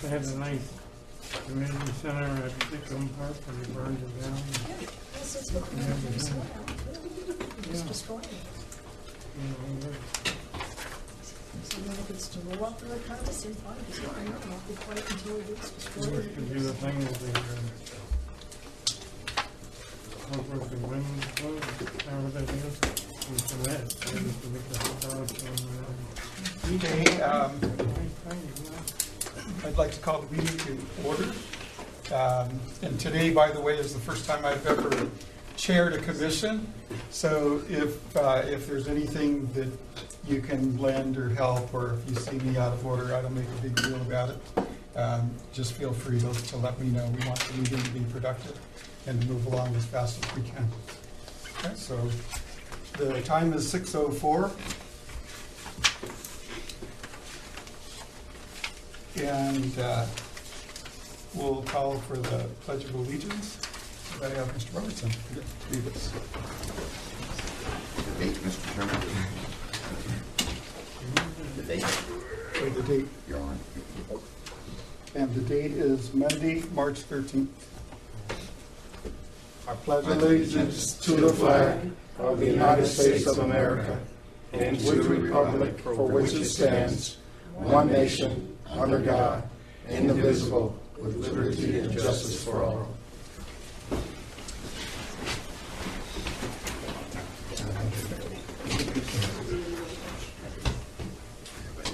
They had a nice community center at Dickham Park, and they burned it down. This is what we soil out. It's destroyed. You know, So then if it's to roll up the harvesting part, it's not going to be quite until it's they wish to do destroyed. the thing with the Norfolk and Women's Club, however that is, and for that, they used to make the hot dogs on Okay, I'd like to call the meeting to order. And today, by the way, is the first time I've ever chaired a commission. So if there's anything that you can lend or help, or if you see me out of order, I don't make a big deal about it. Just feel free to let me know. We want the meeting to be productive and to move along as fast as we can. Okay, so the time is 6:04. And we'll call for the Pledge of Allegiance. I have Mr. Robertson to lead us. The date, Mr. Chairman? The date, For the date. Your Honor. And the date is Monday, March 13th. I pledge allegiance to the flag of the United States of America and to the republic for which it stands, one nation, under God, indivisible, with liberty and justice for all.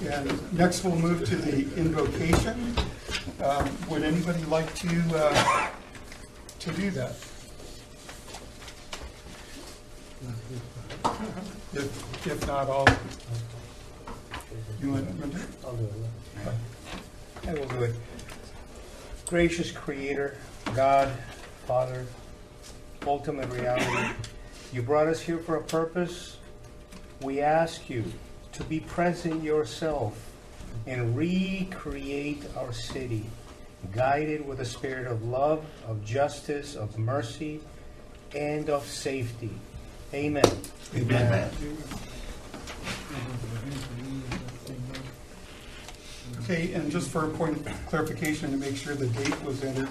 And next we'll move to the invocation. Would anybody like to do that? If not, you want to do it? I'll do it. I will do it. Gracious Creator, God, Father, ultimate reality, you brought us here for a purpose. We ask you to be present yourself and recreate our city, guided with a spirit of love, of justice, of mercy, and of safety. Amen. Amen. Okay, and just for a point of clarification to make sure the date was entered,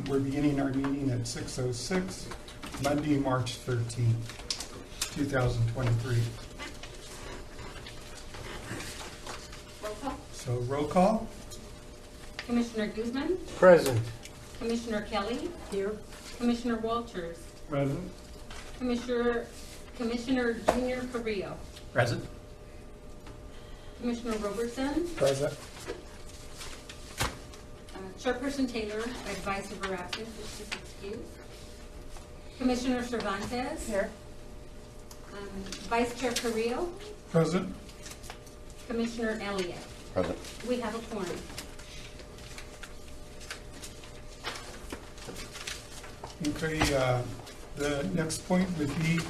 we're beginning our meeting at 6:06, Monday, March 13th, 2023. Roll call. So roll call. Commissioner Guzman, Present. Commissioner Kelly, Here, Commissioner Walters, President, Commissioner Junior Carrillo, Present. Commissioner Robertson, Present. Chairperson Taylor, advice of her absence, which is excused. Commissioner Cervantes, here. Vice Chair Carrillo, Present. Commissioner Elliott. Present. We have a quorum. Okay, the next point would be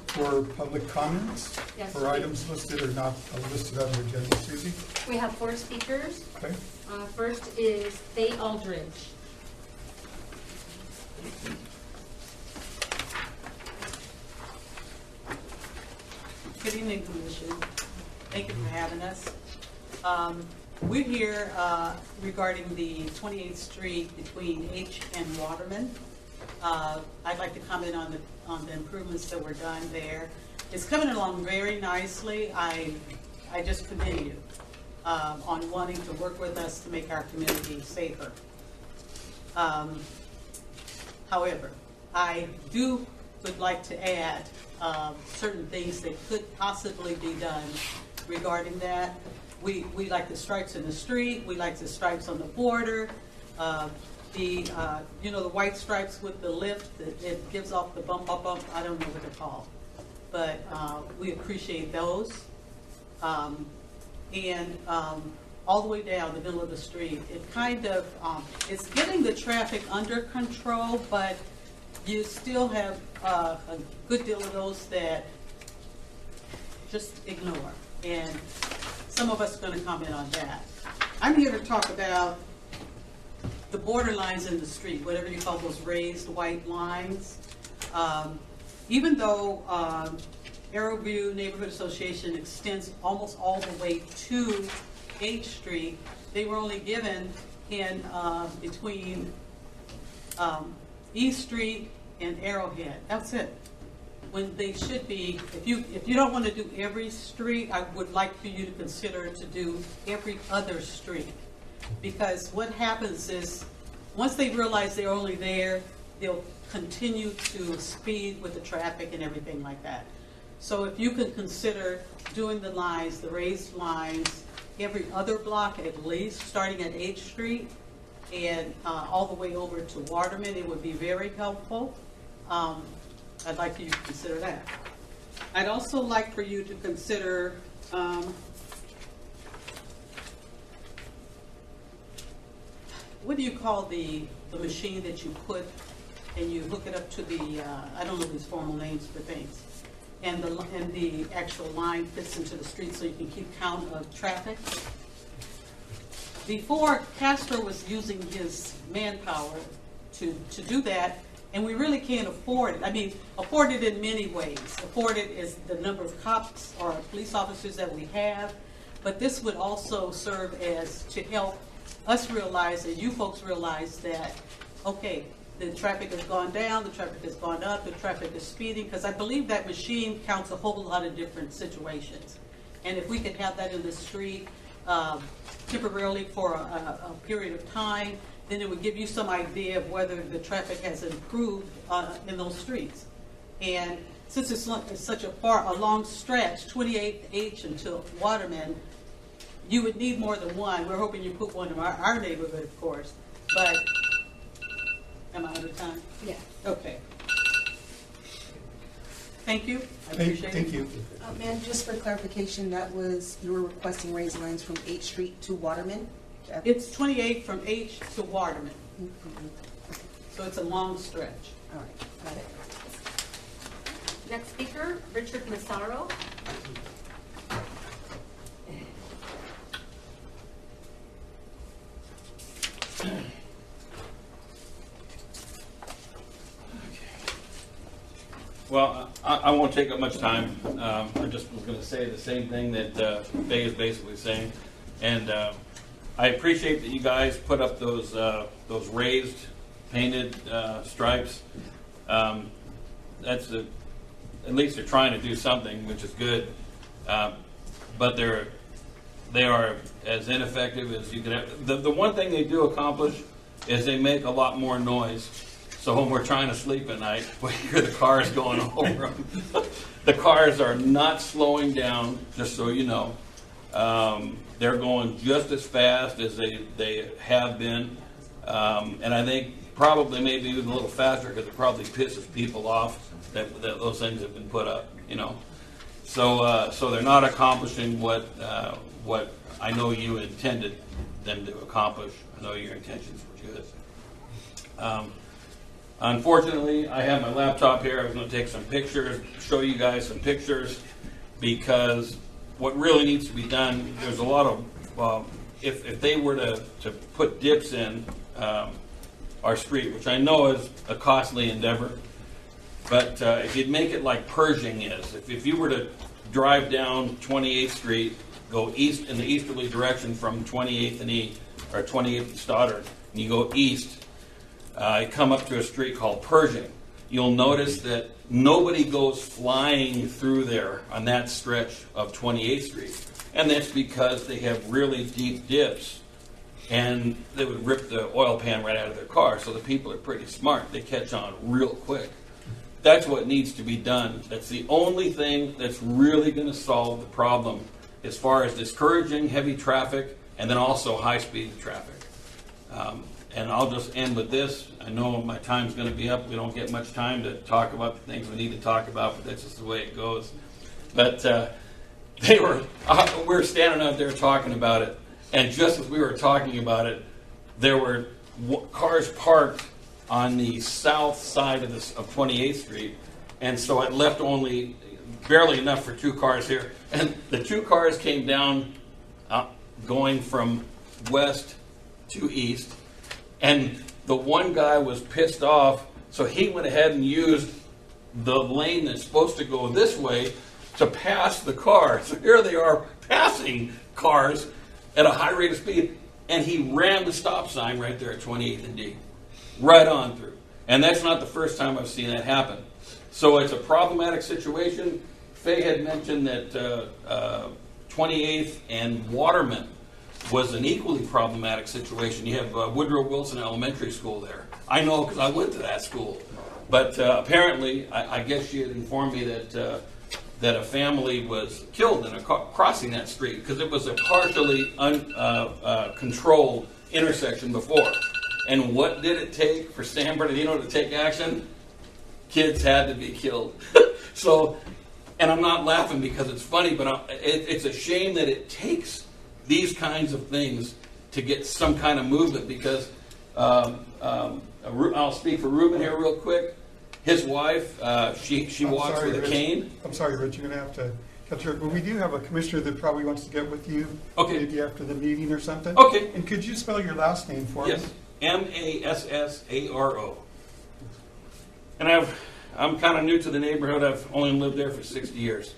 for public comments Yes. for items listed or not listed on the agenda. Susie? We have 4 speakers. Okay. First is Faye Aldridge. Good evening, Commission. Thank you for having us. We're here regarding the 28th Street between H and Waterman. I'd like to comment on the improvements that were done there. It's coming along very nicely. I just commend you on wanting to work with us to make our community safer. However, I would like to add certain things that could possibly be done regarding that. We like the stripes in the street. We like the stripes on the border. The white stripes with the lift that it gives off the bump. I don't know what they're called, but we appreciate those. And all the way down the middle of the street, it kind of it's getting the traffic under control, but you still have a good deal of those that just ignore. And some of us are going to comment on that. I'm here to talk about the border lines in the street, whatever you call those raised white lines. Even though Arrowview Neighborhood Association extends almost all the way to H Street, they were only given in between East Street and Arrowhead. That's it. When they should be, if you don't want to do every street, I would like for you to consider to do every other street. Because what happens is, once they realize they're only there, they'll continue to speed with the traffic and everything like that. So if you could consider doing the lines, the raised lines, every other block at least, starting at H Street and all the way over to Waterman, it would be very helpful. I'd like for you to consider that. I'd also like for you to consider what do you call the machine that you put and you hook it up to the, I don't know these formal names for things, and the actual line fits into the street so you can keep count of traffic? Before, Castro was using his manpower to do that, and we really can't afford it. I mean, afford it in many ways. Afford it is the number of cops or police officers that we have, but this would also serve as to help us realize, and you folks realize that, okay, the traffic has gone down, the traffic has gone up, the traffic is speeding, because I believe that machine counts a whole lot of different situations. And if we could have that in the street temporarily for a period of time, then it would give you some idea of whether the traffic has improved in those streets. And since it's such a long stretch, 28H until Waterman, you would need more than one. We're hoping you put one in our neighborhood, of course. But, am I out of time? Yeah. Okay. Thank you. I appreciate it. Thank you. Ma'am, just for clarification, that was, you were requesting raised lines from 8th Street to Waterman? It's 28 from H to Waterman, Mhm. so it's a long stretch. All right, got it. Next speaker, Richard Massaro. Well, I won't take up much time. I just was going to say the same thing that Faye is basically saying. And I appreciate that you guys put up those raised, painted stripes. At least they're trying to do something, which is good. But they are as ineffective as you can have. The one thing they do accomplish is they make a lot more noise. So when we're trying to sleep at night, we hear the cars going over them. The cars are not slowing down, just so you know. They're going just as fast as they have been. And I think probably maybe even a little faster because it probably pisses people off that those things have been put up, you know. So they're not accomplishing what I know you intended them to accomplish. I know your intentions were good. Unfortunately, I have my laptop here. I was going to take some pictures, show you guys some pictures, because what really needs to be done, there's a lot of, if they were to put dips in our street, which I know is a costly endeavor, but if you'd make it like Pershing is, if you were to drive down 28th Street, go east in the easterly direction from 28th and E, or 28th and Stoddard, and you go east, come up to a street called Pershing, you'll notice that nobody goes flying through there on that stretch of 28th Street. And that's because they have really deep dips, and they would rip the oil pan right out of their car. So the people are pretty smart. They catch on real quick. That's what needs to be done. That's the only thing that's really going to solve the problem as far as discouraging heavy traffic and then also high-speed traffic. And I'll just end with this. I know my time's going to be up. We don't get much time to talk about the things we need to talk about, but that's just the way it goes. But we were standing out there talking about it, and just as we were talking about it, there were cars parked on the south side of 28th Street, and so it left only barely enough for two cars here. And the two cars came down going from west to east, and the one guy was pissed off, so he went ahead and used the lane that's supposed to go this way to pass the car. So here they are passing cars at a high rate of speed, and he ran the stop sign right there at 28th and D, right on through. And that's not the first time I've seen that happen. So it's a problematic situation. Faye had mentioned that 28th and Waterman was an equally problematic situation. You have Woodrow Wilson Elementary School there. I know because I went to that school. But apparently, I guess she had informed me that that a family was killed in crossing that street because it was a partially uncontrolled intersection before. And what did it take for San Bernardino to take action? Kids had to be killed. So, and I'm not laughing because it's funny, but it's a shame that it takes these kinds of things to get some kind of movement because I'll speak for Ruben here real quick. His wife, she walks with a cane. I'm sorry, Rich, you're going to have to cut short. But we do have a commissioner that probably wants to get with you. Okay. Maybe after the meeting or something. Okay. And could you spell your last name for Yes, me? Massaro. And I'm kind of new to the neighborhood. I've only lived there for 60 years.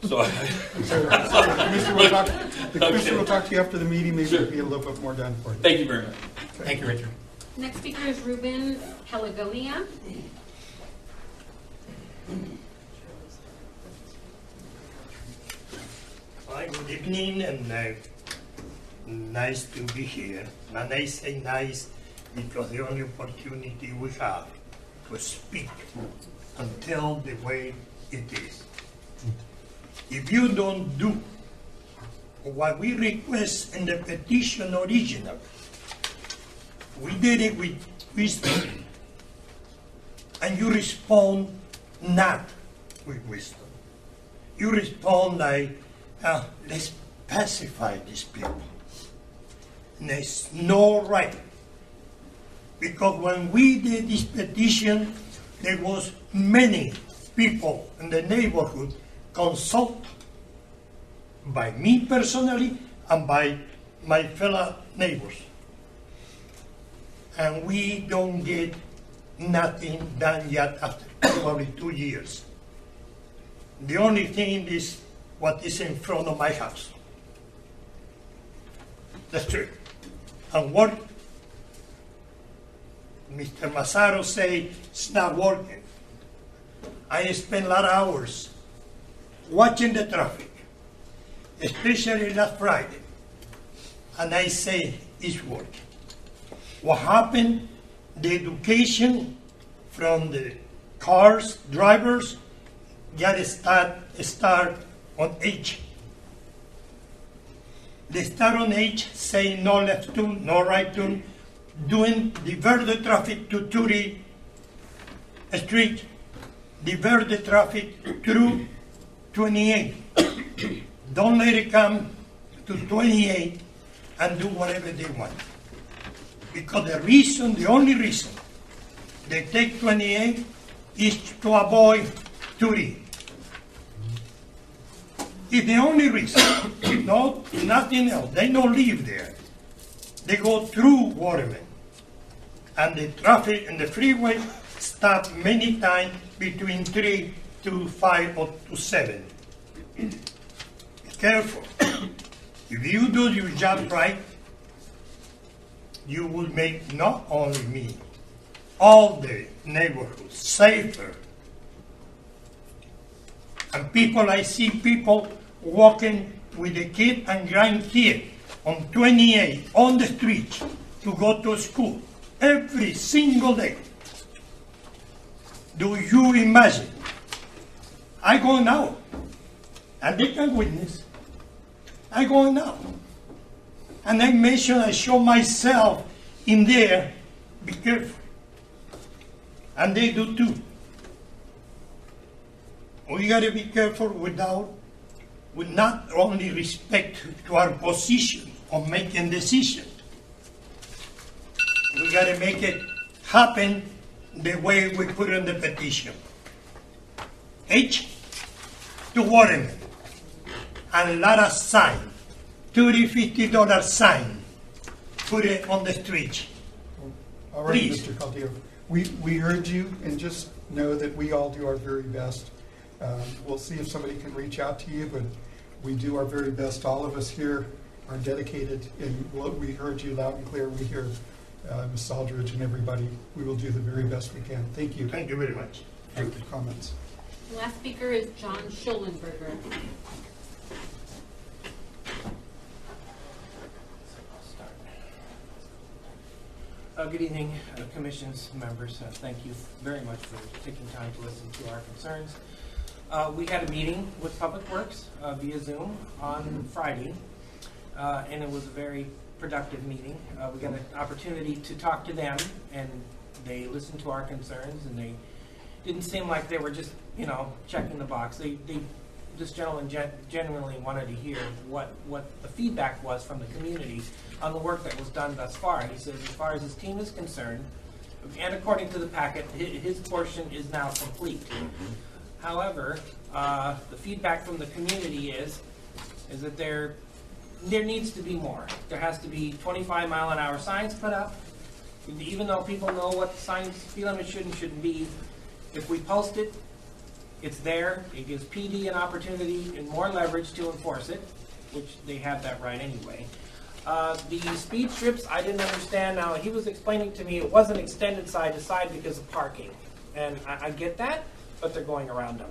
So The commissioner will talk to you after the meeting. Maybe Sure. it'll be a little bit more done for you. Thank you very much. Thank you, Richard. Next speaker is Ruben Pelagonia. Hi, good evening, and nice to be here. And I say nice because the only opportunity we have to speak and tell the way it is. If you don't do what we request in the petition original, we did it with wisdom, and you respond not with wisdom. You respond like, let's pacify these people. And there's no right. Because when we did this petition, there was many people in the neighborhood consulted by me personally and by my fellow neighbors. And we don't get nothing done yet after probably 2 years. The only thing is what is in front of my house. That's true. And what Mr. Massaro say it's not working. I spent a lot of hours watching the traffic, especially last Friday, and I say it's working. What happened, the education from the cars, drivers, got start on H. They start on H, saying no left turn, no right turn, divert the traffic to 30 Street, divert the traffic through 28. Don't let it come to 28 and do whatever they want. Because the only reason they take 28 is to avoid 30. It's the only reason, no, nothing else. They don't live there. They go through Waterman. And the traffic and the freeway stop many times between 3 to 5 or to 7. Be careful. If you do your job right, you will make not only me, all the neighborhoods safer. And I see people walking with a kid and grandkid on 28 on the street to go to school every single day. Do you imagine? I go now, and they can witness. I go now, and I show myself in there. Be careful, and they do too. We got to be careful with not only respect to our position of making decisions. We got to make it happen the way we put in the petition. H to Waterman, and a lot of sign, $30, $50 sign, put it on the street. All right, Please. Mr. Caldillo. We heard you, and just know that we all do our very best. We'll see if somebody can reach out to you, but we do our very best, all of us here are dedicated, and we heard you loud and clear. We hear Ms. Aldridge and everybody. We will do the very best we can. Thank you. Thank you very much. For your comments. The last speaker is John Schollenberger. Good evening, Commission's members. Thank you very much for taking time to listen to our concerns. We had a meeting with Public Works via Zoom on Friday, and it was a very productive meeting. We got an opportunity to talk to them, and they listened to our concerns, and they didn't seem like they were just, checking the box. This gentleman genuinely wanted to hear what the feedback was from the community on the work that was done thus far. He says, as far as his team is concerned, and according to the packet, his portion is now complete. However, the feedback from the community is that there needs to be more. There has to be 25-mile-an-hour signs put up. Even though people know what the sign speed limit should and shouldn't be, if we post it, it's there. It gives PD an opportunity and more leverage to enforce it, which they have that right anyway. The speed strips, I didn't understand. Now, he was explaining to me it wasn't extended side to side because of parking. And I get that, but they're going around them.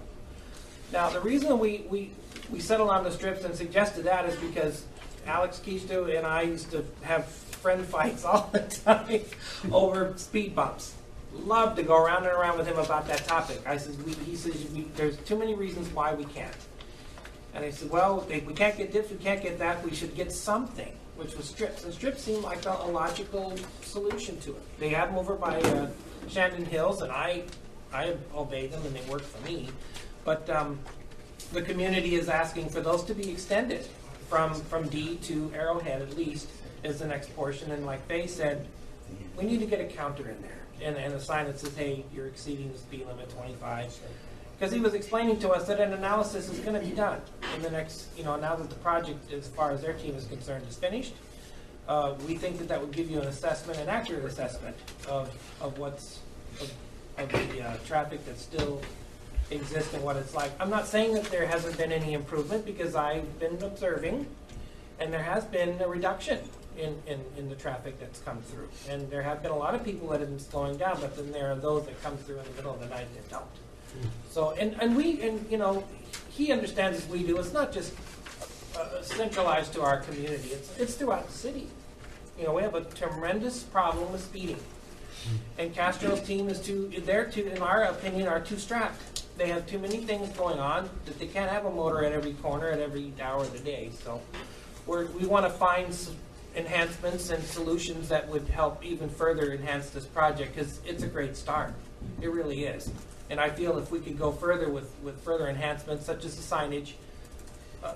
Now, the reason we settled on the strips and suggested that is because Alex Kisto and I used to have friend fights all the time over speed bumps. Love to go around and around with him about that topic. He says, there's too many reasons why we can't. And I said, well, we can't get this, we can't get that, we should get something, which was strips. And strips seemed like a logical solution to it. They have them over by Shandon Hills, and I obey them, and they work for me. But the community is asking for those to be extended from D to Arrowhead at least is the next portion. And like Faye said, we need to get a counter in there and a sign that says, hey, you're exceeding the speed limit 25. Because he was explaining to us that an analysis is going to be done in the next, now that the project, as far as their team is concerned, is finished. We think that would give you an assessment, an accurate assessment of the traffic that still exists and what it's like. I'm not saying that there hasn't been any improvement, because I've been observing, and there has been a reduction in the traffic that's come through. And there have been a lot of people that have been slowing down, but then there are those that come through in the middle of the night that don't. So, he understands as we do, it's not just centralized to our community, it's throughout the city. We have a tremendous problem with speeding. And Castro's team is in our opinion, are too strapped. They have too many things going on that they can't have a motor at every corner at every hour of the day. So we want to find enhancements and solutions that would help even further enhance this project, because it's a great start. It really is. And I feel if we could go further with further enhancements, such as the signage,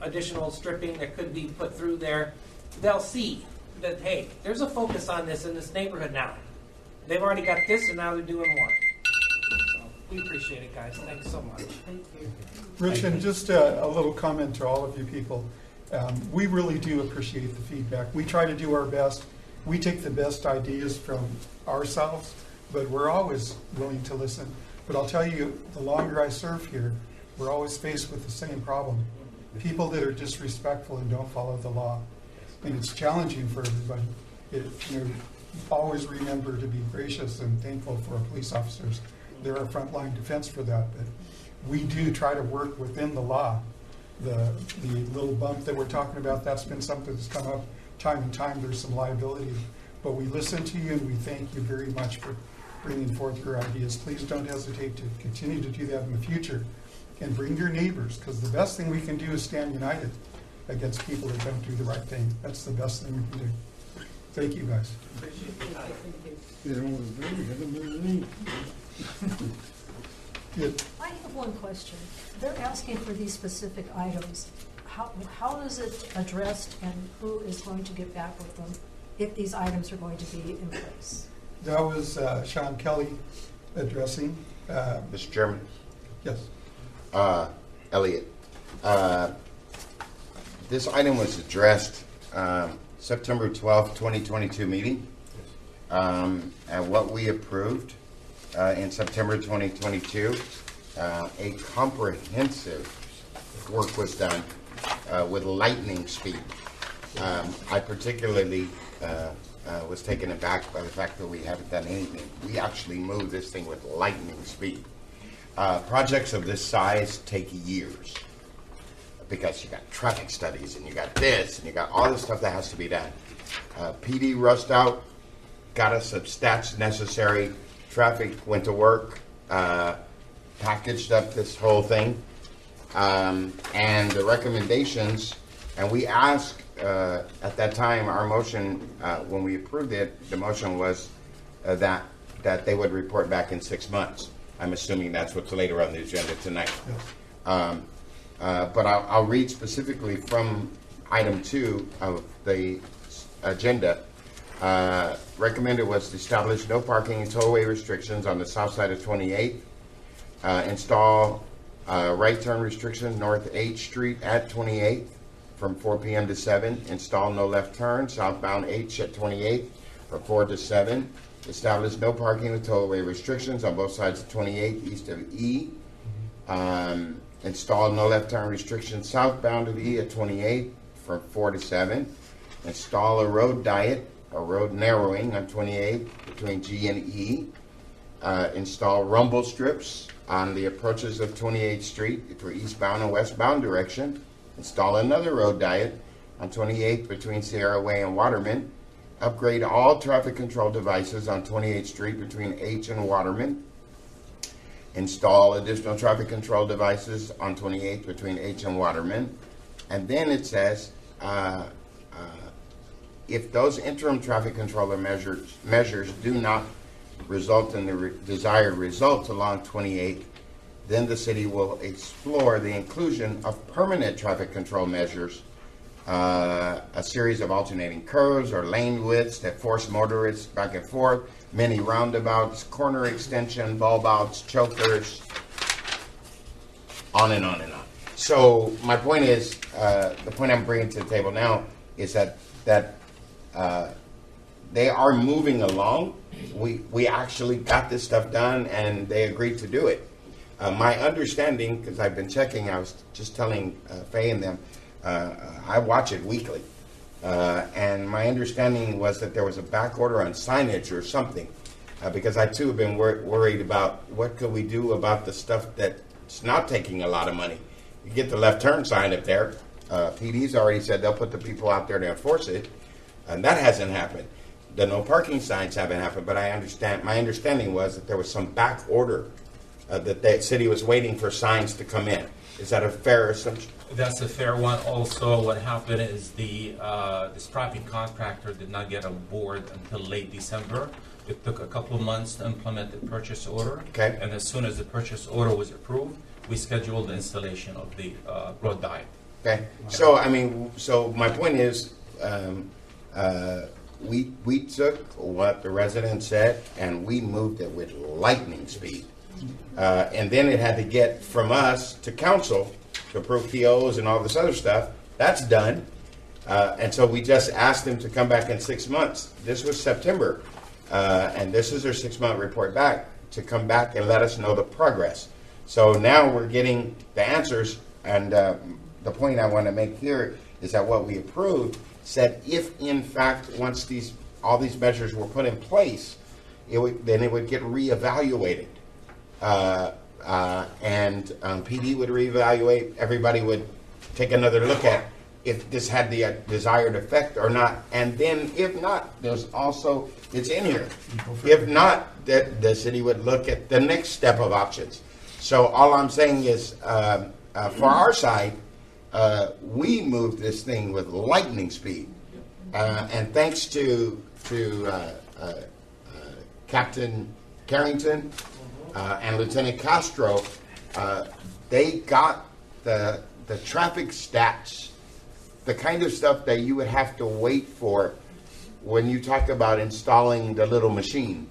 additional stripping that could be put through there, they'll see that, hey, there's a focus on this in this neighborhood now. They've already got this, and now they're doing more. So we appreciate it, guys. Thanks so much. Thank you. Rich, and just a little comment to all of you people. We really do appreciate the feedback. We try to do our best. We take the best ideas from ourselves, but we're always willing to listen. But I'll tell you, the longer I serve here, we're always faced with the same problem. People that are disrespectful and don't follow the law. And it's challenging for everybody. Always remember to be gracious and thankful for our police officers. They're our frontline defense for that. But we do try to work within the law. The little bump that we're talking about, that's been something that's come up time and time. There's some liability. But we listen to you, and we thank you very much for bringing forth your ideas. Please don't hesitate to continue to do that in the future. And bring your neighbors, because the best thing we can do is stand united against people that don't do the right thing. That's the best thing we can do. Thank you, guys. I have one question. They're asking for these specific items. How is it addressed, and who is going to get back with them if these items are going to be in place? That was Sean Kelly addressing. Mr. Chairman, Yes. Elliot, this item was addressed September 12th, 2022 meeting. And what we approved in September 2022, a comprehensive work was done with lightning speed. I particularly was taken aback by the fact that we haven't done anything. We actually moved this thing with lightning speed. Projects of this size take years because you got traffic studies and you got this and you got all this stuff that has to be done. PD rushed out, got us the stats necessary. Traffic went to work, packaged up this whole thing, and the recommendations. And we asked at that time, our motion when we approved it, the motion was that they would report back in 6 months. I'm assuming that's what's later on the agenda tonight. But I'll read specifically from item 2 of the agenda. Recommended was to establish no parking and tollway restrictions on the south side of 28th. Install right turn restrictions north 8th Street at 28th from 4 p.m. to 7. Install no left turn southbound H at 28th from 4 to 7. Establish no parking with tollway restrictions on both sides of 28 east of E. Install no left turn restrictions southbound of E at 28 from 4 to 7. Install a road diet, a road narrowing on 28 between G and E. Install rumble strips on the approaches of 28th Street for eastbound and westbound direction. Install another road diet on 28th between Sierra Way and Waterman. Upgrade all traffic control devices on 28th Street between H and Waterman. Install additional traffic control devices on 28th between H and Waterman. And then it says, if those interim traffic controller measures do not result in the desired results along 28th, then the city will explore the inclusion of permanent traffic control measures, a series of alternating curves or lane widths that force motorists back and forth, many roundabouts, corner extension, bulb outs, chokers, on and on and on. So my point is, the point I'm bringing to the table now is that they are moving along. We actually got this stuff done, and they agreed to do it. My understanding, because I've been checking, I was just telling Faye and them, I watch it weekly, and my understanding was that there was a back order on signage or something, because I too have been worried about what could we do about the stuff that's not taking a lot of money. You get the left turn sign up there. PD's already said they'll put the people out there to enforce it, and that hasn't happened. The no parking signs haven't happened, but my understanding was that there was some back order that the city was waiting for signs to come in. Is that a fair assumption? That's a fair one. Also, what happened is the striping contractor did not get on board until late December. It took a couple of months to implement the purchase order. Okay. And as soon as the purchase order was approved, we scheduled the installation of the road diet. Okay. So, I mean, so my point is, we took what the residents said and we moved it with lightning speed. And then it had to get from us to council to approve POs and all this other stuff. That's done. And so we just asked them to come back in 6 months. This was September. And this is their 6-month report back to come back and let us know the progress. So now we're getting the answers. And the point I want to make here is that what we approved said if, in fact, once all these measures were put in place, then it would get reevaluated. And PD would reevaluate. Everybody would take another look at if this had the desired effect or not. And then, if not, there's also, it's in here. If not, the city would look at the next step of options. So all I'm saying is, for our side, we moved this thing with lightning speed. And thanks to Captain Carrington and Lieutenant Castro, they got the traffic stats, the kind of stuff that you would have to wait for when you talk about installing the little machine.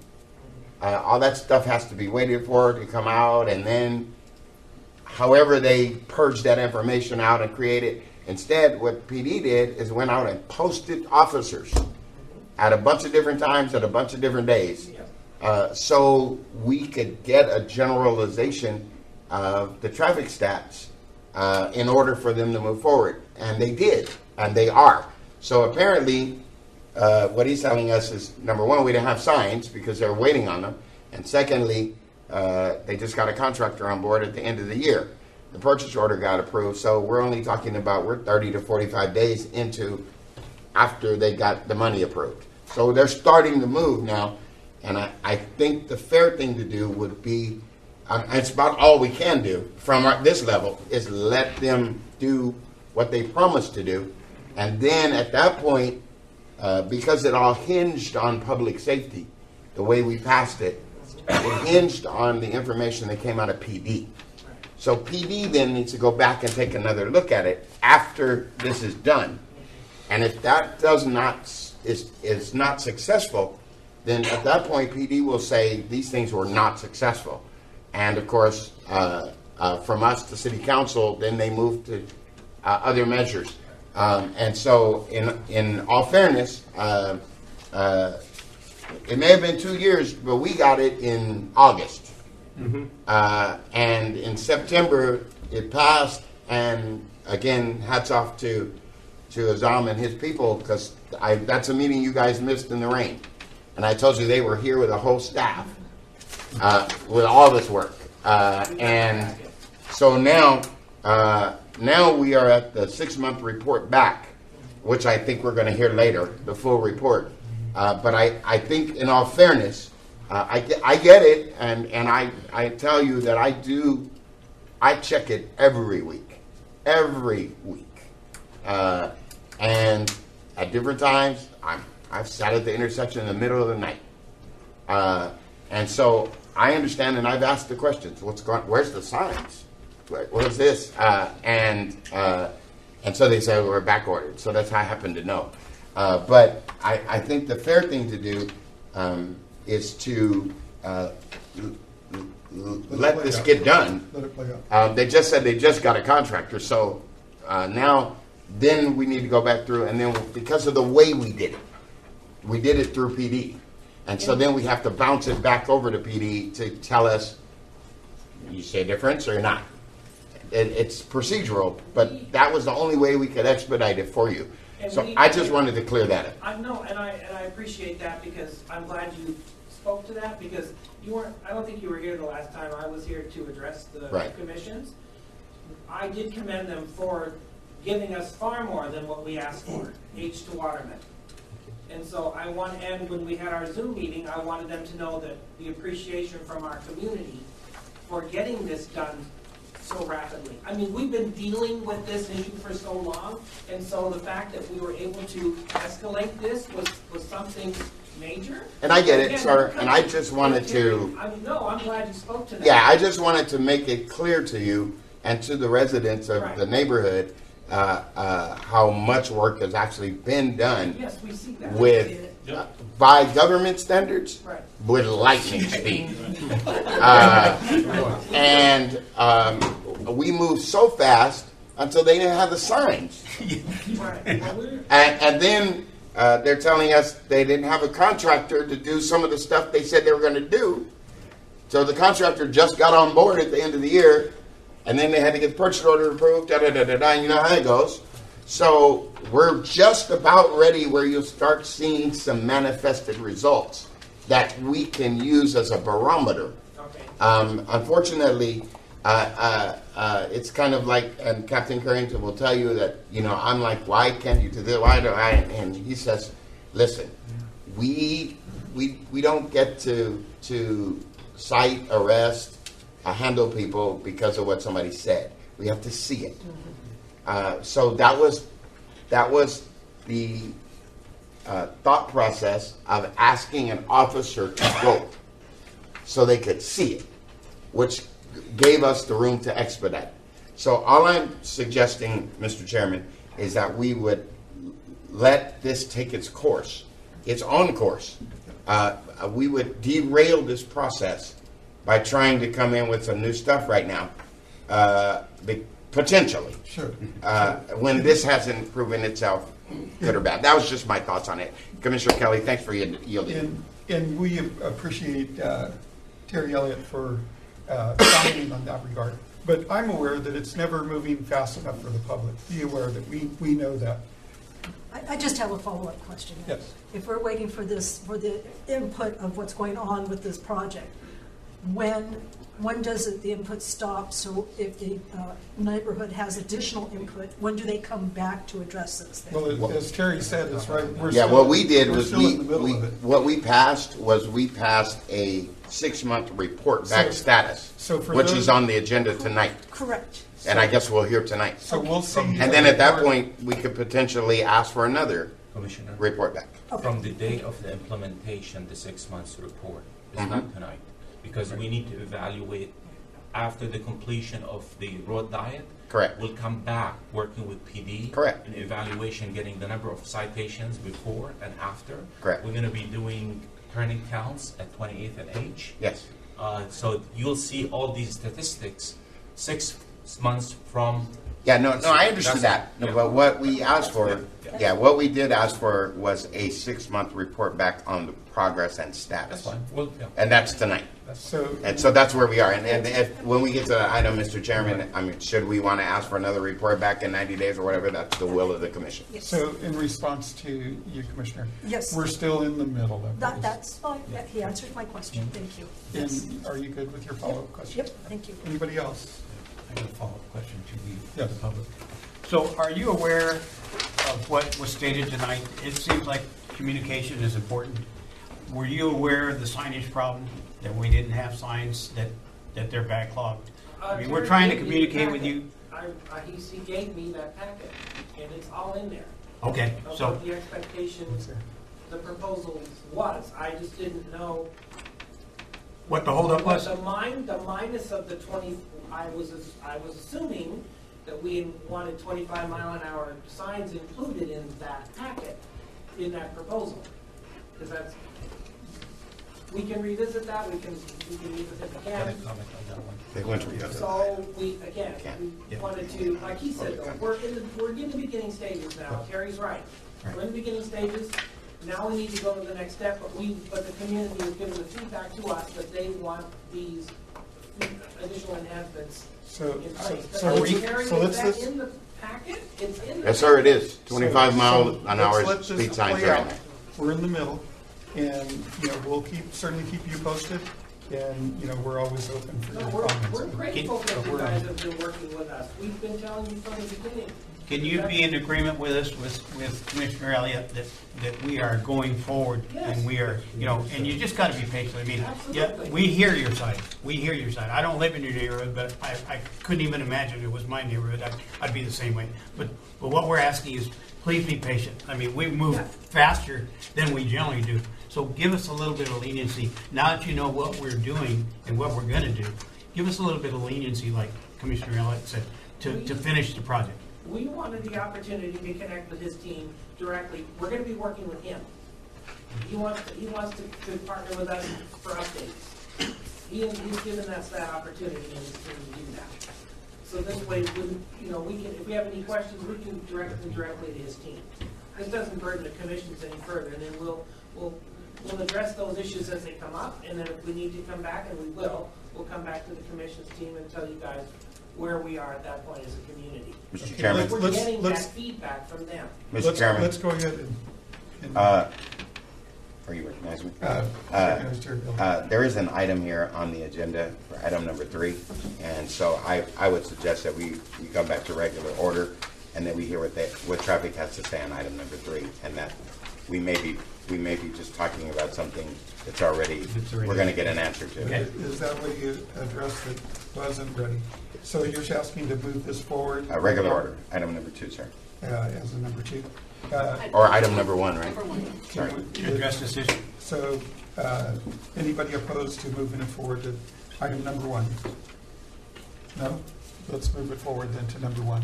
All that stuff has to be waited for to come out, and then however they purge that information out and create it. Instead, what PD did is went out and posted officers at a bunch of different times at a bunch of different days. So we could get a generalization of the traffic stats in order for them to move forward. And they did, and they are. So apparently, what he's telling us is, number one, we didn't have signs because they were waiting on them. And secondly, they just got a contractor on board at the end of the year. The purchase order got approved, so we're only talking about, we're 30 to 45 days into after they got the money approved. So they're starting to move now, and I think the fair thing to do would be, it's about all we can do from this level, is let them do what they promised to do. And then at that point, because it all hinged on public safety, the way we passed it, it hinged on the information that came out of PD. So PD then needs to go back and take another look at it after this is done. And if that is not successful, then at that point PD will say these things were not successful. And of course, from us to City Council, then they move to other measures. And so in all fairness, it may have been 2 years, but we got it in August. Mm-hmm. And in September, it passed. And again, hats off to Azam and his people, because that's a meeting you guys missed in the rain. And I told you they were here with a whole staff with all this work. And so now we are at the 6-month report back, which I think we're going to hear later, the full report. But I think, in all fairness, I get it, and I tell you that I check it every week. And at different times, I've sat at the intersection in the middle of the night. And so I understand, and I've asked the questions, where's the signs? Where's this? And so they say we're back ordered. So that's how I happen to know. But I think the fair thing to do is to let this get done. Let it play out. They just said they just got a contractor. So now, then we need to go back through. And then because of the way we did it through PD. And so then we have to bounce it back over to PD to tell us, you see a difference or not. It's procedural, but that was the only way we could expedite it for you. So I just wanted to clear that up. I know, and I appreciate that, because I'm glad you spoke to that, because you weren't, I don't think you were here the last time I was here to address the Right. commissions. I did commend them for giving us far more than what we asked for, H to Waterman. And so and when we had our Zoom meeting, I wanted them to know that the appreciation from our community for getting this done so rapidly. I mean, we've been dealing with this issue for so long, and so the fact that we were able to escalate this was something major. And I get it, Again, sir, and I just wanted to, I'm glad you spoke to that. yeah, I just wanted to make it clear to you and to the residents of Right. the neighborhood how much work has actually been done Yes, we see that. with, by government standards, Right. with lightning speed. And we moved so fast until they didn't have the signs. Right. Well, And then they're telling us they didn't have a contractor to do some of the stuff they said they were going to do. So the contractor just got on board at the end of the year, and then they had to get the purchase order approved, and you know how it goes. So we're just about ready where you'll start seeing some manifested results that we can use as a barometer. Okay. Unfortunately, it's kind of like, and Captain Carrington will tell you that, I'm like, why can't you do this? Why do I? And he says, listen, we don't get to cite, arrest, handle people because of what somebody said. We have to see it. So that was the thought process of asking an officer to go so they could see it, which gave us the room to expedite. So all I'm suggesting, Mr. Chairman, is that we would let this take its course, its own course. We would derail this process by trying to come in with some new stuff right now, potentially. Sure. When this hasn't proven itself good or bad. That was just my thoughts on it. Commissioner Kelly, thanks for yielding. And we appreciate Terry Elliott for signing on that regard. But I'm aware that it's never moving fast enough for the public. Be aware that we know that. I just have a follow-up question. Yes. If we're waiting for this, for the input of what's going on with this project, when does the input stop? So if the neighborhood has additional input, when do they come back to address this thing? Well, as Terry said, it's right. Yeah, what we did was we're still in the middle of it. what we passed a 6-month report back So- status, so for which those- is on the agenda tonight. Correct. And I guess we'll hear tonight. So we'll see. And then at that point, we could potentially ask for another Commissioner, report back. from the day of the implementation, the 6 months report is Mhm. not tonight, because we need to evaluate after the completion of the road diet. Correct. We'll come back working with PD. Correct. An evaluation, getting the number of citations before and after. Correct. We're gonna be doing turning counts at 28th and H. Yes. So you'll see all these statistics 6 months from. Yeah, no, I understood that. No, Yeah. but what we asked for, Yeah. yeah, what we did ask for was a 6-month report back on the progress and status. That's fine. Well, yeah. And that's tonight. So, And so that's where we are. And if, when we get to the item, Mr. Chairman, I mean, should we want to ask for another report back in 90 days or whatever, that's the will of the commission. Yes. so in response to you, Commissioner, Yes. we're still in the middle of this. That's fine. Yeah, he answered my question. Thank you. Yes. And are you good with your follow-up question? Yep, thank you. Anybody else? I have a follow-up question to Yes. the public. So are you aware of what was stated tonight? It seems like communication is important. Were you aware of the signage problem, that we didn't have signs, that they're backlogged? I mean, we're trying to communicate with you. He gave me that packet, and it's all in there. Okay, Of so, what the expectations, the proposal was. I just didn't know. what the holdup was? The minus of the 20, I was assuming that we wanted 25-mile-an-hour signs included in that packet, in that proposal. Because that's, we can revisit that, we can revisit it again. They went to the other. So we, again, we Yeah. wanted to, like he said, though, we're in the beginning stages now. Terry's right. We're in the beginning stages. Now we need to go to the next step, but the community has given the feedback to us that they want these additional enhancements So, in place. so But we, Terry, so is let's that just. in the packet? It's in the. Yes, sir, it is. 25 So mile an hour let's let this speed signs play are in out. there. We're in the middle, and, you know, we'll certainly keep you posted, and, you know, we're always open for No, your we're comments. grateful that you We're- guys have been working with us. We've been telling you from the beginning. Can you be in agreement with us, with Commissioner Elliott, that we are going forward? Yes. And we are, you know, and you just gotta be patient. I mean, yeah, Absolutely. we hear your side. We hear your side. I don't live in your neighborhood, but I couldn't even imagine it was my neighborhood. I'd be the same way. But what we're asking is, please be patient. I mean, we move faster than we generally do. So give us a little bit of leniency. Now that you know what we're doing and what we're gonna do, give us a little bit of leniency, like Commissioner Elliott said, to finish the project. We wanted the opportunity to connect with his team directly. We're gonna be working with him. He wants to partner with us for updates. He's given us that opportunity and his team to do that. So this way, we can, if we have any questions, we can direct them directly to his team. This doesn't burden the commissions any further, and then we'll address those issues as they come up, and then if we need to come back, and we will, we'll come back to the commissions team and tell you guys where we are at that point as a community. Mr. Chairman, We're getting that let's- feedback from them. Mr. Chairman, Let's go ahead and. are you recognizing me? Second, Mr. Bill. There is an item here on the agenda for item number 3, and so I would suggest that we come back to regular order, and then we hear what traffic has to say on item number 3, and that we may be just talking about something that's already, we're going to get an answer to. Is that what you addressed that wasn't ready? So you're just asking to move this forward? Regular order, item number 2, sir. As a number 2? Or item number 1, right? Sorry. To address this issue. So, anybody opposed to moving it forward to item number 1? No? Let's move it forward then to number 1.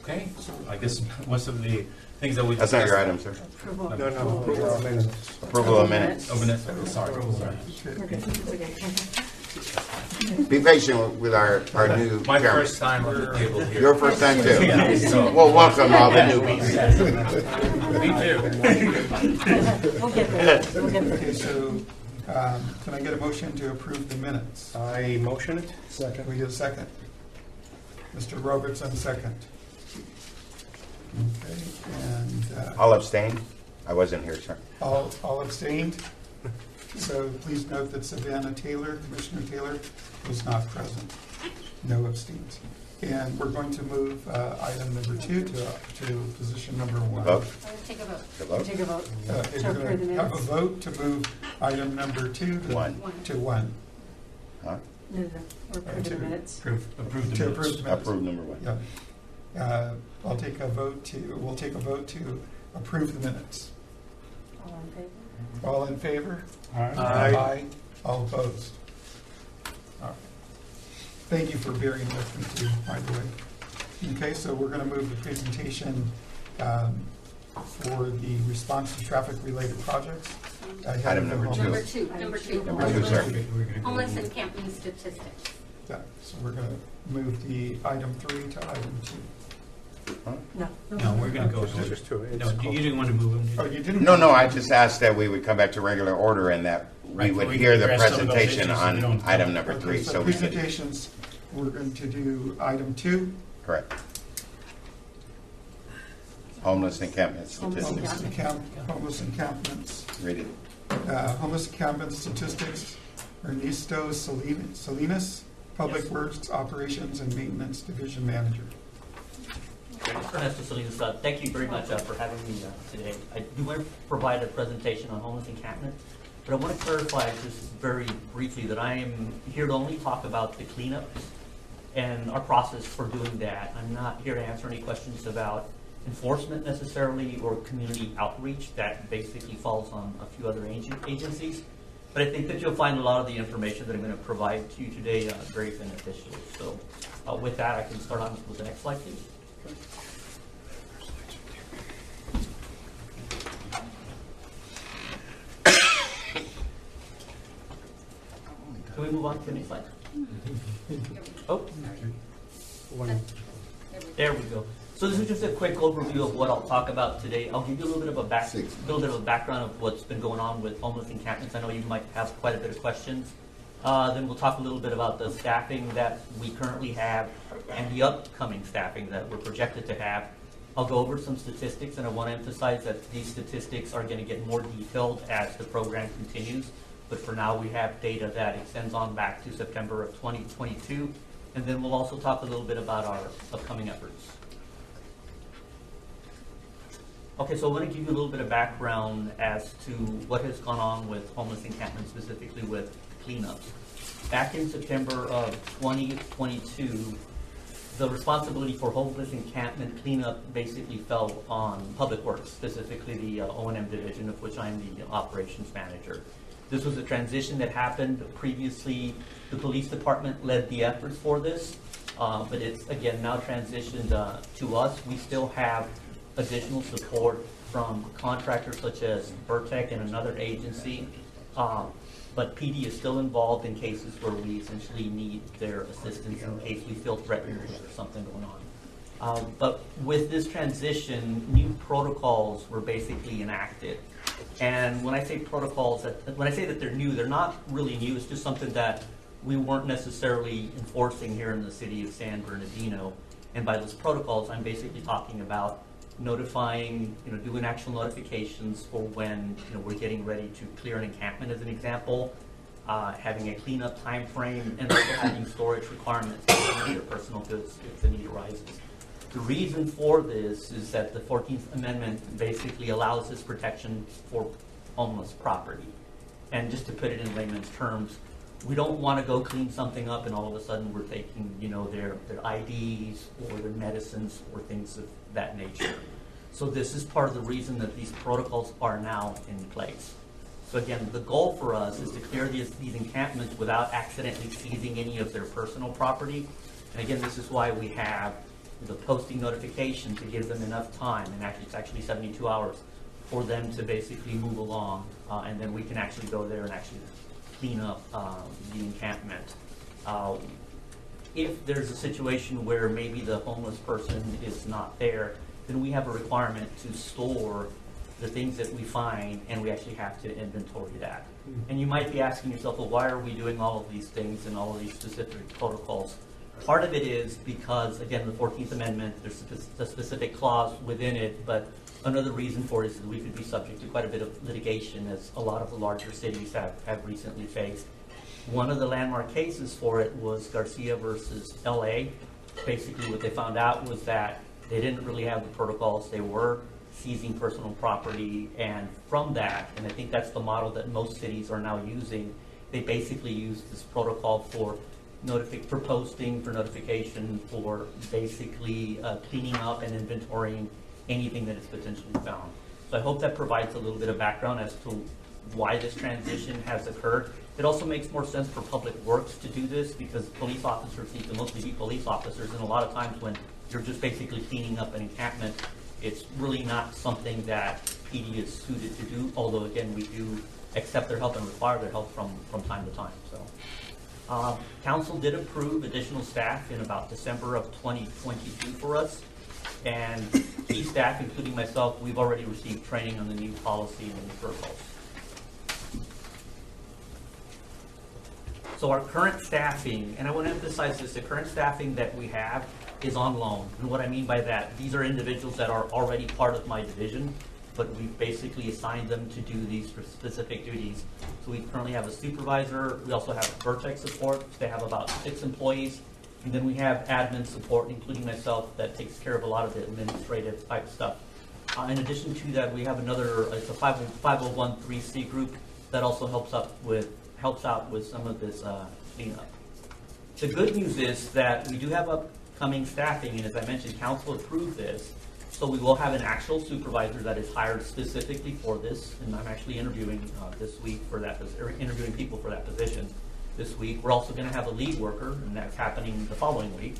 Okay, so I guess most of the things that we. That's not your item, sir. Approval. No, approval of minutes. Approval of minutes. Oh, minutes, sorry. Be patient with our new My chairman. first time on the table here. Your first time too. Yeah, so- Well, welcome all the newbies. Me too. We'll get there. We'll get there. Okay, so, can I get a motion to approve the minutes? I motion it. Can we get a second? Mr. Robertson, second. Okay, and I'll abstain. I wasn't here, sir. all abstained. So please note that Savannah Taylor, Commissioner Taylor, was not present. No abstains. And we're going to move item number 2 to position number 1. Vote. Take a vote. The vote. Take a vote. Okay, To we're approve the going to have a minutes. vote to move item number 2 to One. to 1. No, Huh? no, no. We're approving the minutes. To approve the minutes. Approve number 1. Yeah. We'll take a vote to approve the minutes. All in favor? All in favor? Aye. All opposed? All right. Thank you for bearing with me too, by the way. Okay, so we're going to move the presentation for the response to traffic-related projects. I have Item number 2. Number two, number two. Number 2, sir. Homeless encampment statistics. Yeah, so we're going to move the item 3 to item 2. No. No, we're gonna go. It's just two. No, you didn't want to move them. Oh, you didn't? No, I just asked that we would come back to regular order and that we Right, would we hear can the address some of those presentation issues so we on don't- item number Okay, 3. so So we could, presentations, we're going to do item 2. correct. Homeless encampment Homeless statistics. Homeless encampments. Read it. Homeless encampment statistics, Ernesto Salinas, Public Works Operations and Maintenance Division Manager. Ernesto Salinas, thank you very much for having me today. I do want to provide a presentation on homeless encampment, but I want to clarify just very briefly that I am here to only talk about the cleanups and our process for doing that. I'm not here to answer any questions about enforcement necessarily or community outreach. That basically falls on a few other agencies. But I think that you'll find a lot of the information that I'm going to provide to you today very beneficial. So with that, I can start on with the next slide, please. Can we move on to the next slide? Oh, there we go. So this is just a quick overview of what I'll talk about today. I'll give you a little bit of a background of what's been going on with homeless encampments. I know you might have quite a bit of questions. Then we'll talk a little bit about the staffing that we currently have and the upcoming staffing that we're projected to have. I'll go over some statistics, and I want to emphasize that these statistics are going to get more detailed as the program continues. But for now, we have data that extends on back to September of 2022. And then we'll also talk a little bit about our upcoming efforts. Okay, so I want to give you a little bit of background as to what has gone on with homeless encampments, specifically with cleanups. Back in September of 2022, the responsibility for homeless encampment cleanup basically fell on Public Works, specifically the O&M division, of which I'm the operations manager. This was a transition that happened previously. The police department led the efforts for this, but it's again now transitioned to us. We still have additional support from contractors such as Vertec and another agency, but PD is still involved in cases where we essentially need their assistance in case we feel threatened or there's something going on. But with this transition, new protocols were basically enacted. And when I say protocols, when I say that they're new, they're not really new. It's just something that we weren't necessarily enforcing here in the city of San Bernardino. And by those protocols, I'm basically talking about notifying, doing actual notifications for when, we're getting ready to clear an encampment, as an example, having a cleanup time frame, and also having storage requirements for your personal goods if the need arises. The reason for this is that the 14th Amendment basically allows this protection for homeless property. And just to put it in layman's terms, we don't want to go clean something up and all of a sudden we're taking, their IDs or their medicines or things of that nature. So this is part of the reason that these protocols are now in place. So again, the goal for us is to clear these encampments without accidentally seizing any of their personal property. And again, this is why we have the posting notification to give them enough time, and actually it's actually 72 hours for them to basically move along, and then we can actually go there and actually clean up the encampment. If there's a situation where maybe the homeless person is not there, then we have a requirement to store the things that we find, and we actually have to inventory that. And you might be asking yourself, well, why are we doing all of these things and all of these specific protocols Part of it is because, again, the 14th Amendment, there's a specific clause within it, but another reason for it is that we could be subject to quite a bit of litigation, as a lot of the larger cities have recently faced. One of the landmark cases for it was Garcia versus LA. Basically, what they found out was that they didn't really have the protocols. They were seizing personal property, and from that, and I think that's the model that most cities are now using, they basically use this protocol for posting, for notification, for basically cleaning up and inventorying anything that is potentially found. So I hope that provides a little bit of background as to why this transition has occurred. It also makes more sense for public works to do this because police officers need to mostly be police officers, and a lot of times when you're just basically cleaning up an encampment, it's really not something that PD is suited to do, although again, we do accept their help and require their help from time to time. So, Council did approve additional staff in about December of 2022 for us, and key staff, including myself, we've already received training on the new policy and the new protocols. So our current staffing, and I want to emphasize this, the current staffing that we have is on loan. And what I mean by that, these are individuals that are already part of my division, but we've basically assigned them to do these specific duties. So we currently have a supervisor. We also have Vertex support. They have about 6 employees. And then we have admin support, including myself, that takes care of a lot of the administrative type stuff. In addition to that, we have another, it's a 501(c) group that also helps out with some of this cleanup. The good news is that we do have upcoming staffing, and as I mentioned, council approved this, so we will have an actual supervisor that is hired specifically for this, and I'm actually interviewing this week for that, interviewing people for that position this week. We're also going to have a lead worker, and that's happening the following week.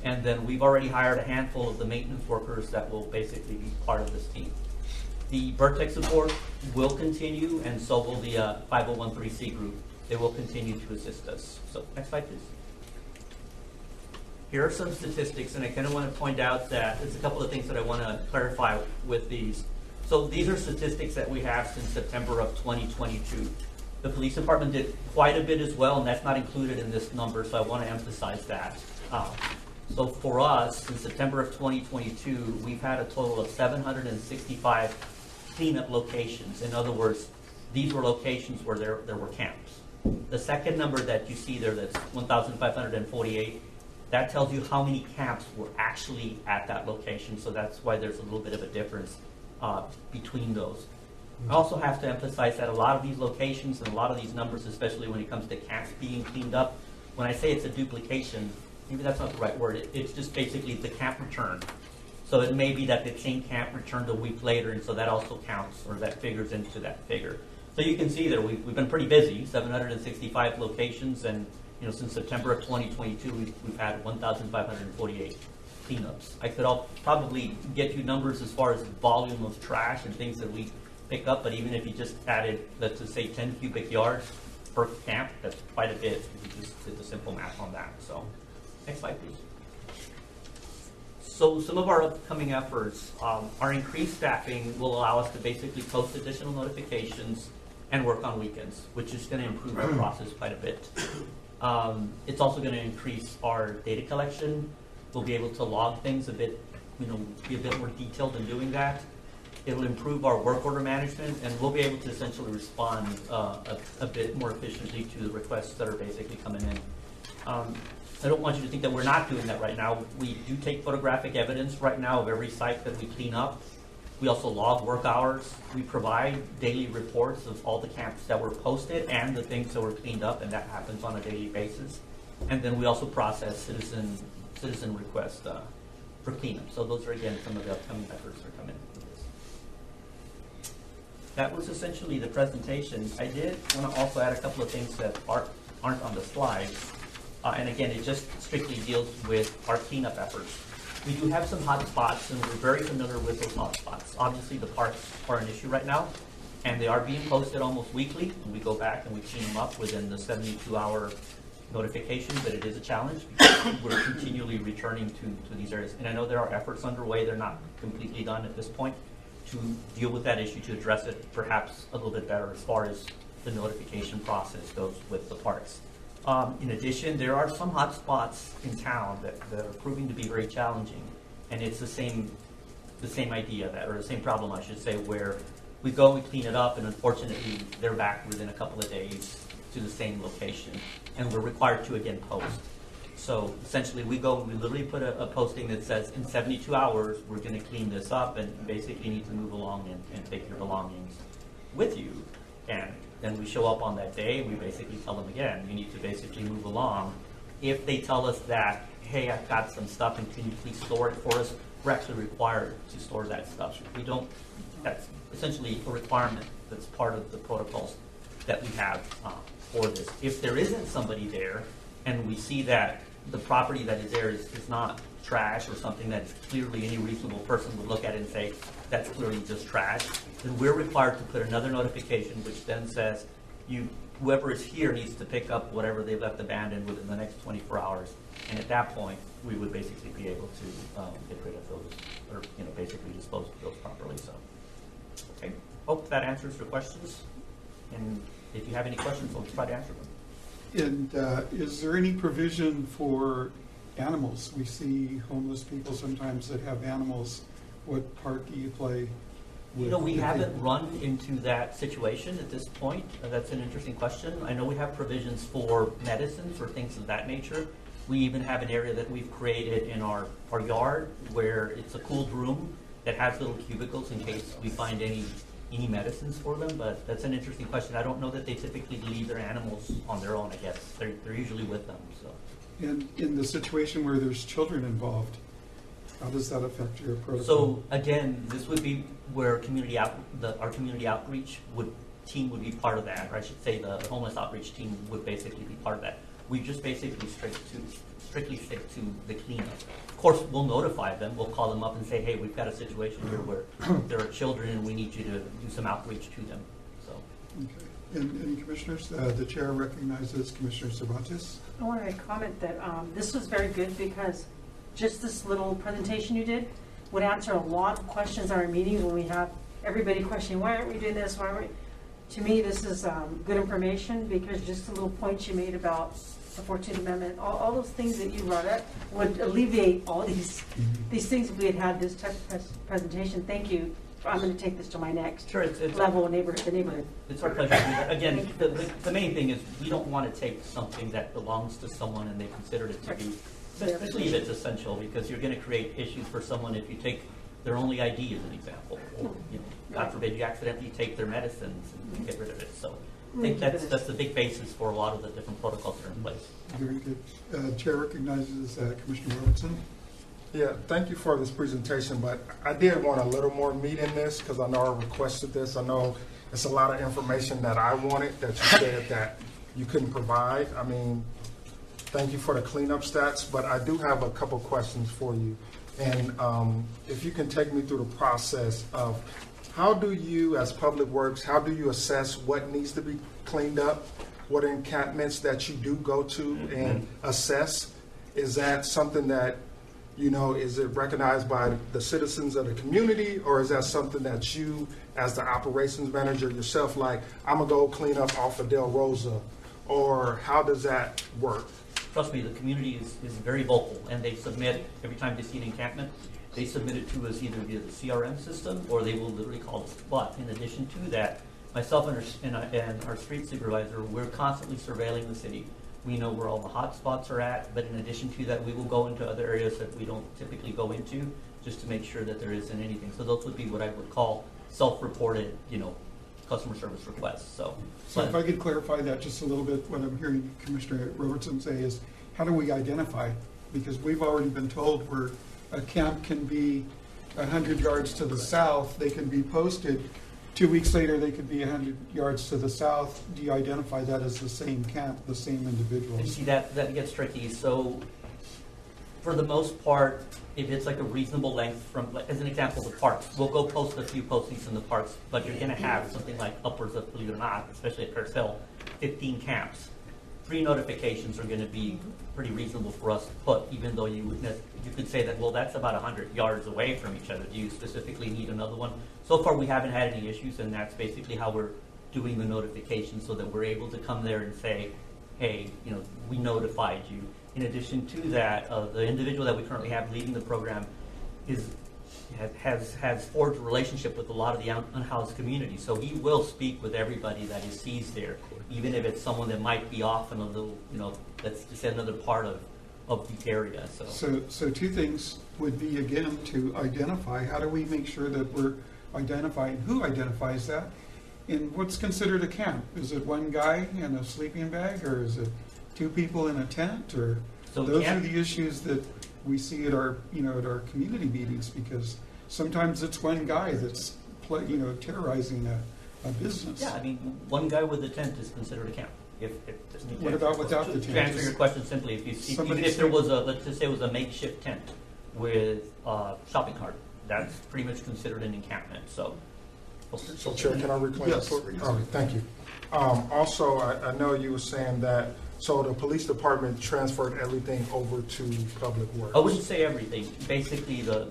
And then we've already hired a handful of the maintenance workers that will basically be part of this team. The Vertex support will continue, and so will the 501(c) group. They will continue to assist us. So next slide, please. Here are some statistics, and I kind of want to point out that there's a couple of things that I want to clarify with these. So these are statistics that we have since September of 2022. The police department did quite a bit as well, and that's not included in this number, so I want to emphasize that. So for us, in September of 2022, we've had a total of 765 cleanup locations. In other words, these were locations where there were camps. The second number that you see there, that's 1,548, that tells you how many camps were actually at that location, so that's why there's a little bit of a difference between those. I also have to emphasize that a lot of these locations and a lot of these numbers, especially when it comes to camps being cleaned up, when I say it's a duplication, maybe that's not the right word, it's just basically the camp return. So it may be that the same camp returned a week later, and so that also counts, or that figures into that figure. So you can see there, we've been pretty busy, 765 locations, and since September of 2022, we've had 1,548 cleanups. I could probably get you numbers as far as volume of trash and things that we pick up, but even if you just added, let's just say 10 cubic yards per camp, that's quite a bit if you just did the simple math on that. So next slide, please. So some of our upcoming efforts, our increased staffing will allow us to basically post additional notifications and work on weekends, which is going to improve our process quite a bit. It's also going to increase our data collection. We'll be able to log things a bit, be a bit more detailed in doing that. It will improve our work order management, and we'll be able to essentially respond a bit more efficiently to the requests that are basically coming in. I don't want you to think that we're not doing that right now. We do take photographic evidence right now of every site that we clean up. We also log work hours. We provide daily reports of all the camps that were posted and the things that were cleaned up, and that happens on a daily basis. And then we also process citizen requests for cleanup. So those are, again, some of the upcoming efforts that are coming with this. That was essentially the presentation. I did want to also add a couple of things that aren't on the slides. And again, it just strictly deals with our cleanup efforts. We do have some hot spots, and we're very familiar with those hot spots. Obviously, the parks are an issue right now, and they are being posted almost weekly. And we go back and we clean them up within the 72-hour notification, but it is a challenge because we're continually returning to these areas. And I know there are efforts underway. They're not completely done at this point to deal with that issue, to address it perhaps a little bit better as far as the notification process goes with the parks. In addition, there are some hot spots in town that are proving to be very challenging, and it's the same idea that, or the same problem, I should say, where we go, we clean it up, and unfortunately, they're back within a couple of days to the same location, and we're required to again post. So essentially, we go, we literally put a posting that says, in 72 hours, we're going to clean this up, and you basically need to move along and take your belongings with you. And then we show up on that day, and we basically tell them again, you need to basically move along. If they tell us that, hey, I've got some stuff, and can you please store it for us, we're actually required to store that stuff. We don't, that's essentially a requirement that's part of the protocols that we have for this. If there isn't somebody there, and we see that the property that is there is not trash or something that clearly any reasonable person would look at it and say, that's clearly just trash, then we're required to put another notification which then says, whoever is here needs to pick up whatever they've left abandoned within the next 24 hours. And at that point, we would basically be able to get rid of those, or basically dispose of those properly. So, okay, hope that answers your questions. And if you have any questions, I'll try to answer them. And is there any provision for animals? We see homeless people sometimes that have animals. What part do you play with? We haven't run into that situation at this point. That's an interesting question. I know we have provisions for medicines or things of that nature. We even have an area that we've created in our yard where it's a cooled room that has little cubicles in case we find any medicines for them, but that's an interesting question. I don't know that they typically leave their animals on their own, I guess. They're usually with them, so. And in the situation where there's children involved, how does that affect your protocol? So again, this would be where our community outreach team would be part of that, or I should say the homeless outreach team would basically be part of that. We just basically strictly stick to the cleanup. Of course, we'll notify them. We'll call them up and say, hey, we've got a situation here where there are children and we need you to do some outreach to them. So. Okay. And any commissioners? The chair recognizes Commissioner Cervantes. I wanted to comment that this was very good because just this little presentation you did would answer a lot of questions at our meetings when we have everybody questioning, why aren't we doing this? Why aren't we? To me, this is good information because just the little points you made about the 14th Amendment, all those things that you brought up would alleviate all these things if we had this type of presentation. Thank you. I'm going to take this to my next level of the neighborhood. It's our pleasure. Again, the main thing is we don't want to take something that belongs to someone and they consider it to be, especially if it's essential, because you're going to create issues for someone if you take their only ID as an example, or God forbid you accidentally take their medicines and get rid of it. So I think that's the big basis for a lot of the different protocols that are in place. Very good. Chair recognizes Commissioner Robertson. Yeah, thank you for this presentation, but I did want a little more meat in this because I know I requested this. I know it's a lot of information that I wanted that you said that you couldn't provide. I mean, thank you for the cleanup stats, but I do have a couple questions for you. And if you can take me through the process of how do you, as Public Works, how do you assess what needs to be cleaned up? What encampments that you do go to and assess? Is that something that, is it recognized by the citizens of the community, or is that something that you, as the operations manager yourself, like, I'm gonna go clean up off of Del Rosa, or how does that work? Trust me, the community is very vocal, and they submit, every time they see an encampment, they submit it to us either via the CRM system, or they will literally call us. But in addition to that, myself and our street supervisor, we're constantly surveilling the city. We know where all the hot spots are at, but in addition to that, we will go into other areas that we don't typically go into, just to make sure that there isn't anything. So those would be what I would call self-reported, customer service requests. So if I could clarify that just a little bit, what I'm hearing Commissioner Robertson say is, how do we identify? Because we've already been told where a camp can be 100 yards to the south, they can be posted. 2 weeks later, they could be 100 yards to the south. Do you identify that as the same camp, the same individuals? You see, that gets tricky. So for the most part, if it's like a reasonable length from, as an example, the parks, we'll go post a few postings in the parks, but you're going to have something like upwards of, believe it or not, especially at Paris Hill, 15 camps. 3 notifications are going to be pretty reasonable for us to put, even though you could say that, well, that's about 100 yards away from each other. Do you specifically need another one? So far, we haven't had any issues, and that's basically how we're doing the notification, so that we're able to come there and say, hey, we notified you. In addition to that, the individual that we currently have leading the program has forged a relationship with a lot of the unhoused community. So he will speak with everybody that he sees there, even if it's someone that might be off in a little, let's just say another part of the area. So two things would be, again, to identify. How do we make sure that we're identifying who identifies that? And what's considered a camp? Is it one guy in a sleeping bag, or is it two people in a tent? Or those are the issues that we see at our community meetings, because sometimes it's one guy that's terrorizing a business. Yeah, I mean, one guy with a tent is considered a camp. What about without the tent? To answer your question simply, if there was let's just say it was a makeshift tent with a shopping cart, that's pretty much considered an encampment. So Chair, can I reclaim? Yes. All right, thank you. Also, I know you were saying that, so the police department transferred everything over to Public Works. I wouldn't say everything. Basically, the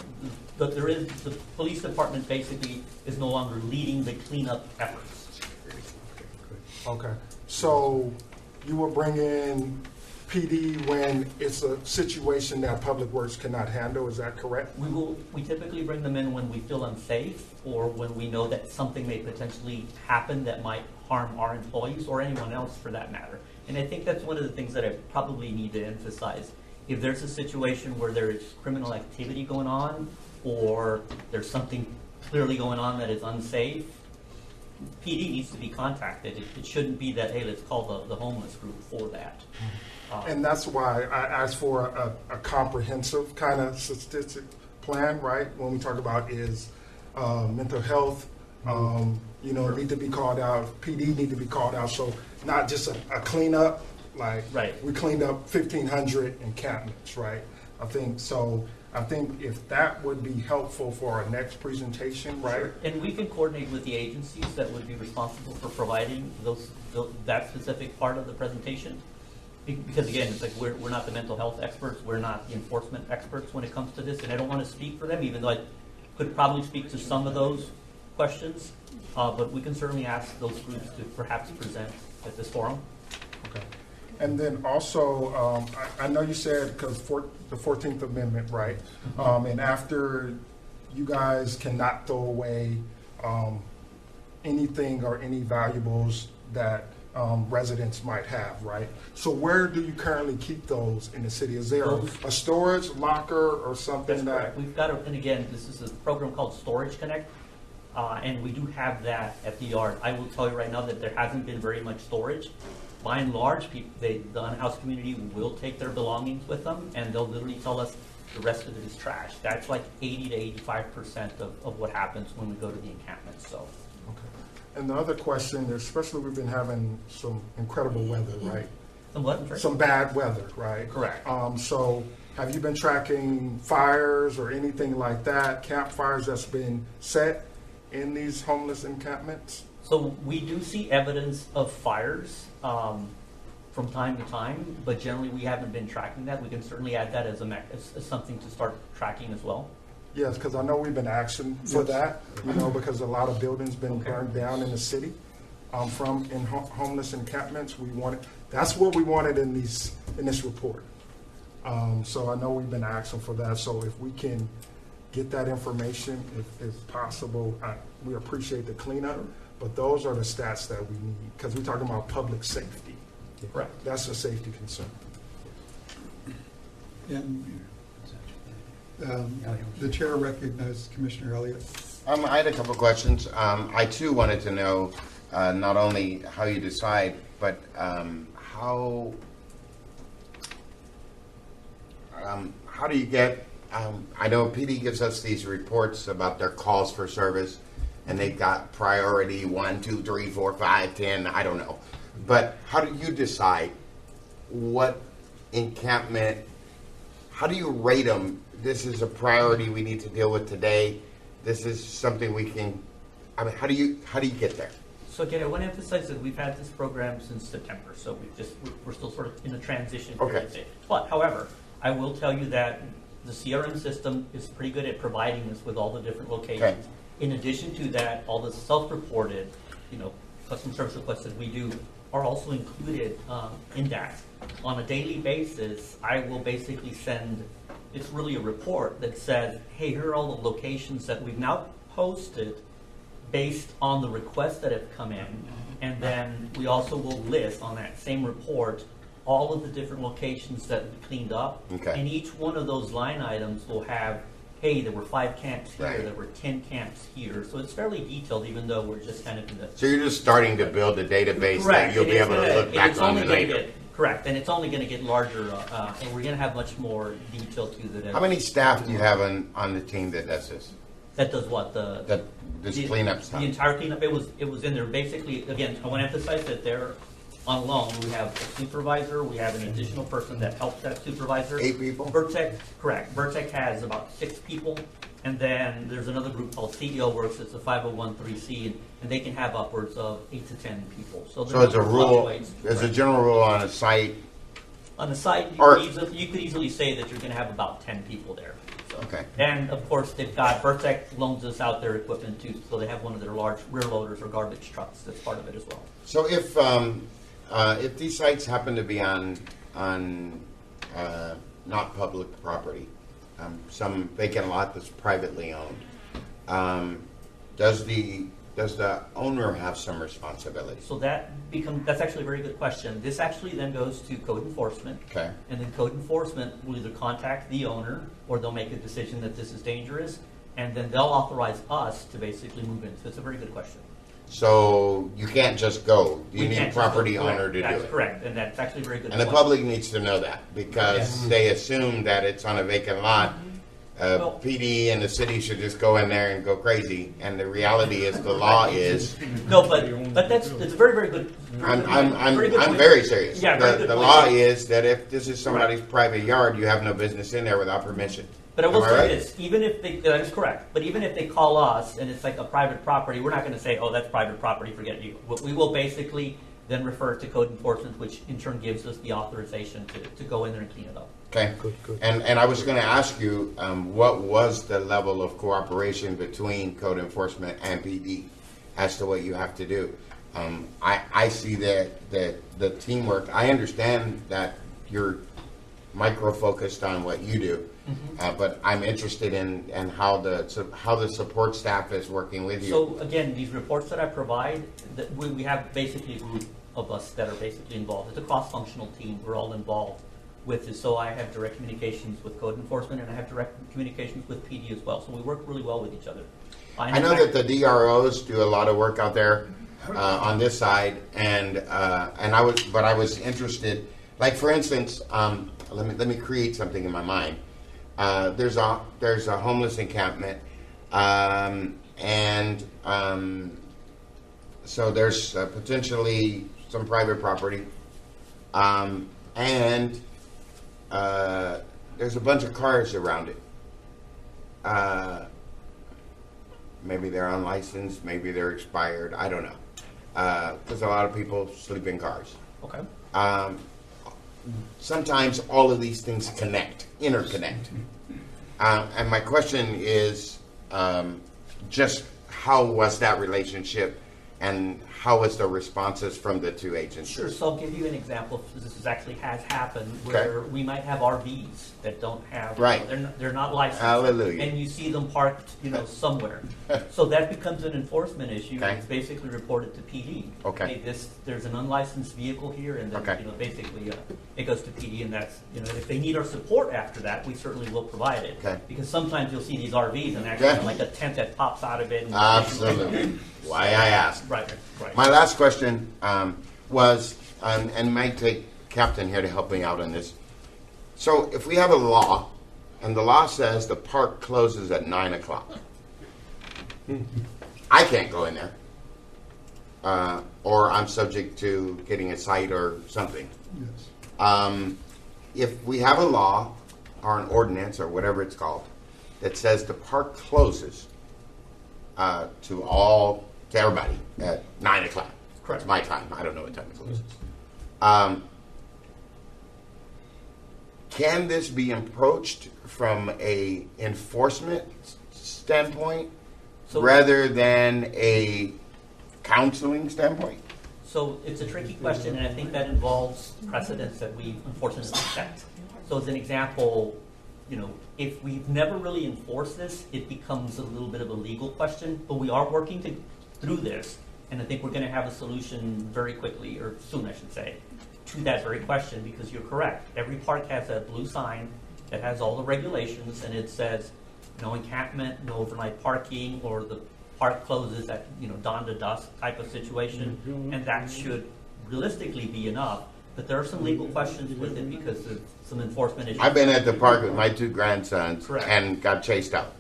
police department basically is no longer leading the cleanup efforts. Okay, so you will bring in PD when it's a situation that Public Works cannot handle, is that correct? We typically bring them in when we feel unsafe, or when we know that something may potentially happen that might harm our employees or anyone else for that matter. And I think that's one of the things that I probably need to emphasize. If there's a situation where there is criminal activity going on, or there's something clearly going on that is unsafe, PD needs to be contacted. It shouldn't be that, hey, let's call the homeless group for that. And that's why I asked for a comprehensive kind of statistic plan, right? When we talk about is mental health, need to be called out, PD need to be called out. So not just a cleanup, like we cleaned up 1,500 encampments, right? I think if that would be helpful for our next presentation, right? Sure. And we can coordinate with the agencies that would be responsible for providing that specific part of the presentation. Because again, it's like we're not the mental health experts, we're not the enforcement experts when it comes to this, and I don't want to speak for them, even though I could probably speak to some of those questions, but we can certainly ask those groups to perhaps present at this forum. Okay. And then also, I know you said, because the 14th Amendment, right? And after you guys cannot throw away anything or any valuables that residents might have, right? So where do you currently keep those in the city? Is there a storage locker or something That's correct. We've got and again, this is a program called Storage Connect, and we do have that at the yard. I will tell you right now that there hasn't been very much storage. By and large, the unhoused community will take their belongings with them, and they'll literally tell us the rest of it is trash. That's like 80 to 85% of what happens when we go to the encampment. So. Okay. And the other question, especially we've been having some incredible weather, right? Some bad weather, right? Correct. So have you been tracking fires or anything like that, campfires that's been set in these homeless encampments? So we do see evidence of fires from time to time, but generally we haven't been tracking that. We can certainly add that as something to start tracking as well. Yes, because I know we've been asking for that, because a lot of buildings been burned down in the city from homeless encampments. That's what we wanted in this report. So I know we've been asking for that. So if we can get that information, if possible, we appreciate the cleanup. But those are the stats that we need, because we're talking about public safety. Correct. That's a safety concern. And the chair recognizes Commissioner Elliott. I had a couple of questions. I too wanted to know not only how you decide, but how do you get? I know PD gives us these reports about their calls for service, and they've got priority 1, 2, 3, 4, 5, 10. I don't know, but how do you decide what encampment? How do you rate them? This is a priority we need to deal with today. This is something we can. I mean, how do you get there? So again, I want to emphasize that we've had this program since September, so we're still sort of in a transition period. Okay. But however, I will tell you that the CRM system is pretty good at providing us with all the different locations. Okay. In addition to that, all the self-reported, customer service requests that we do are also included in that. On a daily basis, I will basically send, it's really a report that says, hey, here are all the locations that we've now posted based on the requests that have come in. And then we also will list on that same report all of the different locations that we cleaned up. Okay. And each one of those line items will have, hey, there were 5 camps here, Right. there were 10 camps here. So it's fairly detailed, even though we're just kind of in the... So you're just starting to build a database Correct. that you'll And be it's able to gonna- look and back it's on only gonna later. Correct, and it's only going to get larger, and we're going to have much more detail to it. How many staff do you have on the team that does this? That does what? This the- cleanup stuff? The entire cleanup, it was in there. Basically, again, I want to emphasize that they're on loan. We have a supervisor, we have an additional person that helps that supervisor. 8 people? Vertec, correct. Vertec has about 6 people, and then there's another group called CEO Works. It's a 501(c), and they can have upwards of 8 to 10 people. So as a rule, as a general rule on a site, on the site, Or- you could easily say that you're going to have about 10 people there. So. Okay. And of course, they've got Vertec loans us out their equipment too, so they have one of their large rear loaders or garbage trucks. That's part of it as well. so if these sites happen to be on not public property, some vacant lot that's privately owned, does the owner have some responsibility? So that's actually a very good question. This actually then goes to code enforcement. Okay. And then code enforcement will either contact the owner or they'll make a decision that this is dangerous, and then they'll authorize us to basically move in. So it's a very good question. So you can't just go. You We need a can't just go. property Correct. owner to do That's it. correct, and that's actually a very good And the point. public needs to know that because they assume that it's on a vacant lot. Well- PD and the city should just go in there and go crazy. And the reality is, the law is, No, but it's a very, very good. very good I'm point. very serious. Yeah, very The good the point. law is that if this is somebody's private yard, you have no business in there without permission. But I will Am say right? this, even if that is correct, but even if they call us and it's like a private property, we're not going to say, oh, that's private property, forget you. We will basically then refer to code enforcement, which in turn gives us the authorization to go in there and clean it up. Okay. And I was going to ask you, what was the level of cooperation between code enforcement and PD as to what you have to do? I see that the teamwork. I understand that you're micro-focused on what you do, but I'm interested in how the support staff is working with you. So again, these reports that I provide, we have basically a group of us that are basically involved. It's a cross-functional team. We're all involved with this. So I have direct communications with code enforcement, and I have direct communications with PD as well. So we work really well with each other. I know that the DROs do a lot of work out there on this side, and I was interested. Like for instance, let me create something in my mind. There's a homeless encampment, and so there's potentially some private property, and there's a bunch of cars around it. Maybe they're unlicensed, maybe they're expired. I don't know, because a lot of people sleep in cars. Okay. Sometimes all of these things interconnect. And my question is, just how was that relationship, and how was the responses from the two agencies? Sure. So I'll give you an example. This actually has happened where we might have RVs that don't have, Right. they're not licensed. Hallelujah. And you see them parked, somewhere. So that becomes an enforcement issue. Okay. It's basically reported to PD. Okay. Hey, there's an unlicensed vehicle here, and then, Okay. basically it goes to PD, and that's, if they need our support after that, we certainly will provide it. Okay. Because sometimes you'll see these RVs and actually Yeah. like a tent that pops out of it. And Absolutely. Why I asked. Right, right. My last question was, and might take Captain here to help me out on this. So if we have a law, and the law says the park closes at 9 o'clock, I can't go in there, or I'm subject to getting a cite or something. Yes. If we have a law or an ordinance or whatever it's called that says the park closes to everybody at 9 o'clock. Correct. It's my time. I don't know what time it closes. Can this be approached from a enforcement standpoint rather than a counseling standpoint? So it's a tricky question, and I think that involves precedents that we unfortunately set. So as an example, you know, if we've never really enforced this, it becomes a little bit of a legal question, but we are working through this, and I think we're going to have a solution very quickly, or soon I should say, to that very question, because you're correct. Every park has a blue sign that has all the regulations, and it says no encampment, no overnight parking, or the park closes at, you know, dawn to dusk type of situation, and that should realistically be enough. But there are some legal questions with it because of some enforcement issues. I've been at the park with my 2 grandsons Correct. and got chased out.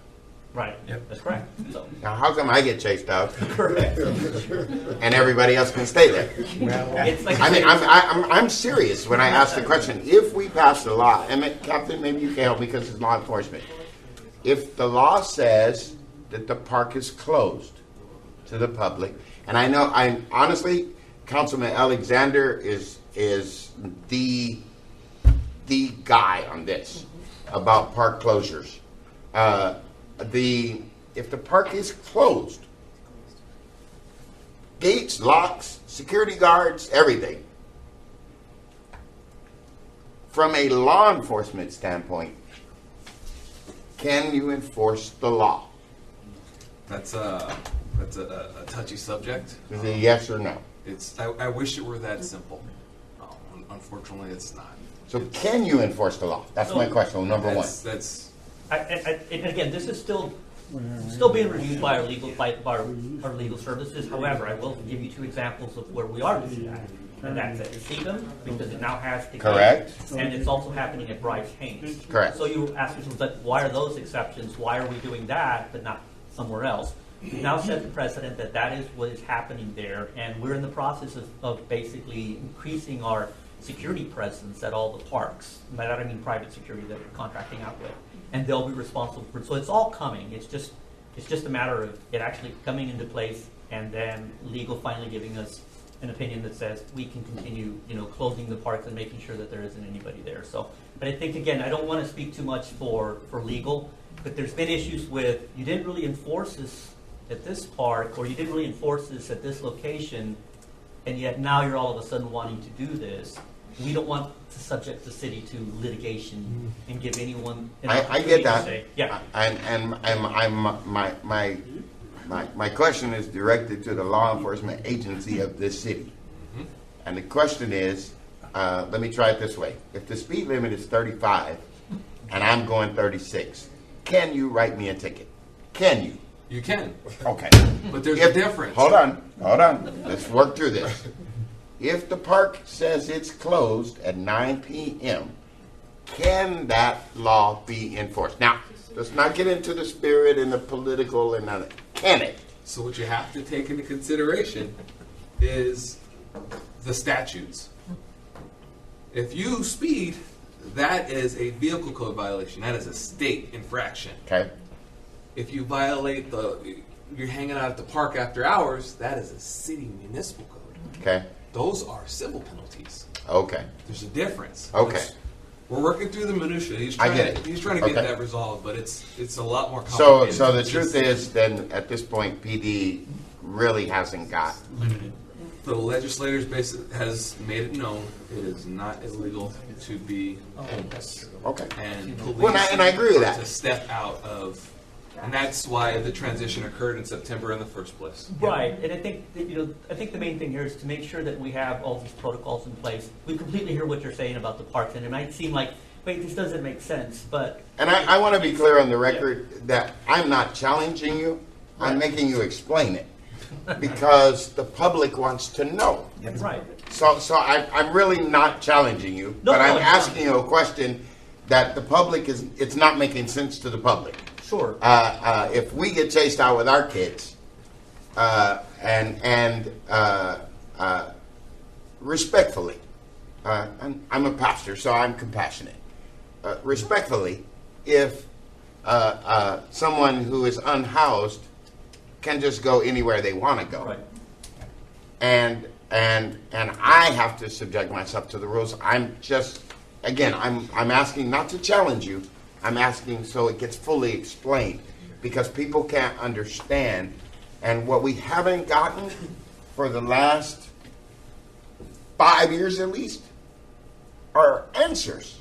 Right. Yep. That's correct. So. Now, how come I get chased out Correct. and everybody else can stay there? It's like I mean, I'm serious when I ask the question. If we pass a law, and Captain, maybe you can help me because it's law enforcement. If the law says that the park is closed to the public, and I know, honestly, Councilman Alexander is the guy on this about park closures. If the park is closed, gates, locks, security guards, everything. From a law enforcement standpoint, can you enforce the law? That's a touchy subject. Is it yes or no? I wish it were that simple. Unfortunately, it's not. So can you enforce the law? That's my question, number one. And again, this is still being reviewed by our legal services. However, I will give you 2 examples of where we are doing that. And that's at Sebum, because it now has the Correct. gate, and it's also happening at Bryce Haynes. Correct. So you ask yourself, like, why are those exceptions? Why are we doing that, but not somewhere else? We've now set the precedent that is what is happening there, and we're in the process of basically increasing our security presence at all the parks. By that I mean private security that we're contracting out with, and they'll be responsible for it. So it's all coming. It's just a matter of it actually coming into place, and then legal finally giving us an opinion that says we can continue, you know, closing the parks and making sure that there isn't anybody there. So, but I think again, I don't want to speak too much for legal, but there's been issues with you didn't really enforce this at this park, or you didn't really enforce this at this location, and yet now you're all of a sudden wanting to do this. We don't want to subject the city to litigation and give anyone an I opportunity get to that. say, yeah. My question is directed to the law enforcement agency of this city. And the question is, let me try it this way. If the speed limit is 35 and I'm going 36, can you write me a ticket? Can you? You can. Okay. But there's a difference. Hold on. Let's work through this. If the park says it's closed at 9 p.m., can that law be enforced? Now, let's not get into the spirit and the political and none of that. Can it? So what you have to take into consideration is the statutes. If you speed, that is a vehicle code violation. That is a state infraction. Okay. If you violate you're hanging out at the park after hours, that is a city municipal code. Okay. Those are civil penalties. Okay. There's a difference. Okay. We're working through the minutia. He's I trying get it. He's trying to get Okay. that resolved, but it's a lot more complicated. So the truth is, then, at this point, PD really hasn't got limited. The legislators has made it known it is not illegal to be homeless. Okay. And police Well, and I agree with are that. to step out of, and that's why the transition occurred in September in the first place. Right, and I think that, I think the main thing here is to make sure that we have all these protocols in place. We completely hear what you're saying about the parks, and it might seem like, wait, this doesn't make sense, but And I want to be clear on the record that I'm not challenging you. I'm making you explain it because the public wants to know. right. So I'm really not challenging you, No, but no, I'm it's not. asking you a question that the public it's not making sense to the public. Sure. If we get chased out with our kids, and respectfully, I'm a pastor, so I'm compassionate. Respectfully, if someone who is unhoused can just go anywhere they want to go, Right. and I have to subject myself to the rules. I'm just, again, I'm asking not to challenge you. I'm asking so it gets fully explained because people can't understand. And what we haven't gotten for the last 5 years at least, are answers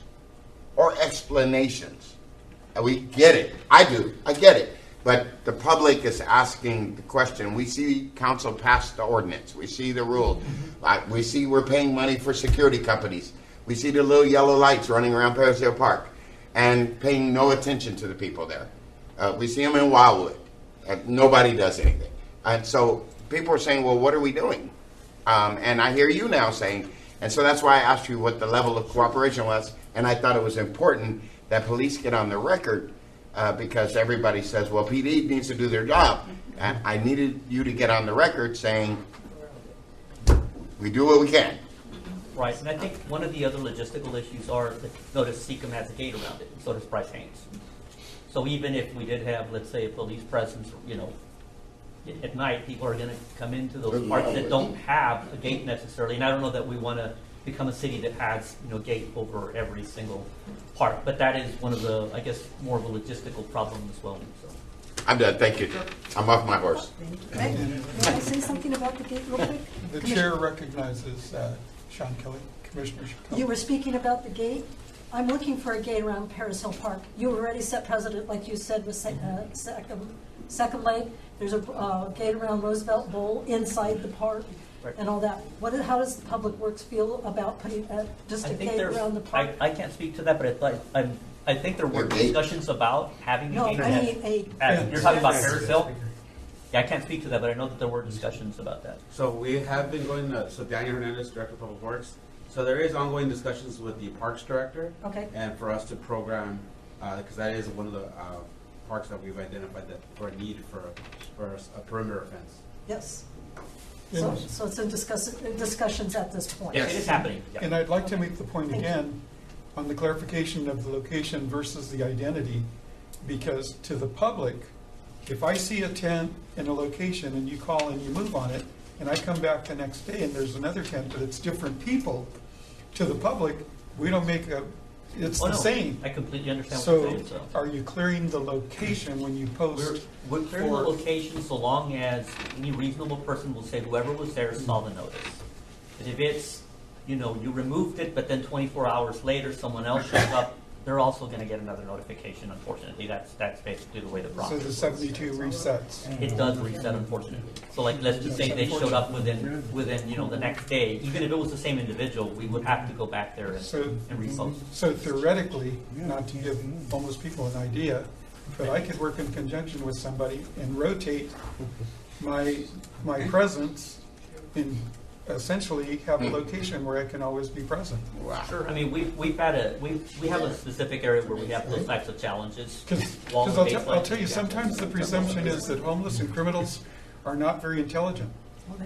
or explanations. And we get it. I do. I get it. But the public is asking the question. We see council pass the ordinance. We see the rule. We see we're paying money for security companies. We see the little yellow lights running around Paris Hill Park and paying no attention to the people there. We see them in Wildwood. Nobody does anything. And so people are saying, well, what are we doing? And I hear you now saying, and so that's why I asked you what the level of cooperation was. And I thought it was important that police get on the record because everybody says, well, PD needs to do their job. And I needed you to get on the record saying, we do what we can. Right, and I think one of the other logistical issues are that notice Seacom has a gate around it, and so does Bryce Haynes. So even if we did have, let's say, a police presence, you know, at night, people are going to come into those parts that don't have a gate necessarily. And I don't know that we want to become a city that has, you know, gate over every single park. But that is one of the, I guess, more of a logistical problem as well. So. I'm done. Thank you. I'm off my horse. May I say something about the gate real quick? The chair recognizes Sean Kelly, Commissioner Kelly. You were speaking about the gate. I'm looking for a gate around Paris Hill Park. You already set precedent, like you said, with Second Lake. There's a gate around Roosevelt Bowl inside the park and all that. How does the Public Works feel about putting just a gate around the park? I can't speak to that, but I think there were discussions about having a gate. No, I mean you're talking about Paris Hill? Yeah, I can't speak to that, but I know that there were discussions about that. So we have been going, so Daniel Hernandez, Director of Public Works. So there is ongoing discussions with the Parks Director. Okay. And for us to program, because that is one of the parks that we've identified that for a need for a perimeter fence. Yes. So it's in discussions at this point. Yes, it is happening. Yeah. And I'd like to make the point again on the clarification of the location versus the identity, because to the public, if I see a tent in a location and you call and you move on it, and I come back the next day and there's another tent, but it's different people, to the public, we don't make it's the same. I completely understand what you're saying. So are you clearing the location when you post? We're clearing the location so long as any reasonable person will say whoever was there saw the notice. But if it's, you know, you removed it, but then 24 hours later someone else shows up, they're also going to get another notification, unfortunately. That's basically the way the process So the 72 resets. It does reset, unfortunately. So like, let's just say they showed up within you know, the next day. Even if it was the same individual, we would have to go back there and repost. So theoretically, not to give homeless people an idea, but I could work in conjunction with somebody and rotate my presence in essentially have a location where I can always be present. Wow. Sure. I mean, we have a specific area where we have those types of challenges. Because I'll tell you, sometimes the presumption is that homeless and criminals are not very intelligent.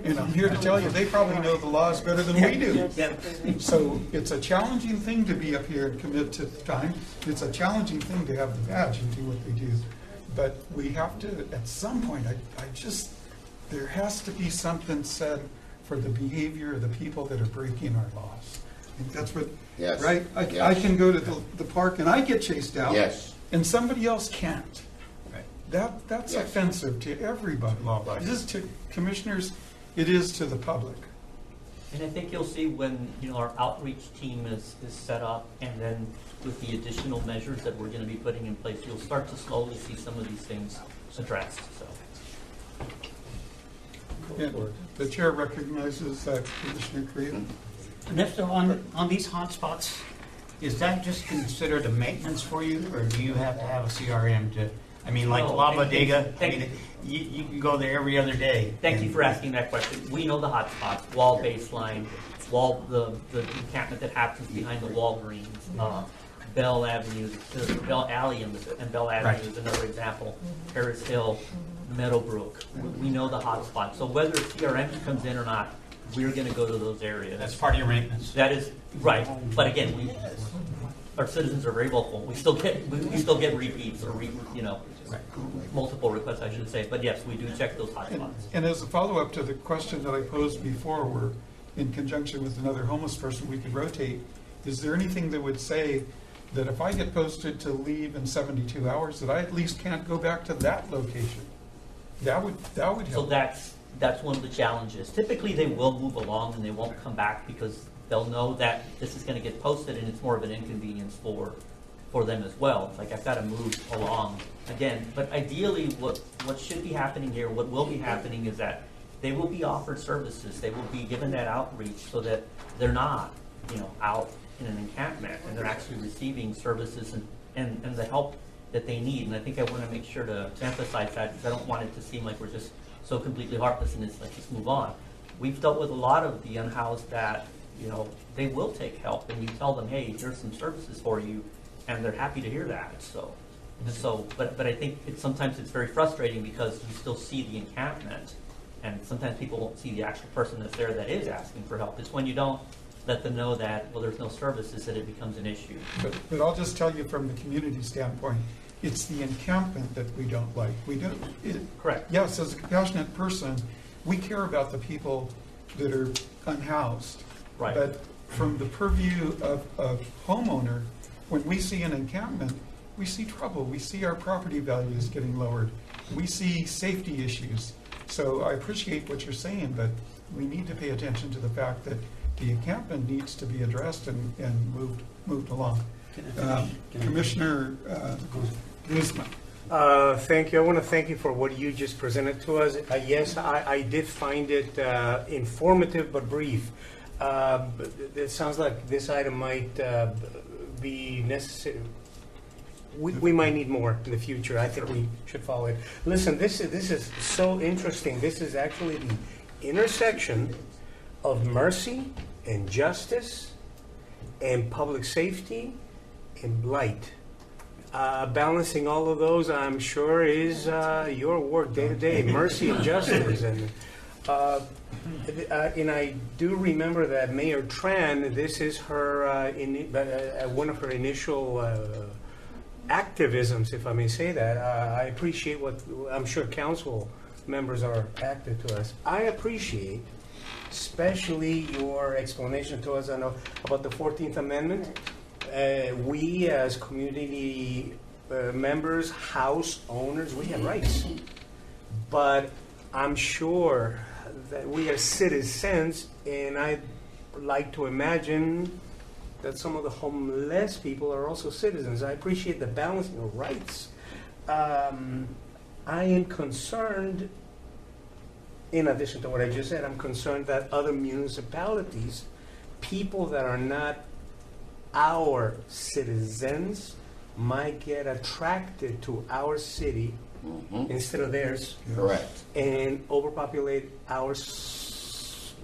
And I'm here to tell you, they probably know the laws better than we do. So it's a challenging thing to be up here and commit to time. It's a challenging thing to have the badge and do what they do. But we have to, at some point, there has to be something said for the behavior of the people that are breaking our laws. I think that's what, right? I can go to the park and I get chased out. Yes. And somebody else can't. That's offensive to everybody. It is to commissioners, it is to the public. And I think you'll see when, you know, our outreach team is set up, and then with the additional measures that we're going to be putting in place, you'll start to slowly see some of these things addressed. So. Yeah, the chair recognizes Commissioner Creel. Nifta, on these hotspots, is that just considered a maintenance for you, or do you have to have a CRM to? I mean, like La Bodega, you can go there every other day. Thank you for asking that question. We know the hotspots: Wall Baseline, the encampment that happens behind the Walgreens, Bell Avenue, Bell Alley, and Bell Avenue is another example. Paris Hill, Meadowbrook. We know the hotspots. So whether CRM comes in or not, we're going to go to those areas. That's part of your maintenance. That is right. But again, our citizens are very vocal. We still get repeats or multiple requests, I should say. But yes, we do check those hotspots. And as a follow-up to the question that I posed before, where in conjunction with another homeless person we could rotate, is there anything that would say that if I get posted to leave in 72 hours, that I at least can't go back to that location? That would help. So that's one of the challenges. Typically, they will move along and they won't come back because they'll know that this is going to get posted and it's more of an inconvenience for them as well. It's like, I've got to move along again. But ideally, what should be happening here, what will be happening is that they will be offered services. They will be given that outreach so that they're not, out in an encampment, and they're actually receiving services and the help that they need. And I think I want to make sure to emphasize that, because I don't want it to seem like we're just so completely heartless and it's like, just move on. We've dealt with a lot of the unhoused that, they will take help, and you tell them, hey, here's some services for you, and they're happy to hear that. But I think sometimes it's very frustrating because you still see the encampment, and sometimes people won't see the actual person that's there that is asking for help. It's when you don't let them know that, well, there's no services, that it becomes an issue. But I'll just tell you from the community standpoint, it's the encampment that we don't like. We don't. Correct. Yes, as a compassionate person, we care about the people that are unhoused. Right. But from the purview of a homeowner, when we see an encampment, we see trouble. We see our property values getting lowered. We see safety issues. So I appreciate what you're saying, but we need to pay attention to the fact that the encampment needs to be addressed and moved along. Commissioner Guzman. Thank you. I want to thank you for what you just presented to us. Yes, I did find it informative but brief. It sounds like this item might be necessary. We might need more in the future. I think we should follow it. Listen, this is so interesting. This is actually the intersection of mercy and justice and public safety and blight. Balancing all of those, I'm sure, is your work day to day. Mercy and justice, and I do remember that Mayor Tran. This is her one of her initial activisms, if I may say that. I appreciate what I'm sure council members are active to us. I appreciate, especially your explanation to us about the 14th Amendment. We as community members, house owners, we have rights. But I'm sure that we are citizens, and I'd like to imagine that some of the homeless people are also citizens. I appreciate the balancing of rights. I am concerned, in addition to what I just said, I'm concerned that other municipalities, people that are not our citizens, might get attracted to our city instead of theirs. Correct. And overpopulate our services.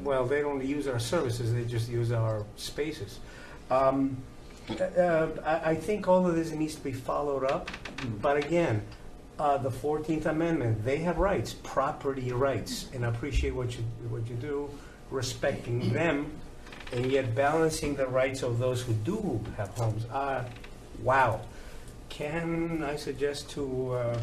Well, they don't use our services; they just use our spaces. I think all of this needs to be followed up. But again, the 14th Amendment, they have rights, property rights, and I appreciate what you do, respecting them, and yet balancing the rights of those who do have homes. Wow. Can I suggest to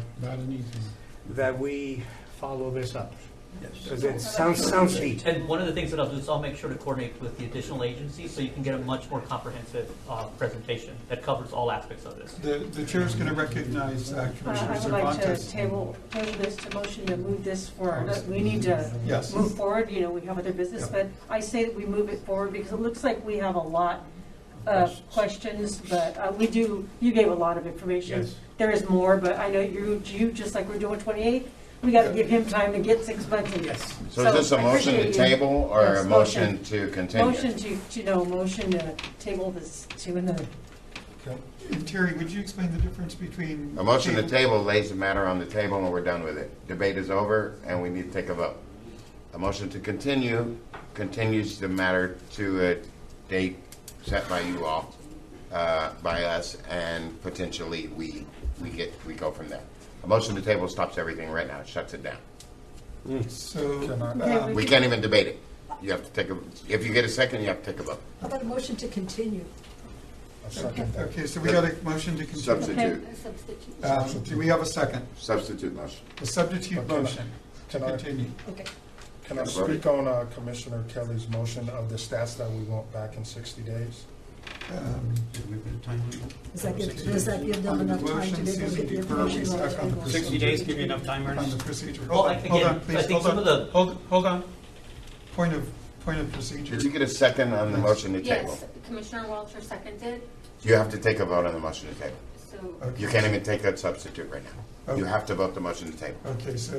that we follow this up? Because it sounds deep. And one of the things that I'll do is I'll make sure to coordinate with the additional agencies so you can get a much more comprehensive presentation that covers all aspects of this. The chair is going to recognize Commissioner I would like to Cervantes. table this to motion to move this forward. We need to Yes. move forward, we have other business, Yeah. but I say that we move it forward because it looks like we have a lot of questions, but you gave a lot of information. Yes. There is more, but I know you just like we're doing 28, we got to give him time to get 6 months in. Yes. So is this a I motion to appreciate you. table or Yes, a motion to continue? Motion to table this to another. And Terry, would you explain the difference between A motion to table lays the matter on the table and we're done with it. Debate is over and we need to take a vote. A motion to continue continues the matter to a date set by you all, by us, and potentially we go from there. A motion to table stops everything right now. It shuts it down. So We can't even debate it. You have to take if you get a second, you have to take a vote. How about a motion to continue? okay, so we got a motion to continue. Substitute. Do we have a second? Substitute motion. The substitute motion to Can I- continue. Okay. Can I speak on Commissioner Kelly's motion of the stats that we want back in 60 days? Does that give them enough time to be able to get the information on the table? 60 days give you enough time, On Ernest? the procedure. Well, Hold on, hold again, on, please, I think hold some on. of the- Hold on. Point of procedure. Did you get a second on the motion to table? Yes, Commissioner Walter seconded, You have to take a vote on the motion to table. so, Okay. You can't even take that substitute right now. You Okay. have to vote the motion to table. Okay, so.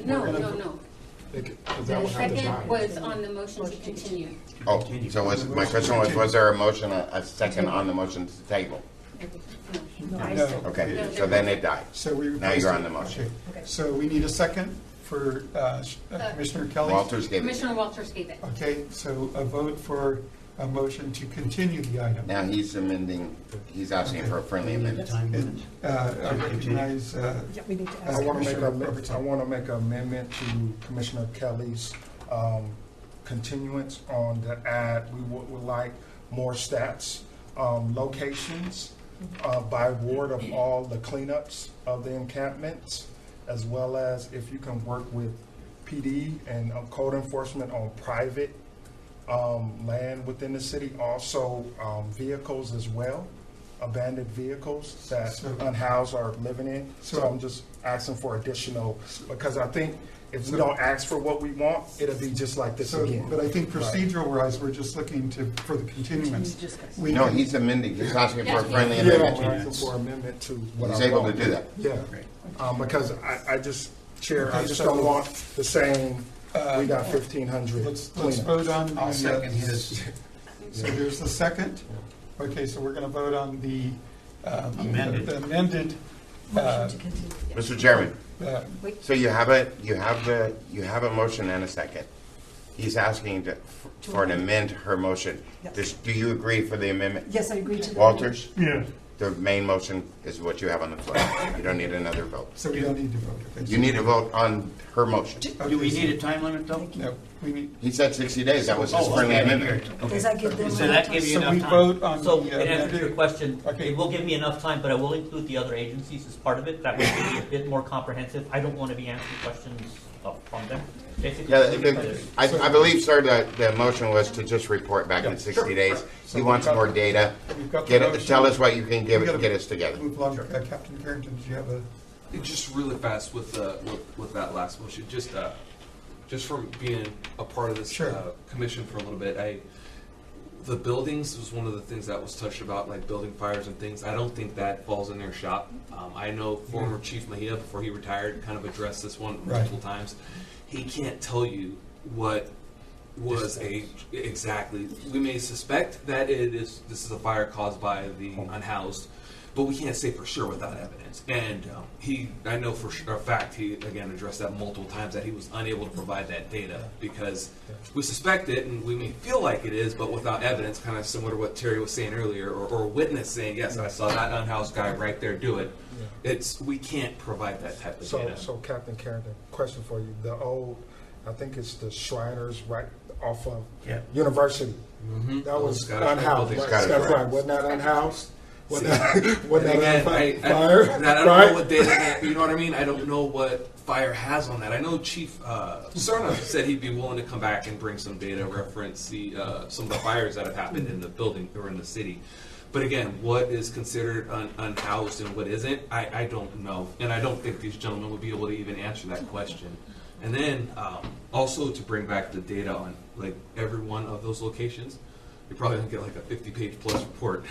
no, we're gonna- no. That The would have to die. second was on the motion to continue. Oh, so my question was there a motion, a second on the motion to table? No, I No. said- Okay, so then it died. So we. Now you're on the motion. Okay. So we need a second for Commissioner Kelly. Walters gave it. Commissioner Walters gave it. Okay, so a vote for a motion to continue the item. Now he's amending, he's asking for a friendly amendment. I recognize, Yeah, we need to I ask. want to Commissioner make an amendment to Commissioner Kelly's continuance on the ad. We would like more stats, locations by ward of all the cleanups of the encampments, as well as if you can work with PD and code enforcement on private land within the city, also vehicles as well, abandoned vehicles that unhoused are living in. So I'm just asking for additional, because I think if we don't ask for what we want, it'll be just like this so, again. but I think Right. procedural wise, we're just looking for the continuance. We No, can- he's amending, he's asking for a friendly Yeah, amendment. I'm asking for amendment to what He's I able to want. do that. Yeah, because I just, Chair, I Okay, just so- don't want the same, we got 1,500 Let's cleanups. vote on the. I'll second his. So there's the second. Okay, so we're going to vote on the Amended. the amended. Motion to continue. Mr. Chairman, uh, so you have a motion and a second. He's asking for an amend her motion. Yes. Do you agree for the amendment? Yes, I agree to that. Walters? Yeah. The main motion is what you have on the floor. You don't need another vote. So we don't need to vote. Okay, You need to vote on her motion. Do we need a time limit though? No, we need. He said 60 days, that was his Oh, friendly okay, amendment. okay. Does that give them So enough that time? gives you So enough we time? vote on So, the in answer to your amended. question, Okay. it will give me enough time, but I will include the other agencies as part of it. That way it'll be a bit more comprehensive. I don't want to be answering questions from them, basically. I believe, sir, that the motion was to just report back in 60 days. So He wants we've got- more data. we've got the motion. Tell us what you can We gotta get us together. Move along. Captain Carrington, did you have a? Just really fast with that last motion, just from being a part of this Sure. commission for a little bit, the buildings was one of the things that was touched about, like building fires and things. I don't think that falls in their shop. I know former Chief Mejia, before he retired, kind of addressed this one multiple times. He can't tell you what was exactly. We may suspect that this is a fire caused by the unhoused, but we can't say for sure without evidence. And I know for a fact, he again addressed that multiple times, that he was unable to provide that data because we suspect it and we may feel like it is, but without evidence, kind of similar to what Terry was saying earlier, or a witness saying, yes, I saw that unhoused guy right there do it. We can't provide that type of data. So Captain Carrington, question for you. The old, I think it's the Shriners right off of University. Mm-hmm. That was Scottish unhoused. Rite Right? building. That's right. Wasn't that unhoused? Wasn't that Again, fire? I don't Right? know what data, you know what I mean? I don't know what fire has on that. I know Chief Cerna said he'd be willing to come back and bring some data, reference some of the fires that have happened in the building or in the city. But again, what is considered unhoused and what isn't, I don't know. And I don't think these gentlemen would be able to even answer that question. And then also to bring back the data on like every one of those locations, you're probably gonna get like a 50-page plus report.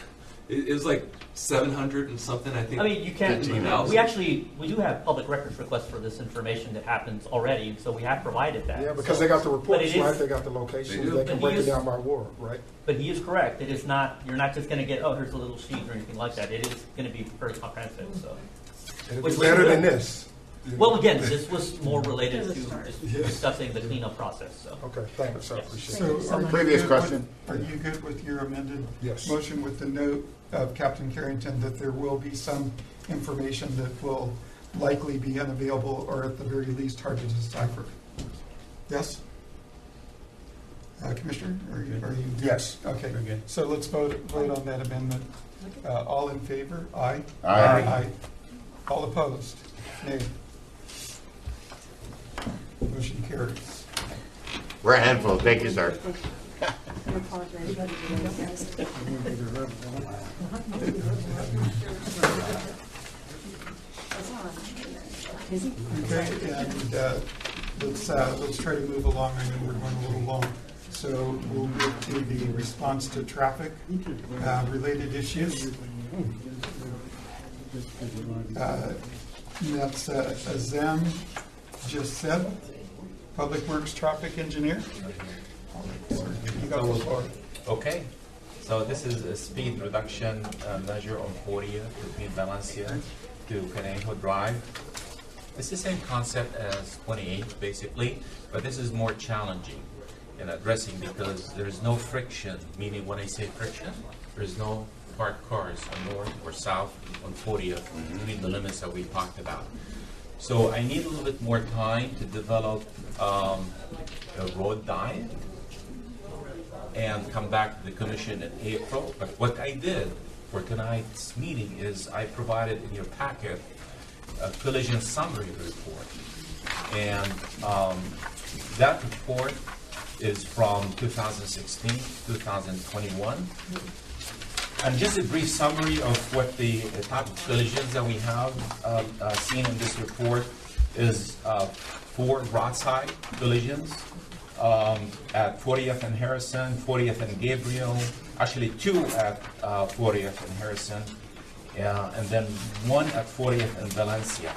It was like 700 and something, I think. I mean, you can't, 15,000. we do have public records requests for this information that happens already, and so we have provided that. Yeah, because So- they got the but reports, it is- right? They got the locations. do. They can But break he it is- down by ward, right? But he is correct, it is not, you're not just gonna get, oh, here's a little sheet or anything like that. It is gonna be very comprehensive, so. It'll Which be was better good. than this. Well, again, this was more related to just discussing the cleanup process, so. Okay, thanks. I appreciate So it. are you Previous good question. Are you good with your amended Yes. motion with the note of Captain Carrington that there will be some information that will likely be unavailable or at the very least hard to decipher? Yes? Commissioner, are you good? Yes. Okay, Very good. so let's vote on that amendment. All in favor? Aye? Aye. All opposed? Nay? Motion carries. We're a handful. Thank you, sir. your project. Okay, and let's try to move along. I know we're going a little long. So we'll move to the response to traffic related issues. That's Azam just said, Public Works Traffic Engineer. You got the floor. Okay, so this is a speed reduction measure on 40 between Valencia to Conejo Drive. It's the same concept as 28 basically, but this is more challenging in addressing because there's no friction, meaning when I say friction, there's no parked cars on north or south on 40th between the limits that we talked about. So I need a little bit more time to develop a road diet and come back to the commission in April. But what I did for tonight's meeting is I provided in your packet a collision summary report. And that report is from 2016, 2021. And just a brief summary of what the type of collisions that we have seen in this report is 4 broadside collisions at 40th and Harrison, 40th and Gabriel, actually 2 at 40th and Harrison, and then 1 at 40th and Valencia.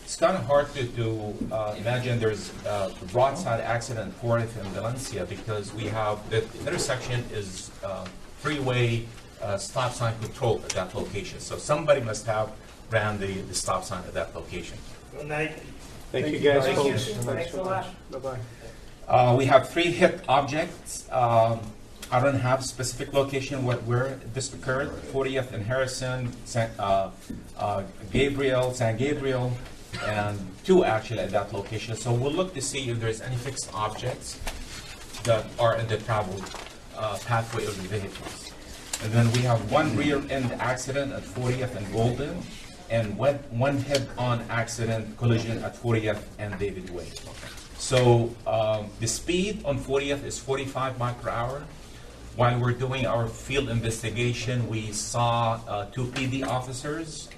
It's kind of hard to imagine there's a broadside accident at 40th and Valencia because we have, the intersection is freeway stop sign control at that location. So somebody must have ran the stop sign at that location. Good night. Thank you guys. Thank you. Thanks a lot. Bye-bye. We have 3 hit objects. I don't have specific location where this occurred. 40th and Harrison, San Gabriel, and 2 actually at that location. So we'll look to see if there's any fixed objects that are in the travel pathway of the vehicles. And then we have 1 rear end accident at 40th and Golden, and 1 head-on accident collision at 40th and David Way. So the speed on 40th is 45 miles per hour. While we're doing our field investigation, we saw 2 PD officers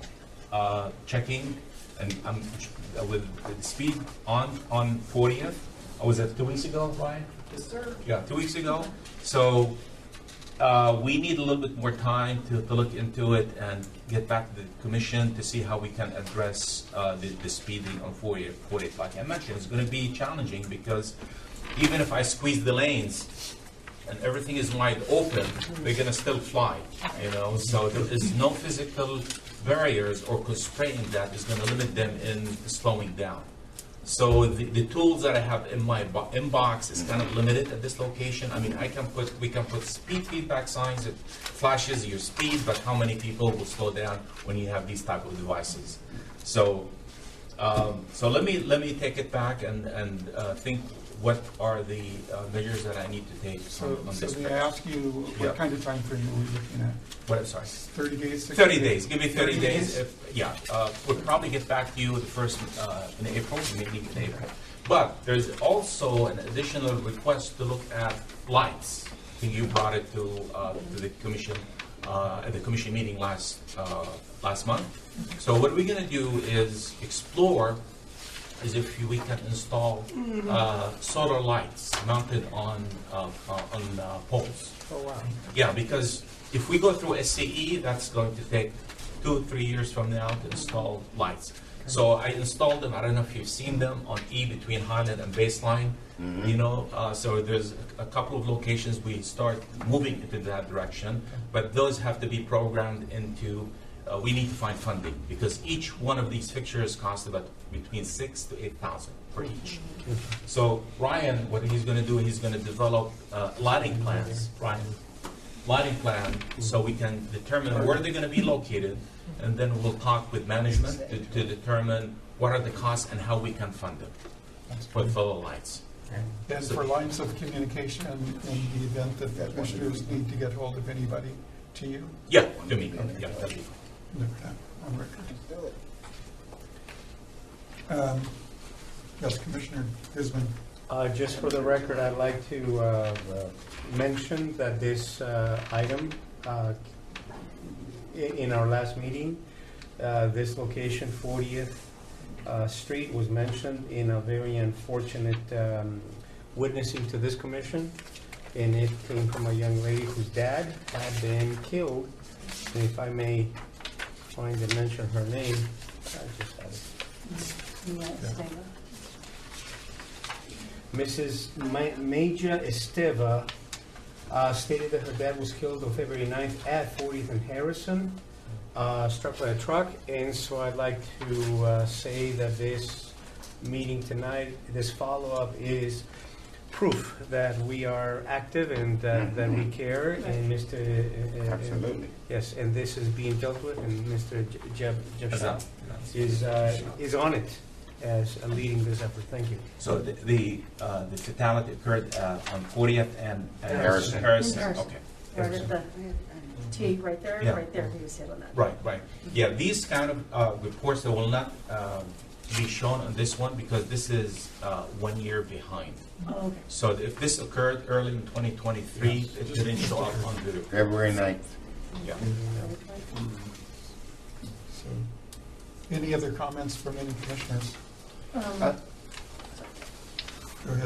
checking and with the speed on 40th. Was that 2 weeks ago, Brian? Yes, sir. Yeah, 2 weeks ago. So we need a little bit more time to look into it and get back to the commission to see how we can address the speeding on 40th. Like I mentioned, it's going to be challenging because even if I squeeze the lanes and everything is wide open, they're going to still fly, you know. So there is no physical barriers or constraint that is going to limit them in slowing down. So the tools that I have in my inbox is kind of limited at this location. I mean, we can put speed feedback signs that flashes your speed, but how many people will slow down when you have these type of devices? So let me take it back and think what are the measures that I need to take on this. So may I ask you what kind of time frame are we looking at? What, I'm sorry? 30 days? 30 days. Give me 30 days. We'll probably get back to you the first in April, maybe in April. But there's also an additional request to look at lights. I think you brought it to the commission at the commission meeting last month. So what we're going to do is explore is if we can install solar lights mounted on poles. Oh, wow. Yeah, because if we go through SCE, that's going to take 2-3 years from now to install lights. So I installed them. I don't know if you've seen them on E between Highland and Baseline. You know, so there's a couple of locations we start moving into that direction, but those have to be programmed into. We need to find funding because each one of these fixtures costs about between $6,000 to $8,000 for each. So Ryan, what he's going to do, he's going to develop lighting plans. Ryan, lighting plan, so we can determine where they're going to be located, and then we'll talk with management to determine what are the costs and how we can fund them for fellow lights. And for lines of communication in the event that the commissioners need to get hold of anybody, to you? Yeah, to me. Yeah, that'd be fine. Note that on record. Yes, Commissioner Gisman. Just for the record, I'd like to mention that this item, in our last meeting, this location, 40th Street, was mentioned in a very unfortunate witnessing to this commission, and it came from a young lady whose dad had been killed. And if I may find and mention her name, I just had it. Mrs. Maja Esteva stated that her dad was killed on February 9th at 40th and Harrison, struck by a truck. And so I'd like to say that this meeting tonight, this follow-up, is proof that we are active and that we care. And Mr. Absolutely. Yes, and this is being dealt with, and Mr. Jeb is on it as leading this effort. Thank you. So the fatality occurred on 40th and Harrison. Okay. Right at the T right there, Yeah. right there, he was hit on that. Right. Yeah, these kind of reports that will not be shown on this one because this is 1 year behind. Oh, okay. So if this occurred early in 2023, it didn't show up on the February 9th. Yeah. So, any other comments from any commissioners? Go ahead.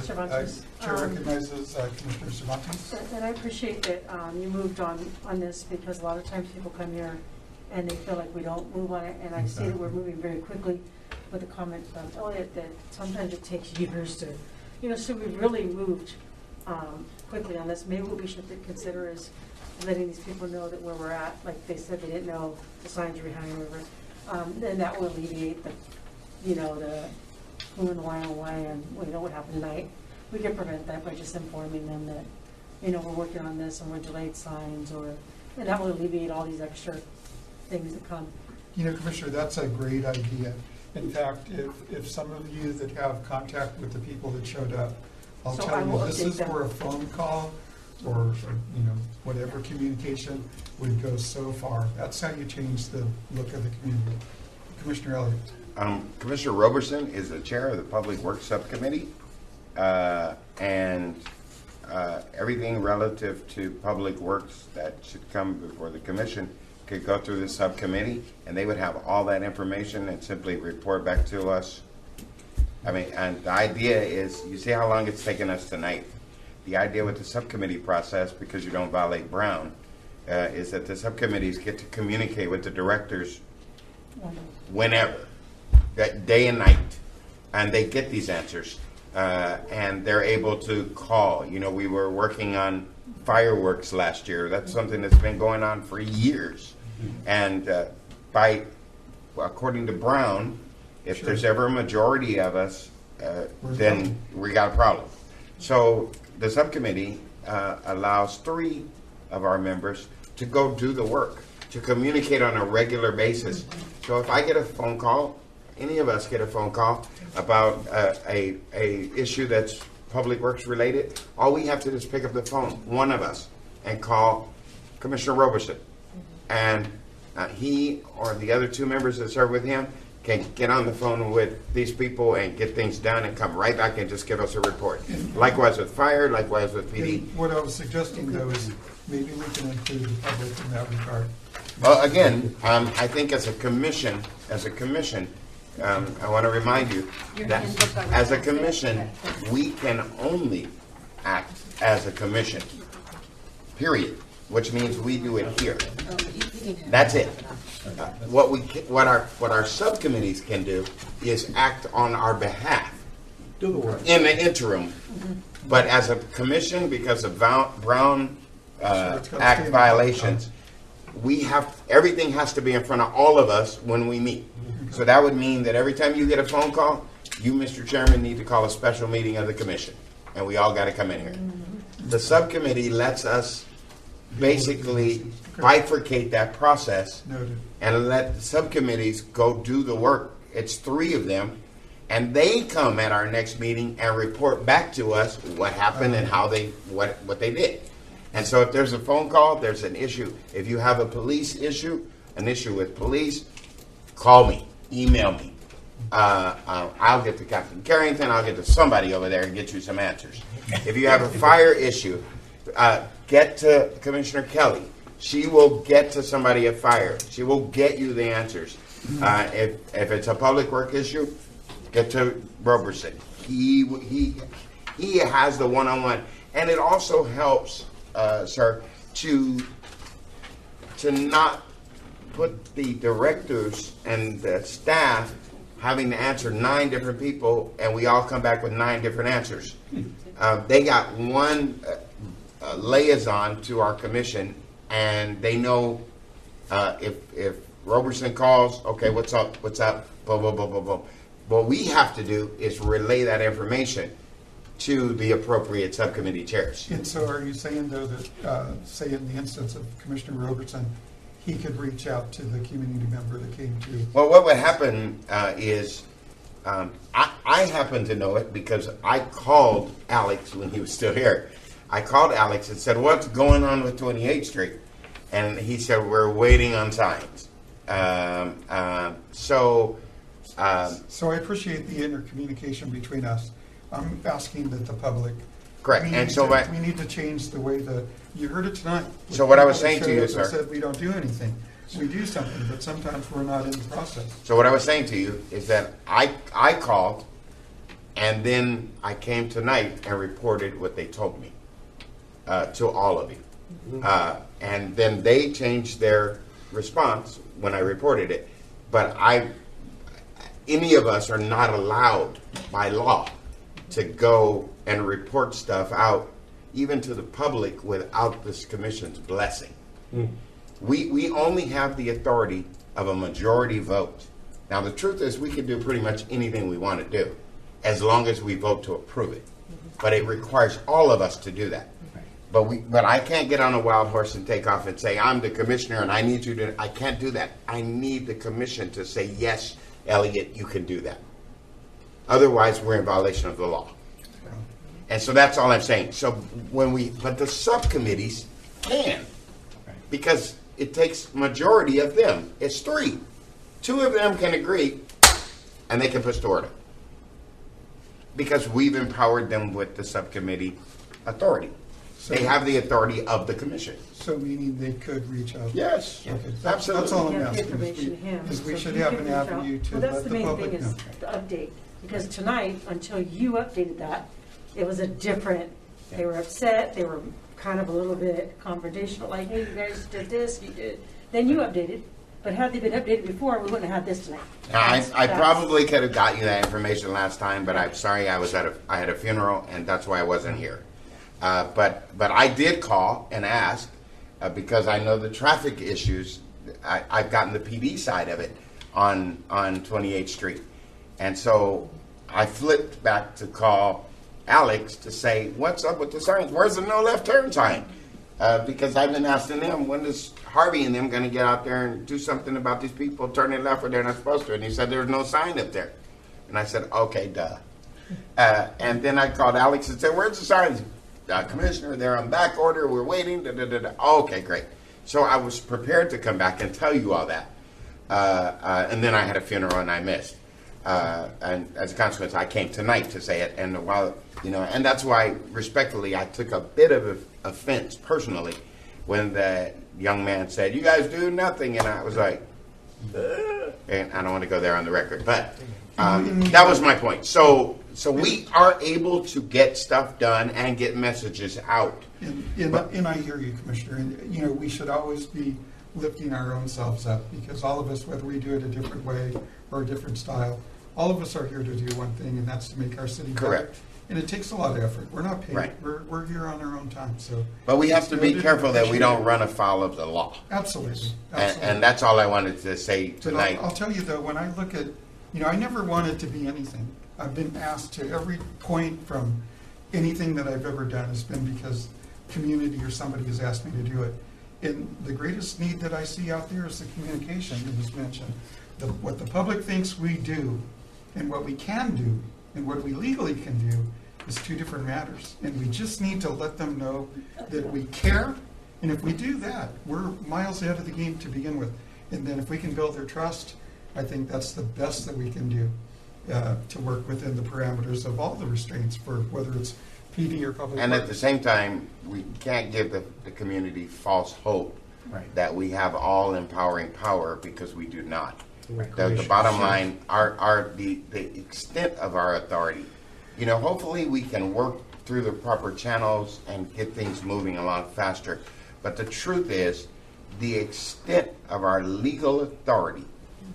Cervantes. Chair recognizes Commissioner Cervantes. And I appreciate that you moved on this, because a lot of times people come here and they feel like we don't move on it, and I see that we're moving very quickly with a comment from Elliot that sometimes it takes years to, so we've really moved quickly on this. Maybe what we should consider is letting these people know that where we're at, like they said they didn't know the signs are behind the river, then that will alleviate the who and why and why, and we know what happened tonight. We can prevent that by just informing them that, we're working on this and we're delayed signs, and that will alleviate all these extra things that come. Commissioner, that's a great idea. In fact, if some of you that have contact with the people that showed up, I'll So tell I you, will this update is them. where a phone call or, whatever communication would go so far. That's how you change the look of the community. Commissioner Elliott. Commissioner Roberson is the chair of the Public Works Subcommittee, and everything relative to public works that should come before the commission could go through the subcommittee, and they would have all that information and simply report back to us. And the idea is, you see how long it's taken us tonight. The idea with the subcommittee process, because you don't violate Brown, is that the subcommittees get to communicate with the directors whenever, day and night, and they get these answers, and they're able to call. We were working on fireworks last year. That's something that's been going on for years, and according to Brown, if there's ever a majority of us, then we got a problem. So the subcommittee allows 3 of our members to go do the work, to communicate on a regular basis. So if I get a phone call, any of us get a phone call about a issue that's public works related, all we have to do is pick up the phone, one of us, and call Commissioner Roberson. And he or the other 2 members that serve with him can get on the phone with these people and get things done and come right back and just give us a report. Likewise with fire, likewise with PD. And what I was suggesting, though, is maybe we can include the public in that regard. Well, again, I think as a commission, I want to remind you that as a commission, we can only act as a commission, period, which means we do it here. That's it. What our subcommittees can do is act on our behalf Do the work. in the interim. But as a commission, because of Brown Act violations, everything has to be in front of all of us when we meet. So that would mean that every time you get a phone call, you, Mr. Chairman, need to call a special meeting of the commission, and we all got to come in here. The subcommittee lets us basically bifurcate that process and let the subcommittees go do the work. It's 3 of them, and they come at our next meeting and report back to us what happened and how what they did. And so if there's a phone call, there's an issue. If you have a police issue, an issue with police, call me, email me. I'll get to Captain Carrington, I'll get to somebody over there and get you some answers. If you have a fire issue, get to Commissioner Kelly. She will get to somebody at fire. She will get you the answers. If it's a public work issue, get to Roberson. He has the one-on-one, and it also helps, sir, to not put the directors and the staff having to answer 9 different people, and we all come back with 9 different answers. They got one liaison to our commission, and they know if Roberson calls, okay, what's up, boom, boom, boom, boom, boom. What we have to do is relay that information to the appropriate subcommittee chairs. And so are you saying, though, that, say in the instance of Commissioner Robertson, he could reach out to the community member that came to? Well, what would happen is, I happen to know it because I called Alex when he was still here. I called Alex and said, what's going on with 28th Street? And he said, we're waiting on signs. So I appreciate the intercommunication between us. I'm asking that the public. Correct. We need to change the way you heard it tonight. So what I was saying to you, sir. Said we don't do anything. We do something, but sometimes we're not in the process. So what I was saying to you is that I called, and then I came tonight and reported what they told me to all of you. And then they changed their response when I reported it. But any of us are not allowed by law to go and report stuff out, even to the public, without this commission's blessing. We only have the authority of a majority vote. Now, the truth is we can do pretty much anything we want to do, as long as we vote to approve it. But it requires all of us to do that. But I can't get on a wild horse and take off and say, I'm the commissioner and I need you to, I can't do that. I need the commission to say, yes, Elliot, you can do that. Otherwise, we're in violation of the law. And so that's all I'm saying. So but the subcommittees can, because it takes majority of them. It's 3. 2 of them can agree, and they can push to order. Because we've empowered them with the subcommittee authority. So they have the authority of the commission. So meaning they could reach out? Yes, okay. absolutely. That's all I'm Get the asking. information to him. Is we So should he have can an reach out. avenue to Well, that's let the the main public thing know. is the update, because tonight, until you updated that, it was a different, they were upset, they were kind of a little bit confrontational, like, hey, you guys did this, you did, then you updated, but had they been updated before, we wouldn't have had this tonight. I probably could have got you that information last time, but I'm sorry, I had a funeral, and that's why I wasn't here. But I did call and ask, because I know the traffic issues. I've gotten the PD side of it on 28th Street. And so I flipped back to call Alex to say, what's up with the signs? Where's the no left turn sign? Because I've been asking them, when is Harvey and them going to get out there and do something about these people turning left where they're not supposed to? And he said, there's no sign up there. And I said, okay, duh. And then I called Alex and said, where's the signs? Commissioner, they're on back order. We're waiting. Da, da, da, da. Okay, great. So I was prepared to come back and tell you all that. And then I had a funeral and I missed. And as a consequence, I came tonight to say it. And while, and that's why, respectfully, I took a bit of offense personally when the young man said, you guys do nothing. And I was like, and I don't want to go there on the record, but that was my point. So we are able to get stuff done and get messages out. And I hear you, Commissioner. And, we should always be lifting our own selves up, because all of us, whether we do it a different way or a different style, all of us are here to do one thing, and that's to make our city better. Correct. And it takes a lot of effort. We're not paid. Right. We're here on our own time. So, but we have to be careful that we don't run afoul of the law. Absolutely. And that's all I wanted to say tonight. I'll tell you, though, when I look at, I never wanted to be anything. I've been asked to every point from anything that I've ever done has been because community or somebody has asked me to do it. And the greatest need that I see out there is the communication that was mentioned. What the public thinks we do and what we can do and what we legally can do is 2 different matters. And we just need to let them know that we care. And if we do that, we're miles ahead of the game to begin with. And then if we can build their trust, I think that's the best that we can do. to work within the parameters of all the restraints for whether it's PD or public And at works. the same time, we can't give the community false hope Right. that we have all empowering power, because we do not. Right. The bottom line, the extent of our authority. You know, hopefully we can work through the proper channels and get things moving along faster. But the truth is, the extent of our legal authority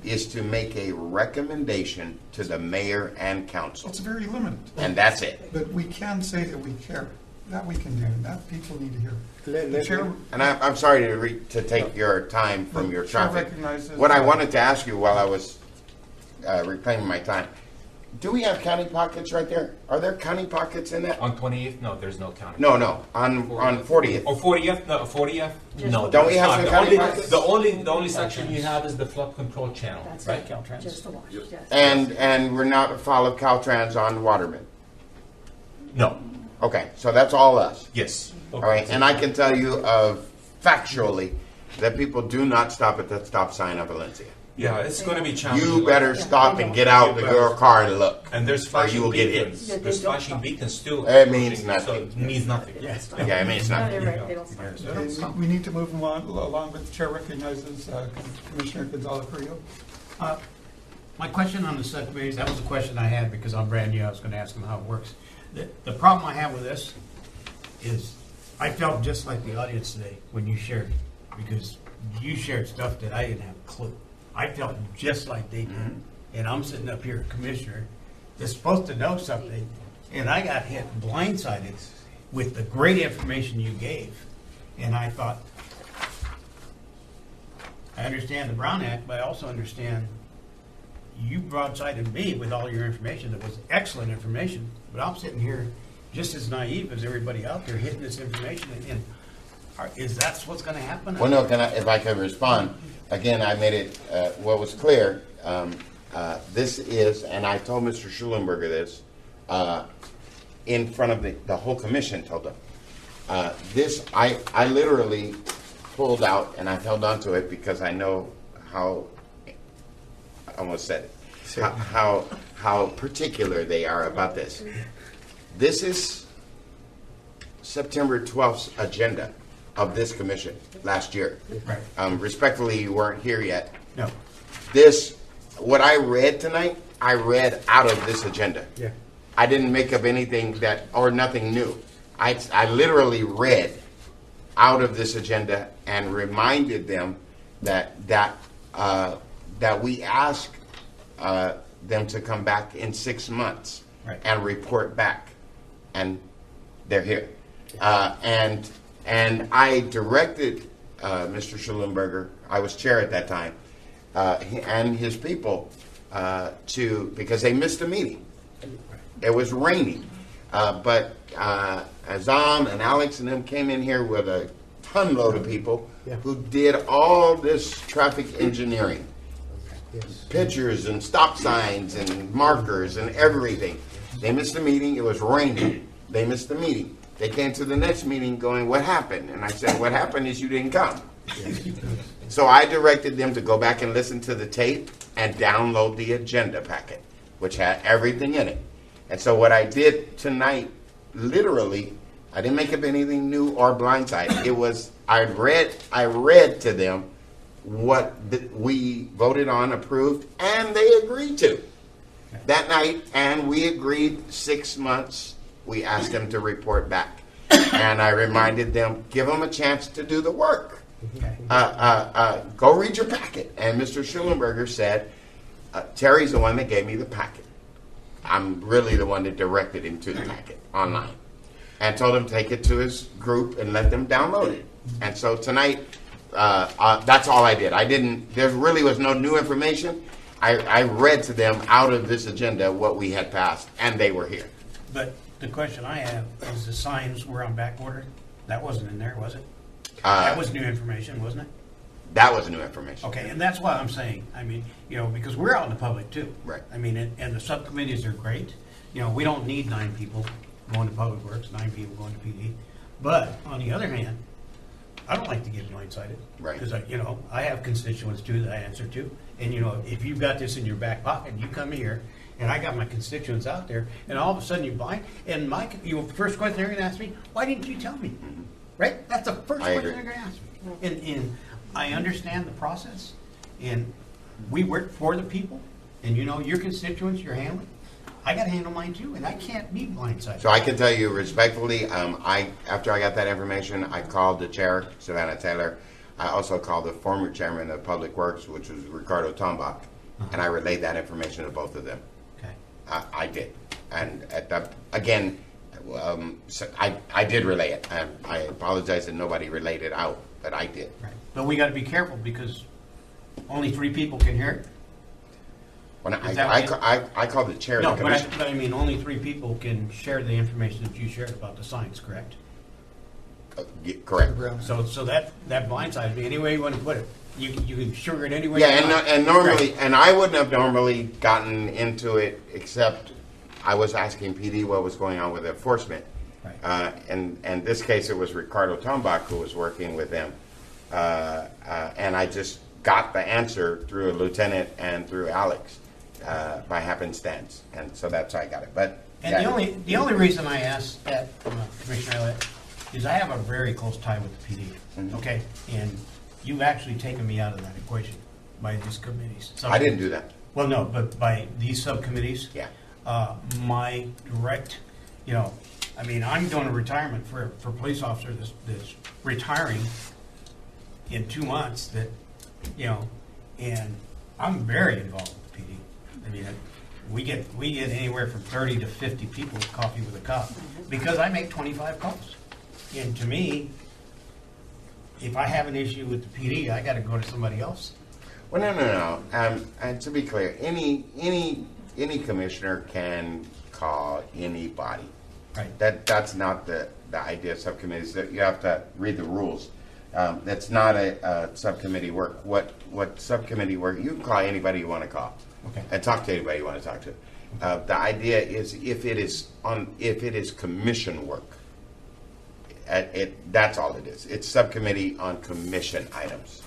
is to make a recommendation to the mayor and council. It's very limited. And that's it. But we can say that we care. That we can do, and that people need to hear. The chair, And I'm sorry to take your time from your Chair traffic. recognizes- What I wanted to ask you while I was reclaiming my time, do we have county pockets right there? Are there county pockets in that? On 28th, no, there's no county. No, on 40th. Or 40th, no, 40th, no. Don't we there's have not. some The county only- pockets? The only section you have is the flood control channel, That's right? it, just the wash, yes. And we're not follow Caltrans on Waterman? No. Okay, so that's all us? Yes. All right, and I can tell you factually that people do not stop at that stop sign of Valencia. Yeah, it's going to be challenging. You better stop and get out of your car and look. And there's or you flashing will get hit. beacons. There's flashing beacons too. It means So nothing. it means nothing. Yes. Yeah, it means nothing. No, you're right, they don't stop. Okay, we need to move along, but the chair recognizes Commissioner Gonzalez Carrillo. My question on the subcommittees, that was a question I had because I'm brand new. I was going to ask them how it works. The problem I have with this is I felt just like the audience today when you shared, because you shared stuff that I didn't have a clue. I felt just like they did. And I'm sitting up here, commissioner, that's supposed to know something, and I got hit blindsided with the great information you gave. And I thought, I understand the Brown Act, but I also understand you broadsided me with all your information. That was excellent information, but I'm sitting here just as naive as everybody out there hitting this information. And is that what's going to happen? Well, no, if I could respond, again, I made it, what was clear, this is, and I told Mr. Schulenberger this, in front of the whole commission told them. I literally pulled out, and I've held on to it because I know how, I almost said it, how particular they are about this. This is September 12th's agenda of this commission last year. Right. Respectfully, you weren't here yet. No. What I read tonight, I read out of this agenda. Yeah. I didn't make up anything or nothing new. I literally read out of this agenda and reminded them that we ask them to come back in 6 months and report back, and they're here. And I directed Mr. Schulenberger, I was chair at that time, and his people because they missed a meeting. It was raining, but Azam and Alex and them came in here with a ton load of people who did all this traffic engineering. Pictures and stop signs and markers and everything. They missed the meeting. It was raining. They missed the meeting. They came to the next meeting going, "What happened?" And I said, "What happened is you didn't come." So I directed them to go back and listen to the tape and download the agenda packet, which had everything in it. And so what I did tonight, literally, I didn't make up anything new or blindside. It was, I read to them what we voted on, approved, and they agreed to that night. And we agreed 6 months. We asked them to report back. And I reminded them, give them a chance to do the work. Go read your packet. And Mr. Schulenberger said, Terry's the one that gave me the packet. I'm really the one that directed him to the packet online. And told him to take it to his group and let them download it. And so tonight, that's all I did. There really was no new information. I read to them out of this agenda what we had passed, and they were here. But the question I have is the signs were on back order. That wasn't in there, was it? Uh, That was new information, wasn't it? That was new information. Okay, and that's why I'm saying, I mean, because we're out in the public too. Right. I mean, and the subcommittees are great. We don't need 9 people going to Public Works, 9 people going to PD. But on the other hand, I don't like to get blindsided. Right. Because, I have constituents too that I answer to. And, if you've got this in your back pocket, you come here and I got my constituents out there, and all of a sudden you blind, and your first question they're gonna ask me, why didn't you tell me? Right? That's the first I question agree. they're gonna ask me. And I understand the process, and we work for the people, and you know, your constituents you're handling, I gotta handle mine too, and I can't be blindsided. So I can tell you respectfully, after I got that information, I called the chair, Savannah Taylor. I also called the former chairman of Public Works, which was Ricardo Tombach, and I relayed that information to both of them. Okay. I did. And at that, again, so I did relay it. I apologize that nobody relayed it out, but I did. Right. But we gotta be careful, because only 3 people can hear it. When Is that what I called the chair of No, the commission. but I mean, only 3 people can share the information that you shared about the signs, correct? Correct. So that blindsides me, any way you want to put it. You can sugar it any way Yeah, you want. and normally, Right. and I wouldn't have normally gotten into it, except I was asking PD what was going on with enforcement. Right. And in this case, it was Ricardo Tombach who was working with them. And I just got the answer through a lieutenant and through Alex by happenstance. And so that's how I got it. But And yeah. the only reason I asked that, Commissioner Elliott, is I have a very close tie with the PD, Mhm. okay? And you've actually taken me out of that equation by these committees. I didn't do that. Well, no, but by these subcommittees. Yeah. My direct, you know, I mean, I'm doing a retirement for a police officer that's retiring in 2 months that, you know, and I'm very involved with the PD. I mean, we get anywhere from 30 to 50 people with coffee with a cop, because I make 25 calls. And to me, if I have an issue with the PD, I gotta go to somebody else. Well, no. And to be clear, any commissioner can call anybody. Right. That's not the idea of subcommittees. That you have to read the rules. That's not a subcommittee work. What subcommittee work? You can call anybody you want to call, Okay. and talk to anybody you want to talk to. The idea is if it is commission work, that's all it is. It's subcommittee on commission items.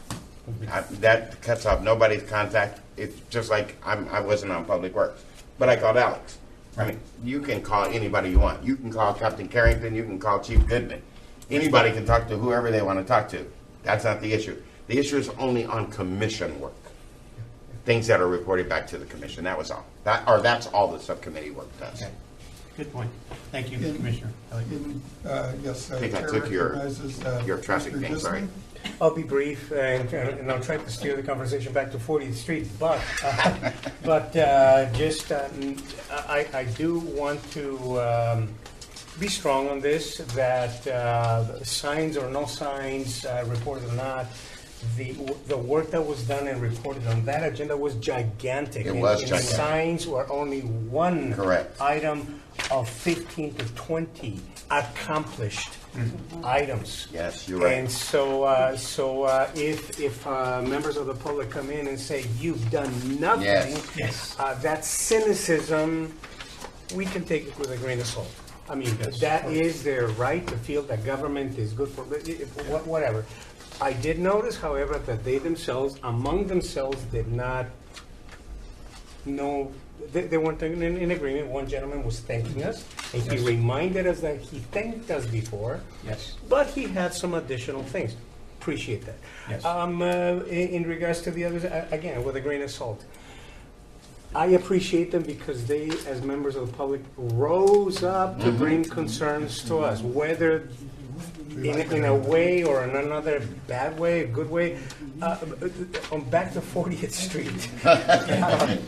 That cuts off nobody's contact. It's just like I wasn't on Public Works, but I called Alex. I mean, you can call anybody you want. You can call Captain Carrington. You can call Chief Goodman. Anybody can talk to whoever they want to talk to. That's not the issue. The issue is only on commission work. Things that are reported back to the commission. That was all. That's all the subcommittee work does. Okay. Good point. Thank you, Commissioner Elliott. Yes. I think I Chair took your recognizes, traffic Mr. thing, sorry. Gisman. I'll be brief, and I'll try to steer the conversation back to 40th Street, but I do want to be strong on this, that signs or no signs, reported or not, the work that was done and reported on that agenda was gigantic. It was And gigantic. signs were only one Correct. item of 15 to 20 accomplished items. Yes, you're right. And so if members of the public come in and say, you've done nothing, Yes. that cynicism, we can take it with a grain of salt. I mean, that is their right to feel that government is good for, whatever. I did notice, however, that they themselves, among themselves, did not know, they weren't in agreement. One gentleman was thanking us, and he Yes. reminded us that he thanked us before, Yes. but he had some additional things. Appreciate that. Yes. In regards to the others, again, with a grain of salt. I appreciate them because they, as members of the public, rose up to bring concerns to us, whether in a way or in another bad way, a good way. On back to 40th Street.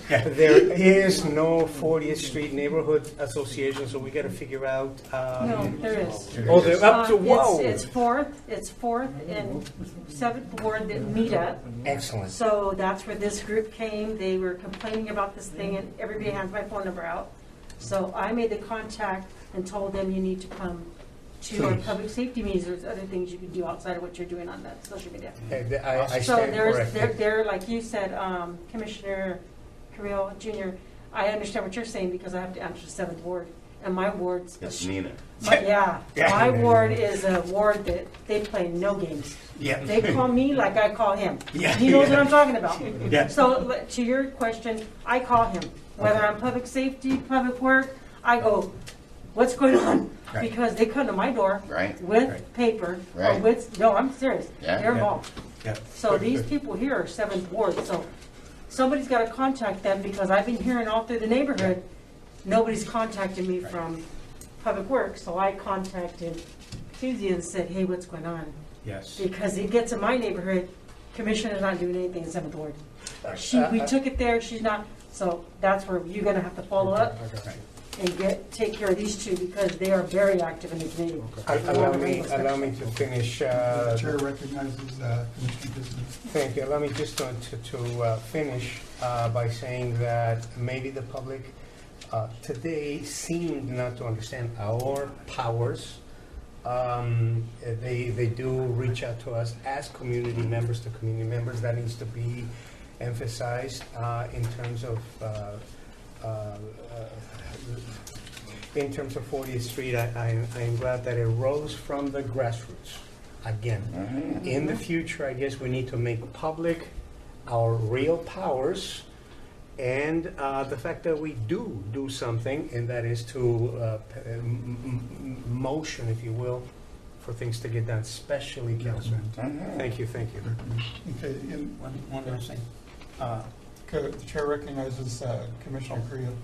There is no 40th Street Neighborhood Association, so we got to figure out. No, there is. Oh, they're up to, whoa. It's fourth and seventh ward that meet up. Excellent. So that's where this group came. They were complaining about this thing, and everybody has my phone number out. So I made the contact and told them you need to come to our Please. public safety meetings. There's other things you can do outside of what you're doing on that social media. I So stand corrected. they're, like you said, Commissioner Carrillo Jr., I understand what you're saying because I have to answer the 7th Ward. and my ward's. It's Nina. Yeah, my ward is a ward that they play no games. Yeah. They call me like I call him. Yeah. He knows what I'm talking about. Yeah. So to your question, I call him. Whether I'm public safety, public work, I go, what's going on? Right. Because they come to my door Right. with Right. paper or Right. with, no, I'm serious. Yeah. They're Yeah. involved. Yeah. So these people here are 7th Ward, so somebody's got to contact them because I've been hearing all through the neighborhood, nobody's contacted me from Public Works, so I contacted Susie and said, hey, what's going on? Yes. Because it gets in my neighborhood, Commissioner's not doing anything in 7th Ward. We took it there, she's not, so that's where you're gonna have to follow up and take care of these two because they are very active in the community. Allow me to finish. The chair recognizes Commissioner Kisner. Thank you. Allow me just to finish by saying that maybe the public today seemed not to understand our powers. They do reach out to us as community members to community members. That needs to be emphasized in terms of 40th Street. I am glad that it rose from the grassroots again. In the future, I guess we need to make public our real powers and the fact that we do something, and that is to motion, if you will, for things to get done, especially councilmen. Thank you. Okay, and One last thing. the chair recognizes Commissioner Creel.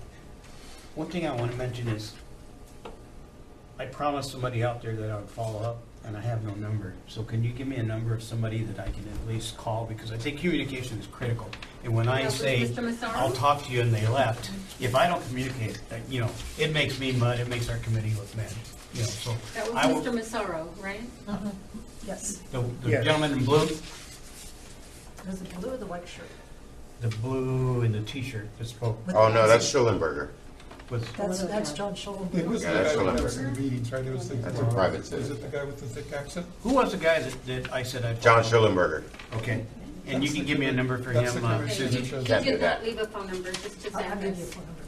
One thing I want to mention is, I promised somebody out there that I would follow up, and I have no number. So can you give me a number of somebody that I can at least call? Because I think communication is critical. And when I That was say, Mr. Massaro? I'll talk to you, and they left, if I don't communicate, it makes me mad, it makes our committee look bad. So That I will. was Mr. Massaro, right? Yes. The Yes. gentleman in blue, Was it blue or the white shirt? the blue in the T-shirt that spoke. Oh, no, that's Schullenberger. Was, That's John Schoen. It was Yeah, the that's guy what that I'm- was in the meetings, right? It was the. That's a private Is it the guy with the thick accent? who was the guy that I said I'd? John follow? Schullenberger. Okay, and you can give me a number for That's the him. kind of Okay, Susan you chose. Can't do did that. not leave a phone number, just his I'll give you a address. phone number.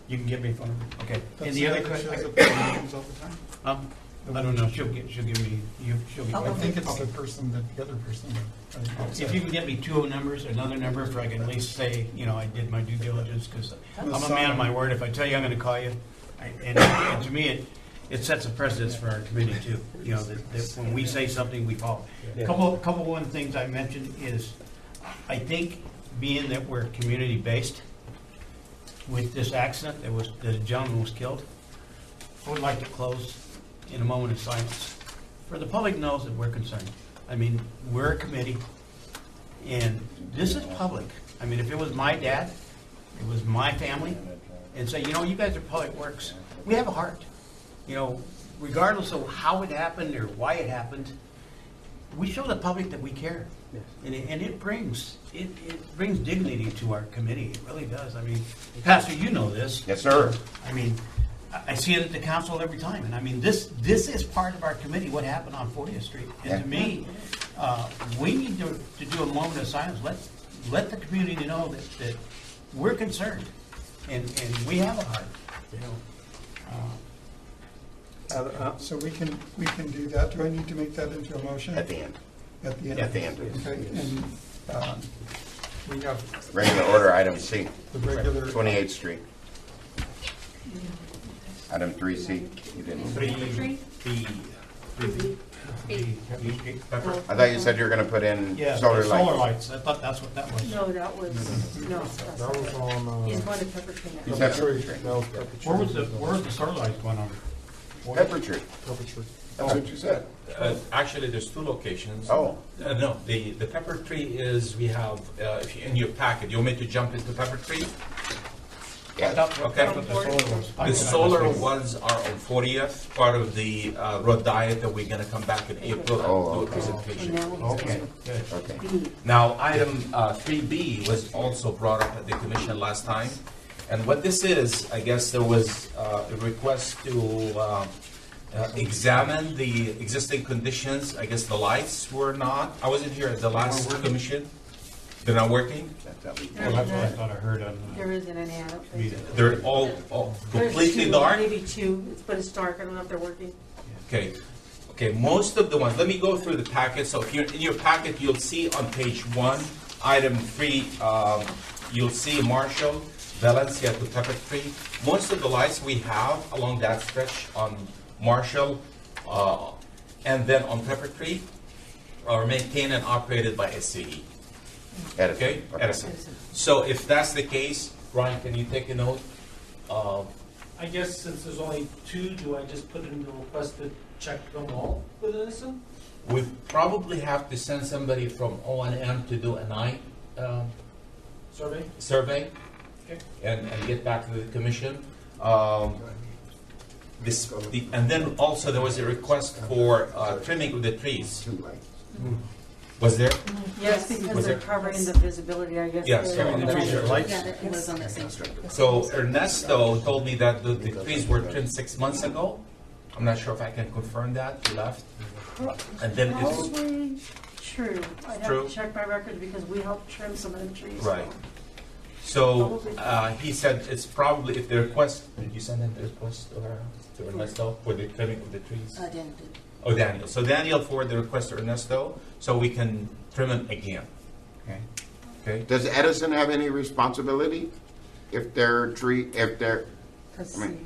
You can give me a phone number, okay. That's And the other guy that shows question, up at the meetings all the time. I don't know, she'll give me, she'll give I me. think it's the person, the other person. If you can get me two numbers, another number, for I can at least say, I did my due diligence, because I'm a man of my word. If I tell you I'm gonna call you, and to me, it sets a precedence for our committee too, that when we say something, we follow. Couple one things I mentioned is, I think being that we're community-based, with this accident that a gentleman was killed, I would like to close in a moment of silence. For the public knows that we're concerned. I mean, we're a committee, and this is public. I mean, if it was my dad, it was my family, and say, you guys are Public Works, we have a heart. Regardless of how it happened or why it happened, we show the public that we care. And it brings dignity to our committee. It really does. I mean, Pastor, you know this. Yes, sir. I mean, I see it at the council every time, and I mean, this is part of our committee, what happened on 40th Street. And to me, we need to do a moment of silence. Let the community know that we're concerned, and we have a heart, So we can do that. Do I need to make that into a motion? At the end. At the end? At the end. Okay, and we have Regular order, item C, the regular. 28th Street. Item 3C. You didn't. I thought you said you were going to put in Yeah, solar lights. solar lights. I thought that's what that was. No, that was, no. That was on, He's going to Pepper Tree now. Is that Tree. true? That was Pepper Tree. Where was the solar lights going on? Pepper Tree. Pepper Tree. That's what you said. Actually, there's two locations. Oh. No, the Pepper Tree is, we have, if you, in your packet, you want me to jump into Pepper Tree? Yeah. Okay. That's what the solar was. The solar ones are on 40th, part of the road diet that we're gonna come back in April Oh, and do a okay. presentation. Okay, good. Okay. Now, item 3B was also brought up at the commission last time. And what this is, I guess there was a request to examine the existing conditions. I guess the lights were not, I wasn't here at the last commission. They're not working? Well, that's what I thought I heard on There isn't any, I don't think. They're all There's completely two, dark? Maybe two, but it's dark, I don't know if they're working. Okay. Okay, most of the ones, let me go through the packet. So if you're in your packet, you'll see on page 1, item 3, you'll see Marshall, Valencia to Pepper Tree. Most of the lights we have along that stretch on Marshall and then on Pepper Tree are maintained and operated by SCE. Edison. Okay, Edison. So if that's the case, Ryan, can you take a note? I guess since there's only 2, do I just put in the request to check them all with Edison? We probably have to send somebody from O&M to do a night survey Okay. and get back to the commission. And then also there was a request for trimming of the trees. Was there? Yes, because Was they're there? covering the visibility, I guess. Yes, they're- so the trees are lights. Yeah, it was on that same street. So Ernesto told me that the trees were trimmed 6 months ago. I'm not sure if I can confirm that, he left. And then it's, Probably true. I'd have True. to check my records because we helped trim some of the trees. right. So he said it's probably, if the request, did you send in the request to Ernesto for the trimming of the trees? Daniel did. Oh, Daniel. So Daniel forwarded the request to Ernesto so we can trim them again. Okay. Okay? Does Edison have any responsibility if their Because I mean,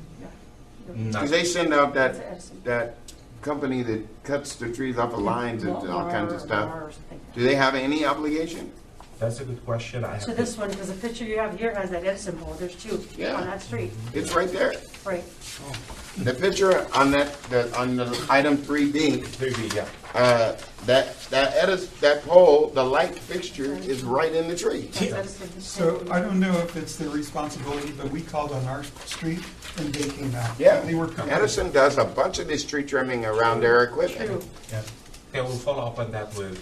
Not- because they send out That's Edison. that company that cuts the trees off of lines and all kinds of stuff. Lamar or something. Do they have any obligation? That's a good question. I have So to- this one, because the picture you have here has that Edison pole, there's 2 Yeah. on that street. It's right there. Right. The picture on on the item 3B, 3B, yeah. that pole, the light fixture is right in the tree. That's Edison. So I don't know if it's their responsibility, but we called on our street and they came out. Yeah, They were coming. Edison does a bunch of this tree trimming around their equipment. True. Yeah. Okay, we'll follow up on that with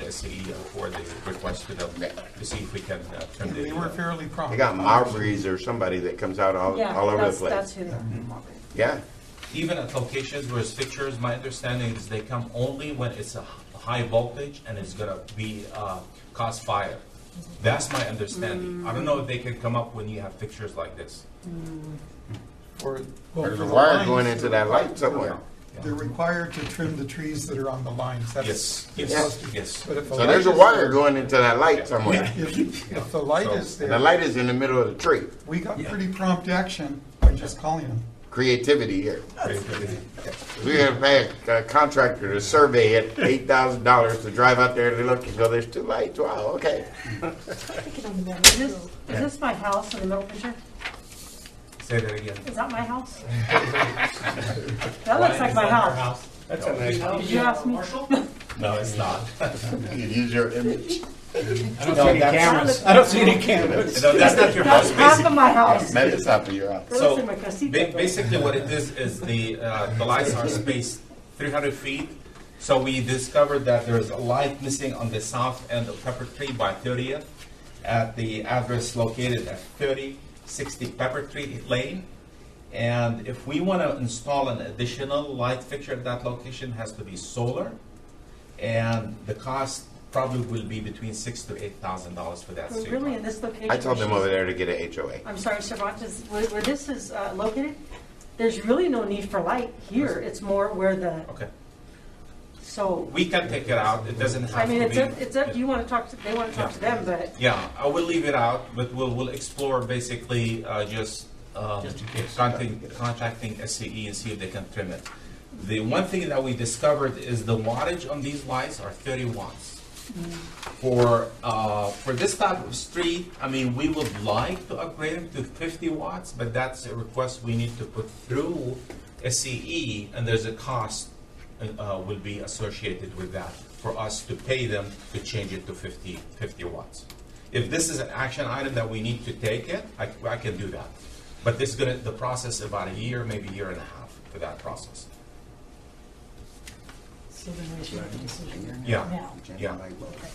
SCE for the request to them to see if we can trim the. They were fairly prompt. They got Marbury's or somebody that comes out all Yeah, over the that's place. who they are. Yeah, Even at locations where it's fixtures, my understanding is they come only when it's a high voltage and it's gonna be cause fire. That's my understanding. I don't know if they can come up when you have fixtures like this. there's a wire going into that light somewhere. They're required to trim the trees that are on the lines. That's Yes, it's yes, supposed to- yes. But if the So there's a light is wire there- going into that light somewhere. If the light So- is And the there, light is in the middle of the tree. we got pretty prompt action by just calling them. Creativity here. We're gonna pay a contractor to survey it, $8,000 to drive out there and look and go, there's 2 lights, wow, okay. Is this my house in the middle picture? Say that again. Is that my house? That looks like my house. That's a nice house. Did you ask me? No, it's not. You can use your image. I don't see any cameras. I don't see any cameras. No, that's not your That's house, half of basically. my house. Maybe it's not for your house. That So, looks like my casita. Basically what it is the lights are spaced 300 feet. So we discovered that there's a light missing on the south end of Pepper Tree by 30th at the address located at 3060 Pepper Tree Lane. And if we want to install an additional light fixture at that location, it has to be solar. And the cost probably will be between $6,000 to $8,000 for that We're street really light. in this location. I told them over there to get an HOA. I'm sorry, Cervantes, where this is located, there's really no need for light here. It's more where the, Okay. so, We can take it out. It doesn't have I mean, to it's be. up, it's up, you want to talk to, they want to talk to them, but Yeah, I will leave it out, but we'll explore basically just Just in case. contacting SCE and see if they can trim it. The one thing that we discovered is the wattage on these lights are 30 watts. For this type of street, I mean, we would like to upgrade them to 50 watts, but that's a request we need to put through SCE, and there's a cost will be associated with that for us to pay them to change it to 50 watts. If this is an action item that we need to take it, I can do that. But this is gonna, the process about a year, maybe a year and a half for that process. So then we should make a decision Yeah, now. yeah.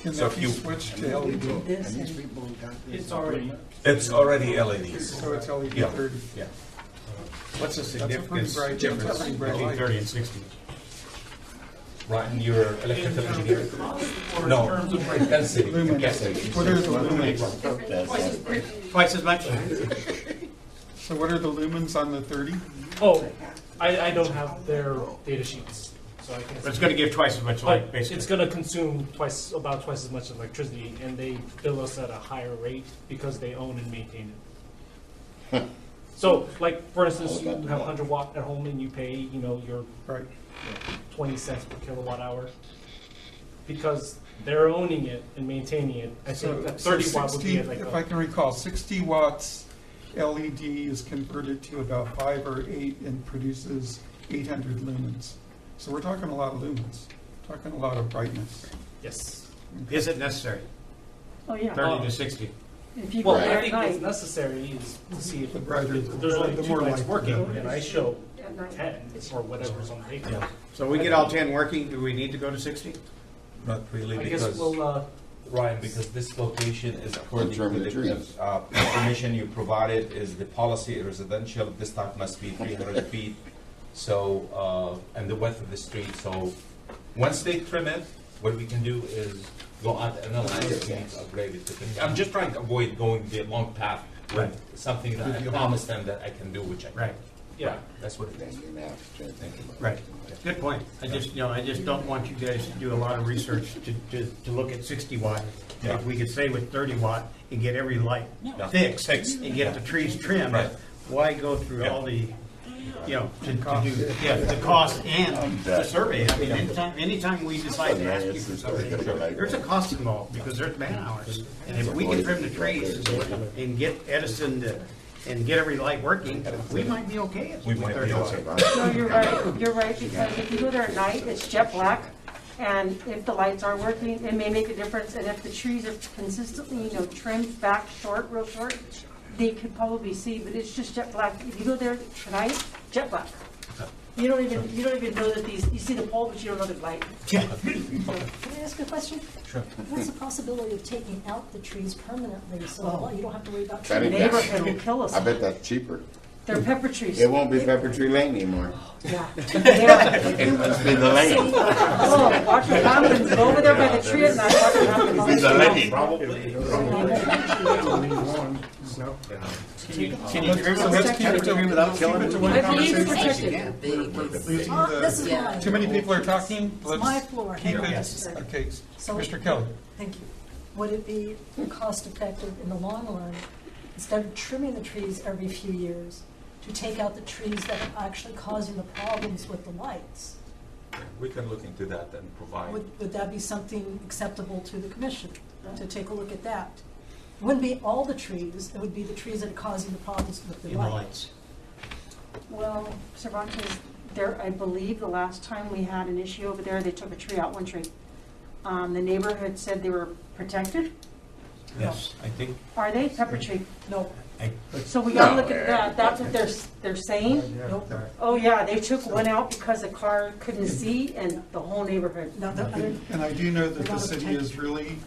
Can So that if be you- switched to LED? This and It's already. It's already LEDs. So it's LED Yeah. 30. Yeah. What's the That's a pretty significance bright, that's a pretty bright between light. 30 and 60? Ryan, you're electrical engineer? Or in No, terms of density. Lumens. Yes. What are the lumens? Twice as much? So what are the lumens on the 30? Oh, I don't have their data sheets, so I can't. But it's gonna give twice as much light, But basically. it's gonna consume about twice as much electricity, and they bill us at a higher rate because they own and maintain it. So, like, for instance, you have 100 watt at home and you pay, your Right. 20 cents per kilowatt hour. Because they're owning it and maintaining it, I think that 30 watt would be 60, like if I can recall, 60 watts LED is converted to about 5 or 8 and produces 800 lumens. So we're talking a lot of lumens, talking a lot of brightness. Yes. Is it necessary? Oh, yeah. 30 to 60? If you Well, go there I at think what's night, necessary is to see if brighter- there's only the 2 more lights light, working, the better. and I show at night. 10 or whatever's on the paper. So we get all 10 working, do we need to go to 60? Not really, I guess because, we'll, Ryan, because this location is according to Determine the the trees. information you provided is the policy residential, this type must be 300 feet. So, and the width of the street, so once they trim it, what we can do is go out and analyze it, and upgrade it. I'm just trying to avoid going the long path with something that I promised them that I can do, which I Right. yeah. That's what it Then is. you're gonna have to think about it. Right. Good point. I just don't want you guys to do a lot of research to look at 60 watt. Yeah. If we could stay with 30 watt and get every light Yeah. fixed and get the trees trimmed, Right. why go through Yeah. all the, to do, the cost and the survey? I mean, anytime we decide to ask you for something, there's a cost involved because there's man hours. And if we can trim the trees and get Edison and get every light working, we might be okay. We might be 30 watt. okay. No, you're right, because if you go there at night, it's jet black, and if the lights are working, it may make a difference, and if the trees are consistently, trimmed back short, real short, they could probably see, but it's just jet black. If you go there tonight, jet black. You don't even know that you see the pole, but you don't know the light. Yeah. Can I ask a question? Sure. What's the possibility of taking out the trees permanently so you don't have to worry about That The ain't trimming? neighborhood will kill us. I bet that's cheaper. They're pepper trees. It won't be Pepper Tree Lane anymore. Yeah. Yeah. It must be the lane. Oh, watch what happens. Go over there by the tree at night, watch what happens. It's the lane. Can you trim the tree without killing it? I believe it's Conversation. protected. We're losing This is the, mine. too many people are talking. It's my floor. Keep Hang on it, just a second. okay, So- Mr. Kelly. Thank you. Would it be cost effective in the long run, instead of trimming the trees every few years, to take out the trees that are actually causing the problems with the lights? We can look into that and provide. Would that be something acceptable to the commission, to take a look at that? It wouldn't be all the trees, it would be the trees that are causing the problems with the In the lights. lights. Well, Cervantes, I believe the last time we had an issue over there, they took a tree out, one tree. The neighborhood said they were protected. Yes, I think, Are they pepper tree? No, So we gotta look at that. That's what they're saying? nope. Oh, yeah, they took one out because the car couldn't see and the whole neighborhood. No, And I do know that They're the not city protected. is really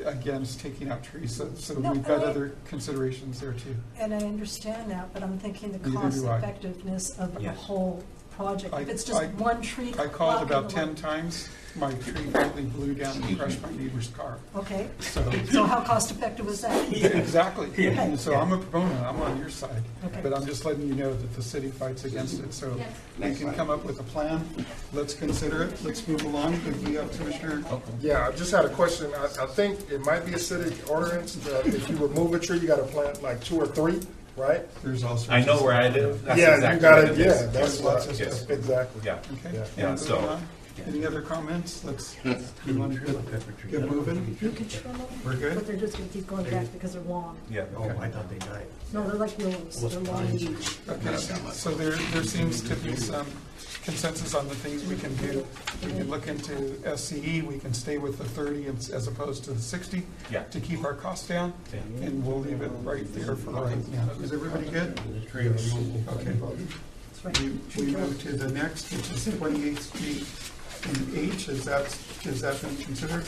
against taking out trees, so No, we've got I- other considerations there too. And I understand that, but I'm thinking the Neither cost do I. effectiveness of the Yes. whole project. If it's just I- one tree. I called blocking about the 10 light- times, my tree finally blew down and crushed my neighbor's car. Okay, So, so how cost effective was that? exactly, Okay. and so I'm a proponent, I'm on your side. Okay. But I'm just letting you know that the city fights against it, so Yes. we can come up with a plan, let's consider it, let's move along. If you have Commissioner, Yeah, I just had a question. I think it might be a city ordinance that if you remove a tree, you gotta plant like 2 or 3, right? there's also. I know where I live. That's Yeah, exactly you gotta, what it is. yeah, that's Lots what, of Yes. stuff. exactly. Yeah. Okay. Yeah. Yeah, And so- moving on. Any other comments? Let's, you want to get moving? You can trim them, We're good? but they're just gonna keep going back because they're long. Yeah. oh, I thought they died. No, they're like willows, they're long and each. Okay, so there seems to be some consensus on the things we can do. We can look into SCE, we can stay with the 30 as opposed to the 60 Yeah. to keep our costs down, and we'll leave it right there for right now. Is everybody good? Okay. That's right. We move to the next, which is 28th Street and H. Has that been considered?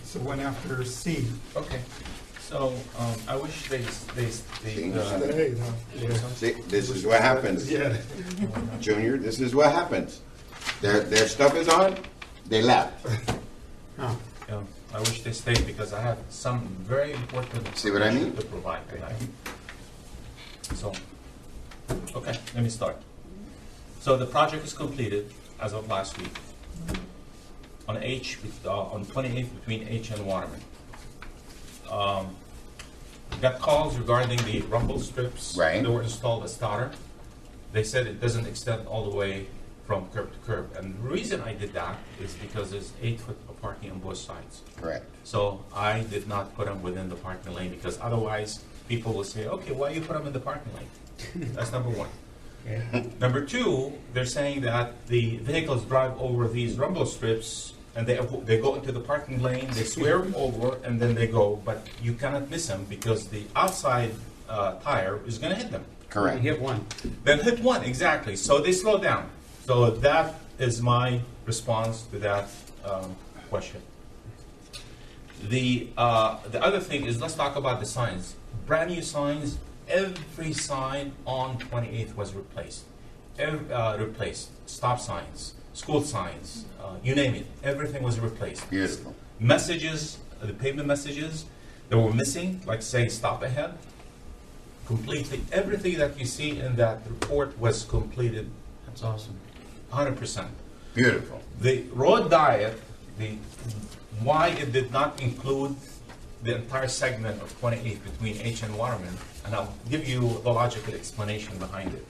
So one after C. Okay. So, I wish they Hey, no. See, this is what happens. Yeah. Junior, this is what happens. Their stuff is on, They left. Oh. Yeah, I wish they stayed because I have some very important See what I mean? information to provide tonight. So, okay, let me start. So the project is completed as of last week on on 28th between H and Waterman. Got calls regarding the rumble strips Right. that were installed at Stoddard. They said it doesn't extend all the way from curb to curb. And the reason I did that is because there's 8 foot of parking on both sides. Correct. So I did not put them within the parking lane because otherwise people will say, okay, why you put them in the parking lane? That's number one. Number two, they're saying that the vehicles drive over these rumble strips and they go into the parking lane, they swerve over, and then they go, but you cannot miss them because the outside tire is going to hit them. Correct. Hit one. Then hit one, exactly. So they slow down. So that is my response to that question. The other thing is, let's talk about the signs. Brand new signs. Every sign on 28th was replaced. Replaced. Stop signs, school signs, you name it. Everything was replaced. Beautiful. Messages, the pavement messages that were missing, like say stop ahead, completely. Everything that you see in that report was completed. That's awesome. 100%. Beautiful. The road diet, why it did not include the entire segment of 28th between H and Waterman, and I'll give you the logical explanation behind it.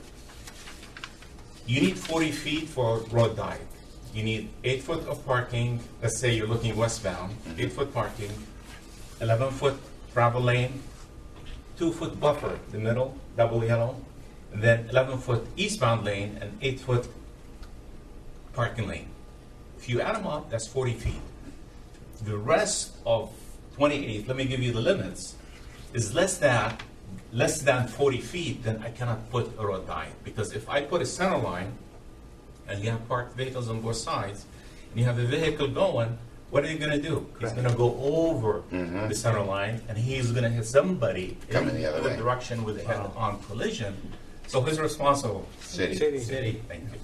You need 40 feet for road diet. You need 8 foot of parking. Let's say you're looking westbound, 8 foot parking, 11 foot travel lane, 2 foot buffer, the middle, double yellow, and then 11 foot eastbound lane and 8 foot parking lane. If you add them up, that's 40 feet. The rest of 28, let me give you the limits, is less than 40 feet, then I cannot put a road diet. Because if I put a center line, and you have parked vehicles on both sides, and you have a vehicle going, what are you going to do? He's going to go over the center line, and he's going to hit somebody Coming the other way. direction with a head-on collision. So who's responsible? City. City, thank you.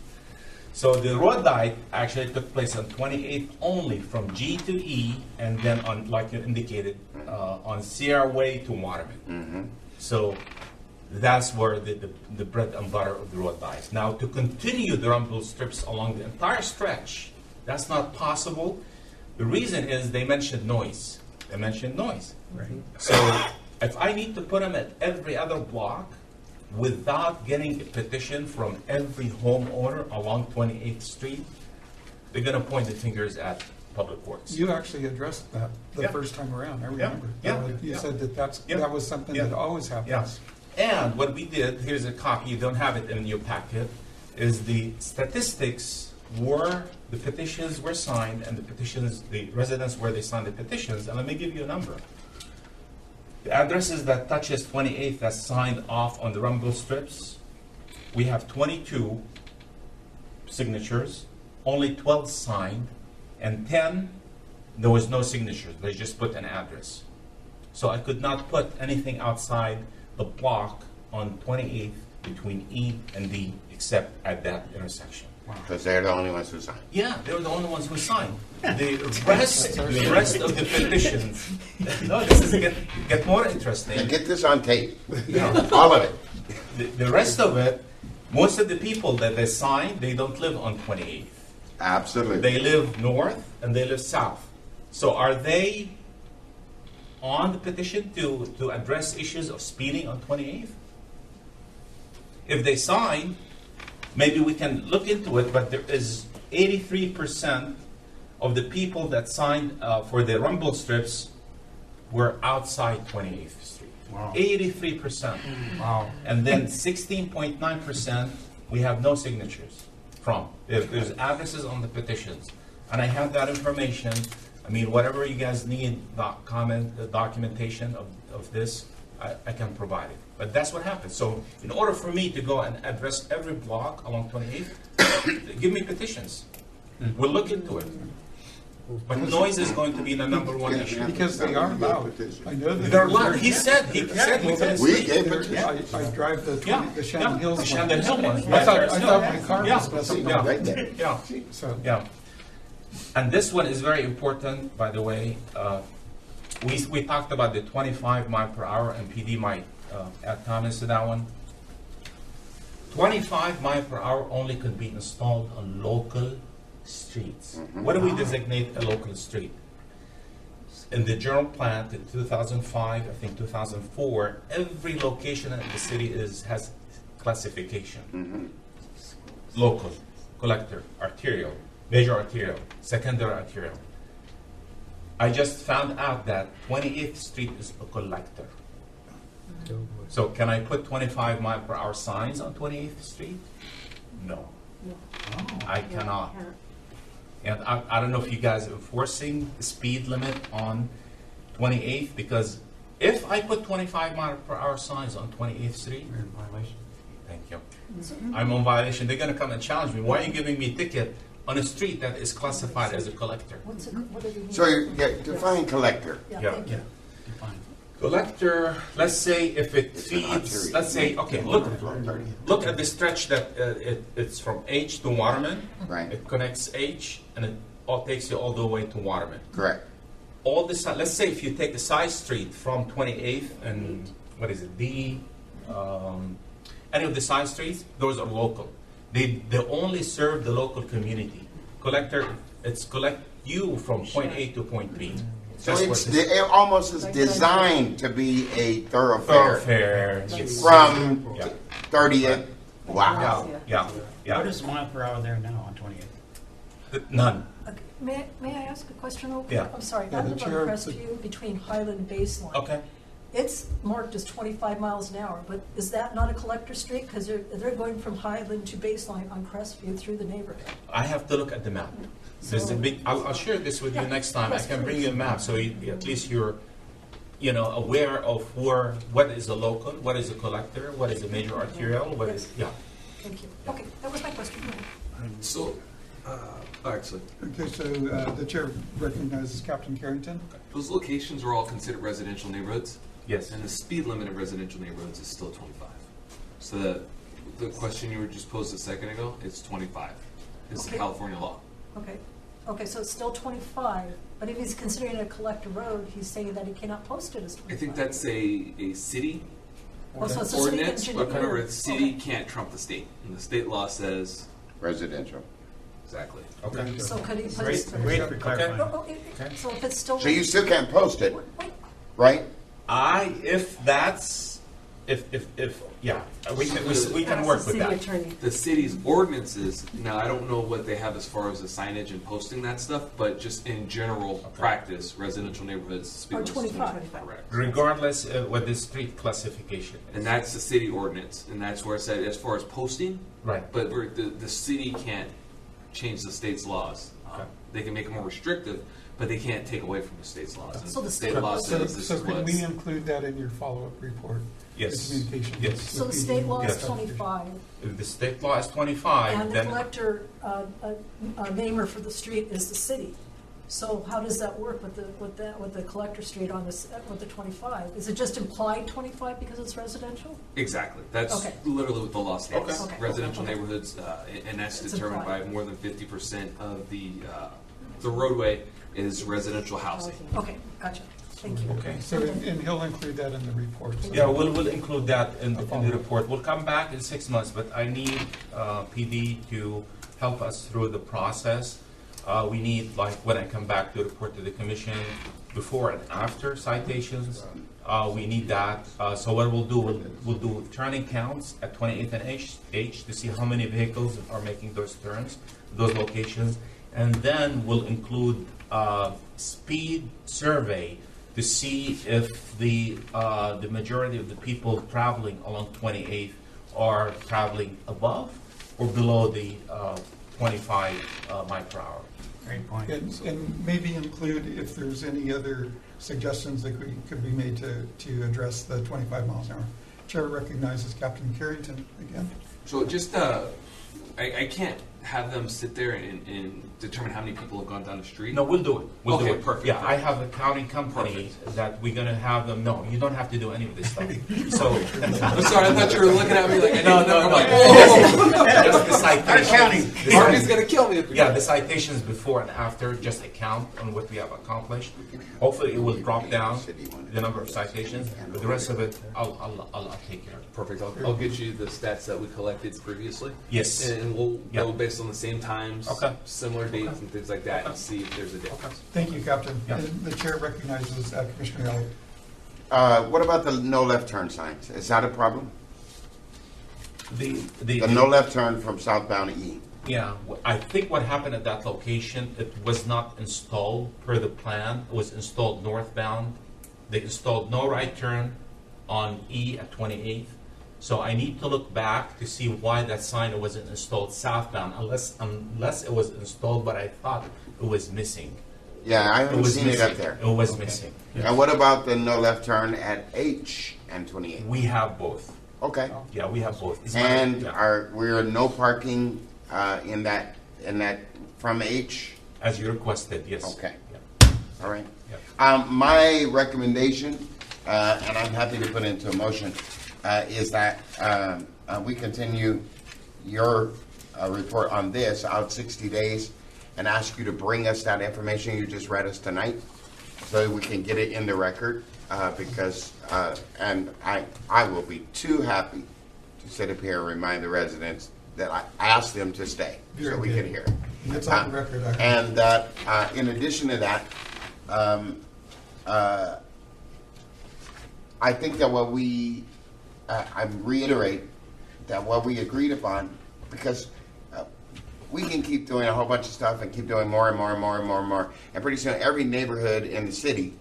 So the road diet actually took place on 28th only from G to E, and then on, like you indicated, on Sierra Way to Waterman. So that's where the bread and butter of the road diet. Now to continue the rumble strips along the entire stretch, that's not possible. The reason is they mentioned noise. They mentioned noise. Right. So if I need to put them at every other block, without getting a petition from every homeowner along 28th Street, they're going to point the fingers at Public Works. You actually addressed that the Yeah. first time around, I Yeah. remember. Yeah. You Yeah. said that Yeah. that was something Yeah. that always happens. Yeah. And what we did, here's a copy, you don't have it in your packet, is the statistics where the petitions were signed and the petitions, the residents where they signed the petitions, and let me give you a number. The addresses that touches 28th that's signed off on the rumble strips, we have 22 signatures, only 12 signed, and 10, there was no signatures, they just put an address. So I could not put anything outside the block on 28th between E and D except at that intersection. Because they're the only ones who signed. Yeah, they were the only ones who signed. The rest of the petitions, no, this is get more interesting. And get this on tape. Yeah. All of it. The rest of it, most of the people that they signed, they don't live on 28th. Absolutely. They live north and they live south. So are they on the petition to address issues of speeding on 28th? If they sign, maybe we can look into it, but there is 83% of the people that signed for the rumble strips were outside 28th Street. Wow. 83%. Wow. And then 16.9% we have no signatures from. There's addresses on the petitions. And I have that information. I mean, whatever you guys need, documentation of this, I can provide it. But that's what happens. So in order for me to go and address every block along 28th, give me petitions. We'll look into it. But noise is going to be the number one issue. Because they are loud. I know that. They're loud. He said he can We speak. gave it. I drive the Shannon Hills one. Shannon Hill one. I thought my car Yeah. was messing Yeah. up. Right there. Yeah. So, Yeah. And this one is very important, by the way. We talked about the 25 mile per hour, and PD might add comments to that one. 25 mile per hour only could be installed on local streets. What do we designate a local street? In the general plan in 2005, I think 2004, every location in the city has classification. Local, collector, arterial, major arterial, secondary arterial. I just found out that 28th Street is a collector. So can I put 25 mile per hour signs on 28th Street? No. I cannot. And I don't know if you guys are enforcing the speed limit on 28th, because if I put 25 mile per hour signs on 28th Street, You're in violation. thank you. I'm on violation. They're going to come and challenge me. Why are you giving me a ticket on a street that is classified as a collector? What do they mean? So you define collector. Yeah. Thank you. Define. Collector, let's say if it feeds, let's say, okay, look at the stretch that it's from H to Waterman. Right. It connects H and it all takes you all the way to Waterman. Correct. All this, let's say if you take the side street from 28th and what is it, any of the side streets, those are local. They only serve the local community. Collector, it's collect you from point A to point B. So it almost is designed to be a thoroughfare. From 30th. Wow. Yeah. What is mile per hour there now on 28th? None. Okay. May I ask a question real quick? Yeah. I'm sorry. Yeah, I the live on chair- Crestview between Highland and Baseline. Okay. It's marked as 25 miles an hour, but is that not a collector street? Because they're going from Highland to Baseline on Crestview through the neighborhood. I have to look at the map. There's a big. I'll share this with you next time. I can bring you a map so at least you're, aware of what is a local, what is a collector, what is a major arterial, what is Thank you. Okay, that was my question. So, actually, Okay, so the chair recognizes Captain Carrington. those locations are all considered residential neighborhoods, Yes. and the speed limit in residential neighborhoods is still 25. So the question you were just posed a second ago, it's 25. It's Okay. California law. Okay, so it's still 25, but if he's considering it a collector road, he's saying that he cannot post it as 25. I think that's a city Oh, so it's a city ordinance, but engineer. remember, the city Okay. can't trump the state, and the state law says Residential. exactly. Okay. So could he put Great it? for clarifying. So if it's still. So you still can't post it, Wait, right? We can work with that. The city's ordinances, now I don't know what they have as far as the signage and posting that stuff, but just in general practice, residential neighborhoods, speed Or limit is 25. Correct. Regardless what the street classification is. And that's the city ordinance, and that's where it said as far as posting, Right. but the city can't change the state's laws. They can make it more restrictive, but they can't take away from the state's laws. And So the state state- law So says this is can what's. we include that in your follow-up report? Yes. The communication. Yes. with So the PD? state law is Yes. 25, If the state law is 25, and the then collector, namer for the street is the city. So how does that work with the collector street on this, with the 25? Is it just implied 25 because it's residential? Exactly. That's Okay. literally what the law states. Okay. Okay. Residential Okay. neighborhoods, and that's It's determined by implied. more than 50% of the roadway is residential housing. Okay, gotcha. Thank you. Okay. So, and he'll include that in the report. so- yeah, we'll include that in the report. We'll come back in 6 months, but I need PD to help us through the process. We need, like, when I come back to report to the commission, before and after citations, we need that. So what we'll do turning counts at 28th and H to see how many vehicles are making those turns, those locations. And then we'll include speed survey to see if the majority of the people traveling along 28th are traveling above or below the 25 mile per hour. Great point. And maybe include if there's any other suggestions that could be made to address the 25 miles an hour. Chair recognizes Captain Carrington again. So just, I can't have them sit there and determine how many people have gone down the street? No, we'll do it. We'll Okay, do it. perfect, Yeah, I perfect. have a counting company that we're gonna have them. No, you don't have to do any of this stuff. So. I'm sorry, I thought you were looking at me like I No, didn't know. no, I'm no. like, whoa. Just the citations. Marky's gonna kill me. Yeah, the citations before and after, just a count on what we have accomplished. Hopefully, it will drop down the number of citations, but the rest of it, I'll take care of. Perfect. I'll get you the stats that we collected previously. Yes. And we'll Yeah. go based on the same times, Okay. similar dates and things like that, and see if there's a difference. Thank you, Captain. Yeah. And the chair recognizes Commissioner Elliott. What about the no left turn signs? Is that a problem? The no left turn from southbound E. Yeah, I think what happened at that location, it was not installed per the plan. It was installed northbound. They installed no right turn on E at 28th. So I need to look back to see why that sign wasn't installed southbound, unless it was installed, but I thought it was missing. Yeah, I haven't seen it up there. It was missing. And what about the no left turn at H and 28? We have both. Okay. Yeah, we have both. And Yeah. we're no parking in that from H? As you requested, yes. Okay. Yeah. All right. Yeah. My recommendation, and I'm happy to put into a motion, is that we continue your report on this out 60 days and ask you to bring us that information you just read us tonight so that we can get it in the record because, and I will be too happy to sit up here and remind the residents that I asked them to stay so we can hear it. It's on the record. And that, in addition to that, I think that what I reiterate that what we agreed upon, because we can keep doing a whole bunch of stuff and keep doing more and more and more and more and more, and pretty soon every neighborhood in the city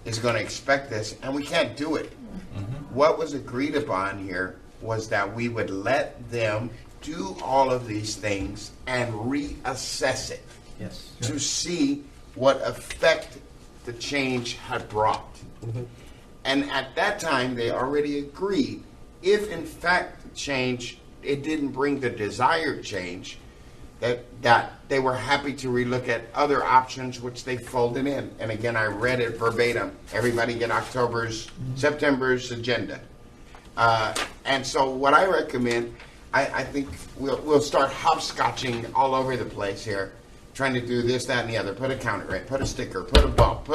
is going to expect this, and we can't do it. Mm-hmm. What was agreed upon here was that we would let them do all of these things and reassess it. Yes. To see what effect the change had brought. Mm-hmm. And at that time, they already agreed, if in fact the change, it didn't bring the desired change, that they were happy to relook at other options, which they folded in. And again, I read it verbatim. Everybody get September's agenda. And so what I recommend, I think we'll start hopscotching all over the place here, trying to do this, that, and the other. Put a counter rate, put a sticker, put a bump,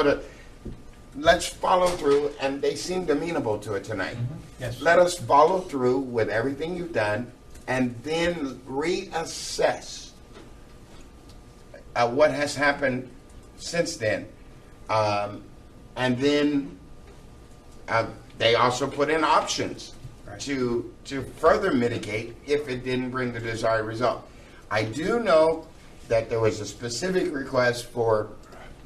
let's follow through, and they seemed amenable to it tonight. Mm-hmm. Yes. Let us follow through with everything you've done, and then reassess what has happened since then. And then they also put in options to further mitigate if it didn't bring the desired result. I do know that there was a specific request for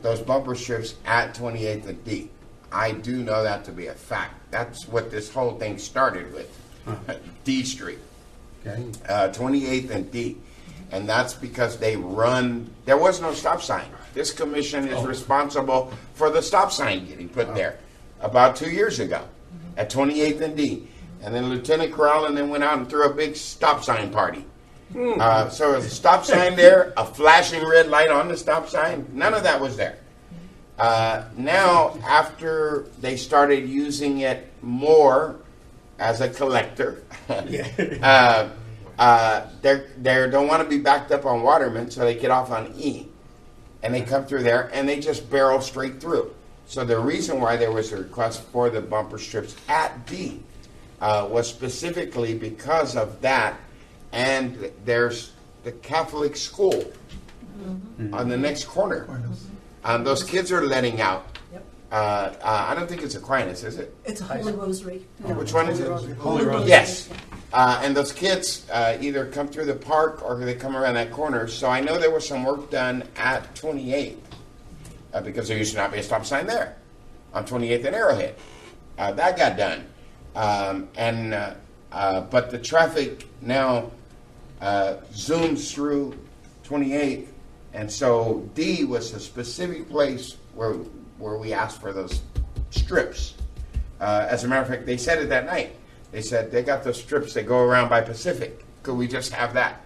those bumper strips at 28th and D. I do know that to be a fact. That's what this whole thing started with, D Street, 28th and D. And that's because there was no stop sign. This commission is responsible for the stop sign getting put there about 2 years ago at 28th and D. And then Lieutenant Corrales then went out and threw a big stop sign party. So there was a stop sign there, a flashing red light on the stop sign. None of that was there. Now, after they started using it more as a collector, they don't want to be backed up on Waterman, so they get off on E. And they come through there, and they just barrel straight through. So the reason why there was a request for the bumper strips at D was specifically because of that. And there's the Catholic school on the next corner. Those kids are letting out. Yep. I don't think it's Aquinas, is it? It's a Holy Rosary. Which one is it? Holy Rosary. Yes. And those kids either come through the park or they come around that corner. So I know there was some work done at 28th because there used to not be a stop sign there on 28th and Arrowhead. That got done. But the traffic now zooms through 28th, and so D was a specific place where we asked for those strips. As a matter of fact, they said it that night. They said they got those strips that go around by Pacific. Could we just have that?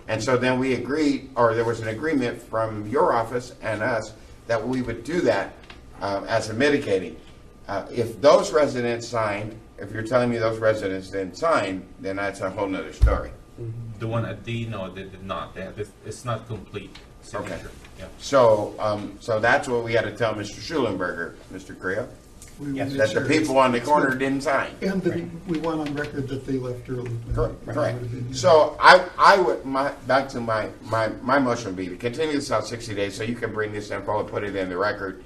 And so then we agreed, or there was an agreement from your office and us, that we would do that as a mitigating. If those residents signed, if you're telling me those residents didn't sign, then that's a whole nother story. The one at D, no, they did not. It's not complete signature. Okay. Yeah. So, so that's what we had to tell Mr. Schulenberger, Mr. Creel, that the people on the corner didn't sign. And that we went on record that they left early. Correct. So I would, back to my motion would be to continue this out 60 days so you can bring this info and put it in the record.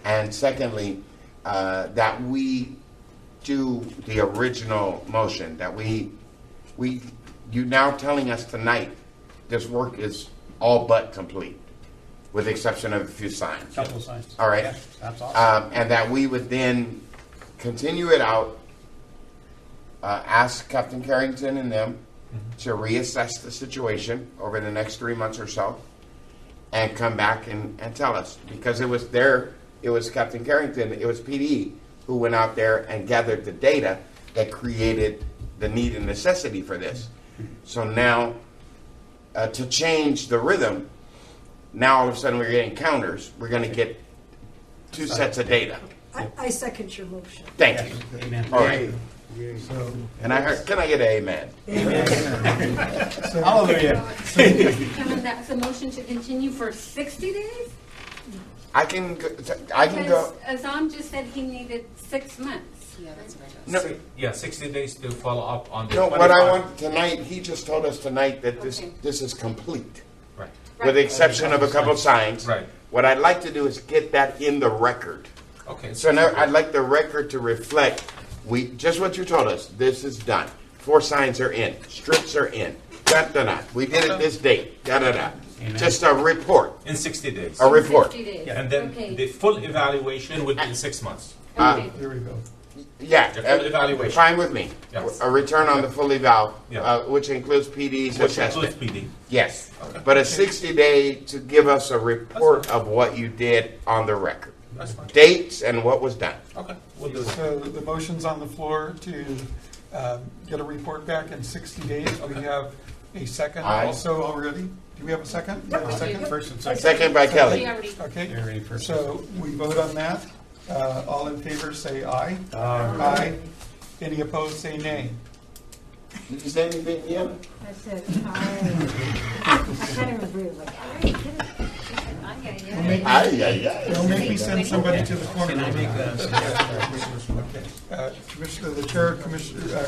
And secondly, that we do the original motion, that you now telling us tonight this work is all but complete, with the exception of a few signs. Couple of signs. All right. Yeah, that's awesome. And that we would then continue it out, ask Captain Carrington and them to reassess the situation over the next 3 months or so, and come back and tell us. Because it was Captain Carrington, it was PD who went out there and gathered the data that created the need and necessity for this. So now, to change the rhythm, now all of a sudden we're getting counters. We're going to get two sets of data. I second your motion. Thank you. Amen. All right. And I heard, can I get an amen? Hallelujah. Kevin, that's a motion to continue for 60 days? I can go. Because Azam just said he needed 6 months. Yeah, that's right. No. Yeah, 60 days to follow up on the. No, what I want tonight, he just told us tonight that this is complete. Right. With the exception of a couple of signs. Right. What I'd like to do is get that in the record. Okay. So now I'd like the record to reflect, just what you told us, this is done. 4 signs are in, strips are in, da-da-da. We did it this date, da-da-da. Amen. Just a report. In 60 days. A report. 60 days. And then Okay. the full evaluation would be in 6 months. Here we go. Yeah, The full evaluation. fine with me. Yes. A return on the full eval, Yeah. which includes PD's Which assessment. includes PD. Yes, but a 60-day to give us a report of what you did on the record. That's fine. Dates and what was done. Okay, we'll do it. So the motion's on the floor to get a report back in 60 days. We have a second Aye. also already. Do we have a second? Yep. A second? First and second. Second by Kelly. We already- Okay, You're ready for so we vote on that. All in favor, say aye. Aye. Any opposed, say nay. Did you say anything, Deanna? I said, I kind of agree with Don't make me send somebody to the corner. Can I make a Commissioner, the chair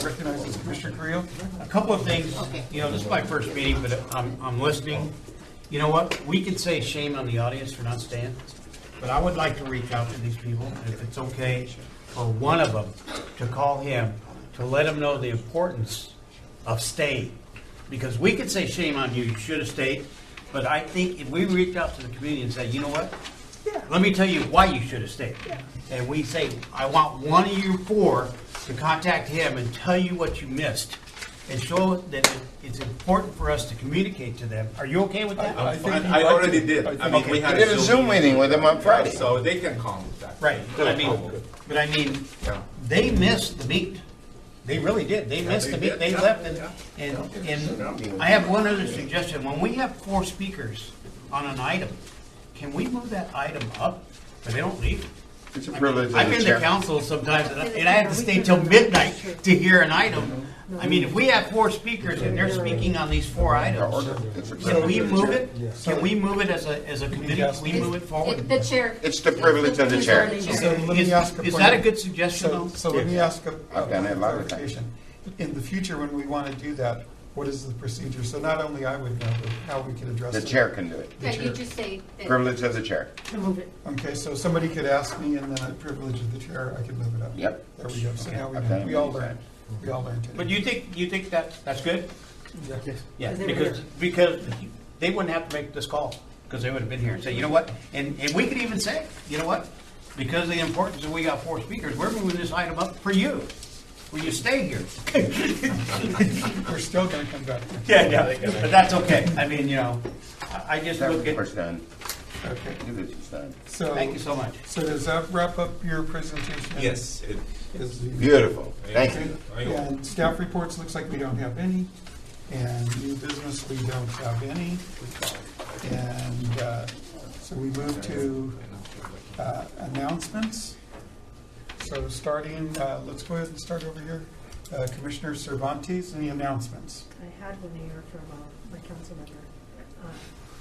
recognizes Commissioner Creel. A couple of things, you know, this is my first meeting, but I'm listening. You know what, we can say shame on the audience for not staying, but I would like to reach out to these people, if it's okay, for one of them to call him, to let him know the importance of staying. Because we could say shame on you, you should have stayed, but I think if we reach out to the community and say, you know what? Let me tell you why you should have stayed. And we say, I want one of you 4 to contact him and tell you what you missed, and show that it's important for us to communicate to them. Are you okay with that? I already did. I mean, we I had did a Zoom meeting with him on Friday. So they can call with that. Right, but I mean, they missed the meet. They really did. They missed the meet. They left, and I have one other suggestion. When we have 4 speakers on an item, can we move that item up so they don't leave? It's a privilege. I've been to council sometimes, and I have to stay till midnight to hear an item. I mean, if we have 4 speakers and they're speaking on these 4 items, can we move it? Can we move it as a committee? Can we move it forward? The chair. It's the privilege of the chair. So let me ask a Is that a good suggestion, though? So let me ask a I've done it a lot of times. clarification. In the future, when we want to do that, what is the procedure? So not only I would know, but how we could address The it. chair can do it. Yeah, you just say that. Privilege of the chair. to move it. Okay, so somebody could ask me, and then at privilege of the chair, I could move it up. Yep. There we go. So now we Okay. know. We all learned. We all learned. But you think that's good? Yes. Yeah, Because they were because they wouldn't have to make this call, because they would have been here and say, you know what? And we could even say, you know what? Because of the importance that we got 4 speakers, we're moving this item up for you. Will you stay here? We're still going to come back. Yeah, but that's okay. I mean, you know, I just That look at, was done. Okay. It is done. So, thank you so much. So does that wrap up your presentation? Yes. Is the- Beautiful. Thank you. And staff reports, looks like we don't have any. And new business, we don't have any. And so we move to announcements. So starting, let's go ahead and start over here. Commissioner Cervantes, any announcements? I had one here from my council member.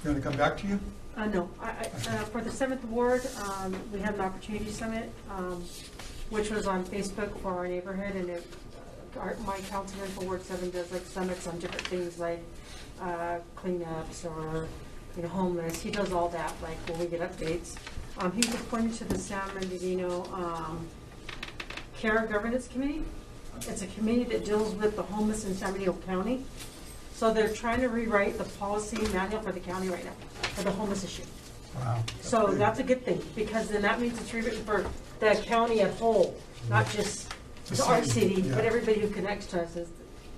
You want to come back to you? No, for the 7th Ward, we had an opportunity summit, which was on Facebook for our neighborhood, and my councilman for Ward 7 does like summits on different things like cleanups or homeless. He does all that, like when we get updates. He was appointed to the San Bernardino Care Governance Committee. It's a committee that deals with the homeless in San Bernardino County. So they're trying to rewrite the policy manual for the county right now, for the homeless issue. Wow. So that's a good thing, because then that means it's rewritten for the county as whole, not just our city, but everybody who connects to us as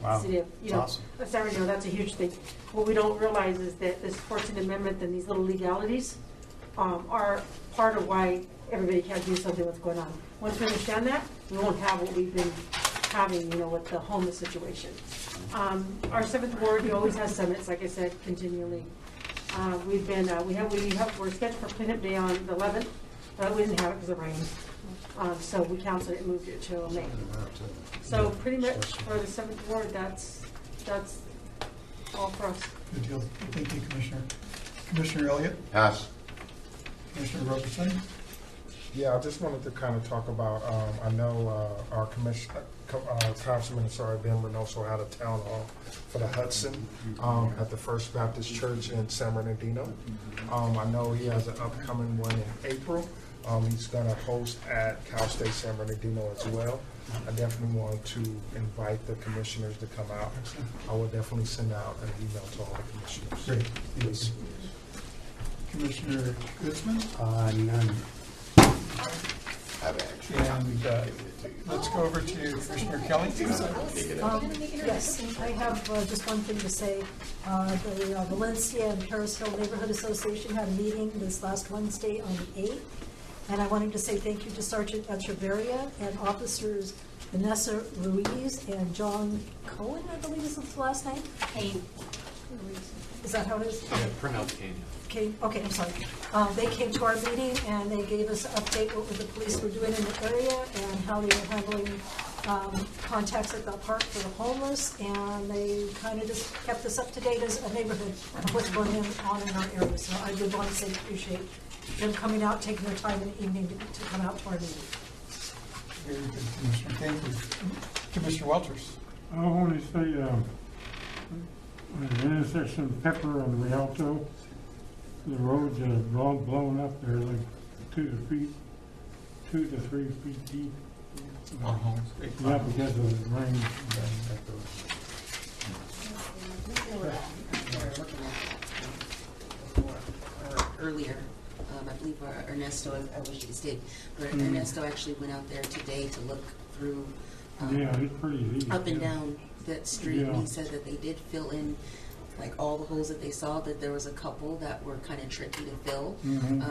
the city of, of San Bernardino. That's a huge thing. What we don't realize is that this 14th Amendment and these little legalities are part of why everybody can't do something what's going on. Once we understand that, we won't have what we've been having, with the homeless situation. Our 7th Ward, he always has summits, like I said, continually. We're scheduled for cleanup day on the 11th, but we didn't have it because of rain. So we canceled it and moved it to May. So pretty much for the 7th Ward, that's all for us. Good deal. Thank you, Commissioner. Commissioner Elliott? Pass. Commissioner Robertson? Yeah, I just wanted to kind of talk about, I know our Councilman Ben Reynoso had a town hall for the Hudson at the First Baptist Church in San Bernardino. I know he has an upcoming one in April. He's going to host at Cal State San Bernardino as well. I definitely want to invite the commissioners to come out. I will definitely send out an email to all the commissioners. Great. Yes. Commissioner Goodsman? None. And let's go over to Commissioner Kelly. Yes, I have just one thing to say. The Valencia and Paris Hill Neighborhood Association had a meeting this last Wednesday on the 8th. And I wanted to say thank you to Sergeant Echeverria and Officers Vanessa Ruiz and John Cohen, I believe is his last name. Kane. Is that how it is? Yeah, pronounced Kane. Okay, I'm sorry. They came to our meeting and they gave us an update what the police were doing in the area and how they were handling contacts at the park for the homeless, and they kind of just kept us up to date as a neighborhood of what's going on in our area. So I did want to say appreciate them coming out, taking their time in the evening to come out to our meeting. Very good, Commissioner. Thank you. Commissioner Walters. I want to say, the intersection Pepper and Rialto, the roads are blown up. They're like 2 to 3 feet deep. Yeah, because of the rain. Earlier, I believe Ernesto, I wish he stayed, but Ernesto actually went out there today to look through it's pretty easy, up and down that street, and Yeah. he said that they did fill in like all the holes that they saw, that there was a couple that were kind of tricky to fill.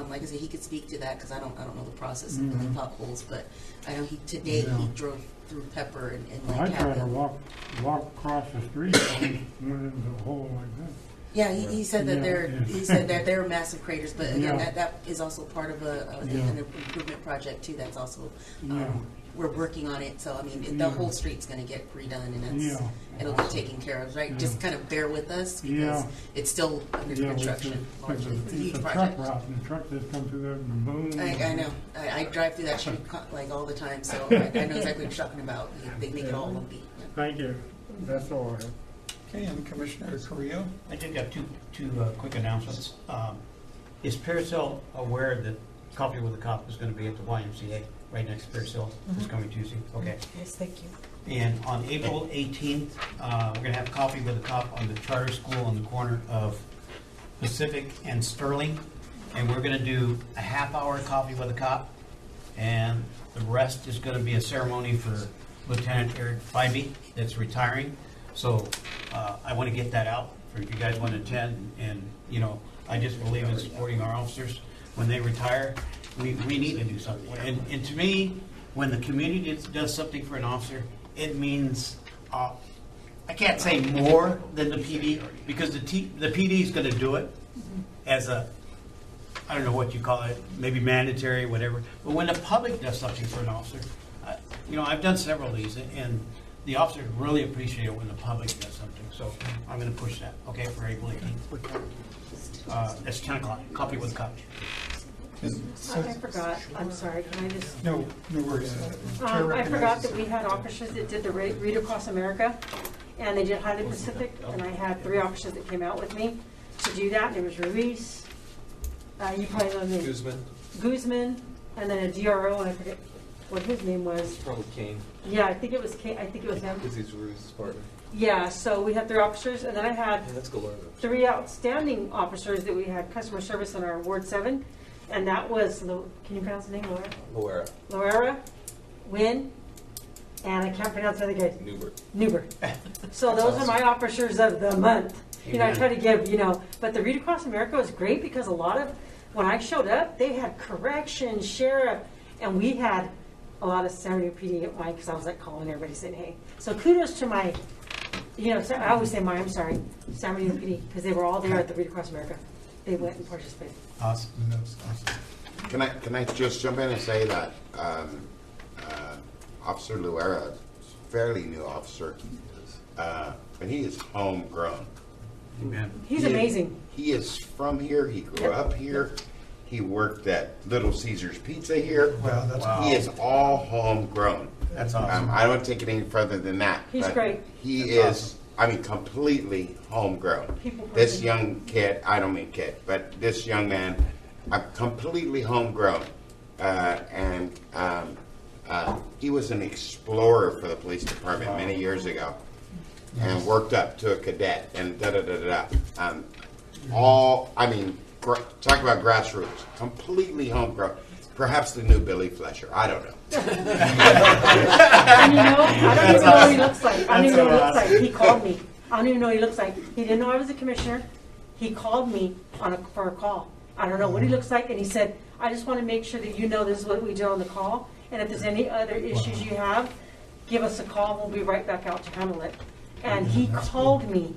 Like I said, he could speak to that because I don't know the process of filling potholes, but I know he drove through Pepper and I like tried had to walk across the street and went into a hole like this. Yeah, he said that Yeah. they're massive craters, but again, Yeah. that is also part of an improvement project too. That's also we're working on it. So I mean, the whole street's going to get redone, and it'll get taken care of. Right? Just kind of bear with us because it's still under construction. Largely, it's a huge project. Truck route, and the truck just come through there and boom. I know. I drive through that street like all the time, so I know exactly what you're talking about. They make it all lumpy. Thank you. That's all I have. Okay, and Commissioner Carrillo? I just got two quick announcements. Is Paris Hill aware that Coffee with a Cop is going to be at the YMCA right next to Paris Hill this coming Tuesday? Okay. Yes, thank you. And on April 18th, we're going to have Coffee with a Cop on the charter school on the corner of Pacific and Sterling. And we're going to do a half-hour Coffee with a Cop. And the rest is going to be a ceremony for Lieutenant Eric Fibey that's retiring. So I want to get that out for if you guys want to attend. And, I just believe in supporting our officers. When they retire, we need to do something. And to me, when the community does something for an officer, it means I can't say more than the PD, because the PD is gonna do it as a, I don't know what you call it, maybe mandatory, whatever. But when the public does something for an officer, I've done several of these, and the officers really appreciate it when the public does something. So I'm gonna push that, okay, for April 18th. It's 10 o'clock, coffee with cops. I forgot, I'm sorry, can I just? No worries. I forgot that we had officers that did the Read Across America, and they did Highland Pacific, and I had 3 officers that came out with me to do that. There was Ruiz, you probably know him. Guzman, and then a DRO, and I forget what his name was. Probably Kane. Yeah, I think it was Kane, I think it was him. Because he's Ruiz's partner. Yeah, so we had 3 officers, and then I had Yeah, that's Gallardo. 3 outstanding officers that we had customer service in our Ward 7, and that was, can you pronounce the name, Laura? Loera, Wynn, and I can't pronounce the other guy. Newbert. So those are my officers of the month. I try to give, but the Read Across America was great because a lot of, when I showed up, they had correction, sheriff, and we had a lot of San Bernardino PD at mine because I was like calling everybody saying, hey. So kudos to my, I always say I'm sorry, San Bernardino PD, because they were all there at the Read Across America. They went and participated. Awesome. Can I just jump in and say that Officer Loera is a fairly new officer, but he is homegrown. Amen. He's amazing. He is from here. He grew up here. He worked at Little Caesars Pizza here. Wow, He is all homegrown. That's awesome. I don't take it any further than that. He's but great. He That's is, completely homegrown. People This person. young kid, I don't mean kid, but this young man, completely homegrown. He was an explorer for the police department many years ago, and worked up to a cadet, and talk about grassroots, completely homegrown. Perhaps the new Billy Fletcher. I don't know. And I don't even know what he looks like. I don't even know what he looks like. He called me. I don't even know what he looks like. He didn't know I was a commissioner. He called me for a call. I don't know what he looks like, and he said, I just want to make sure that you know this is what we do on the call, and if there's any other issues you have, give us a call, we'll be right back out to handle it. And he called me,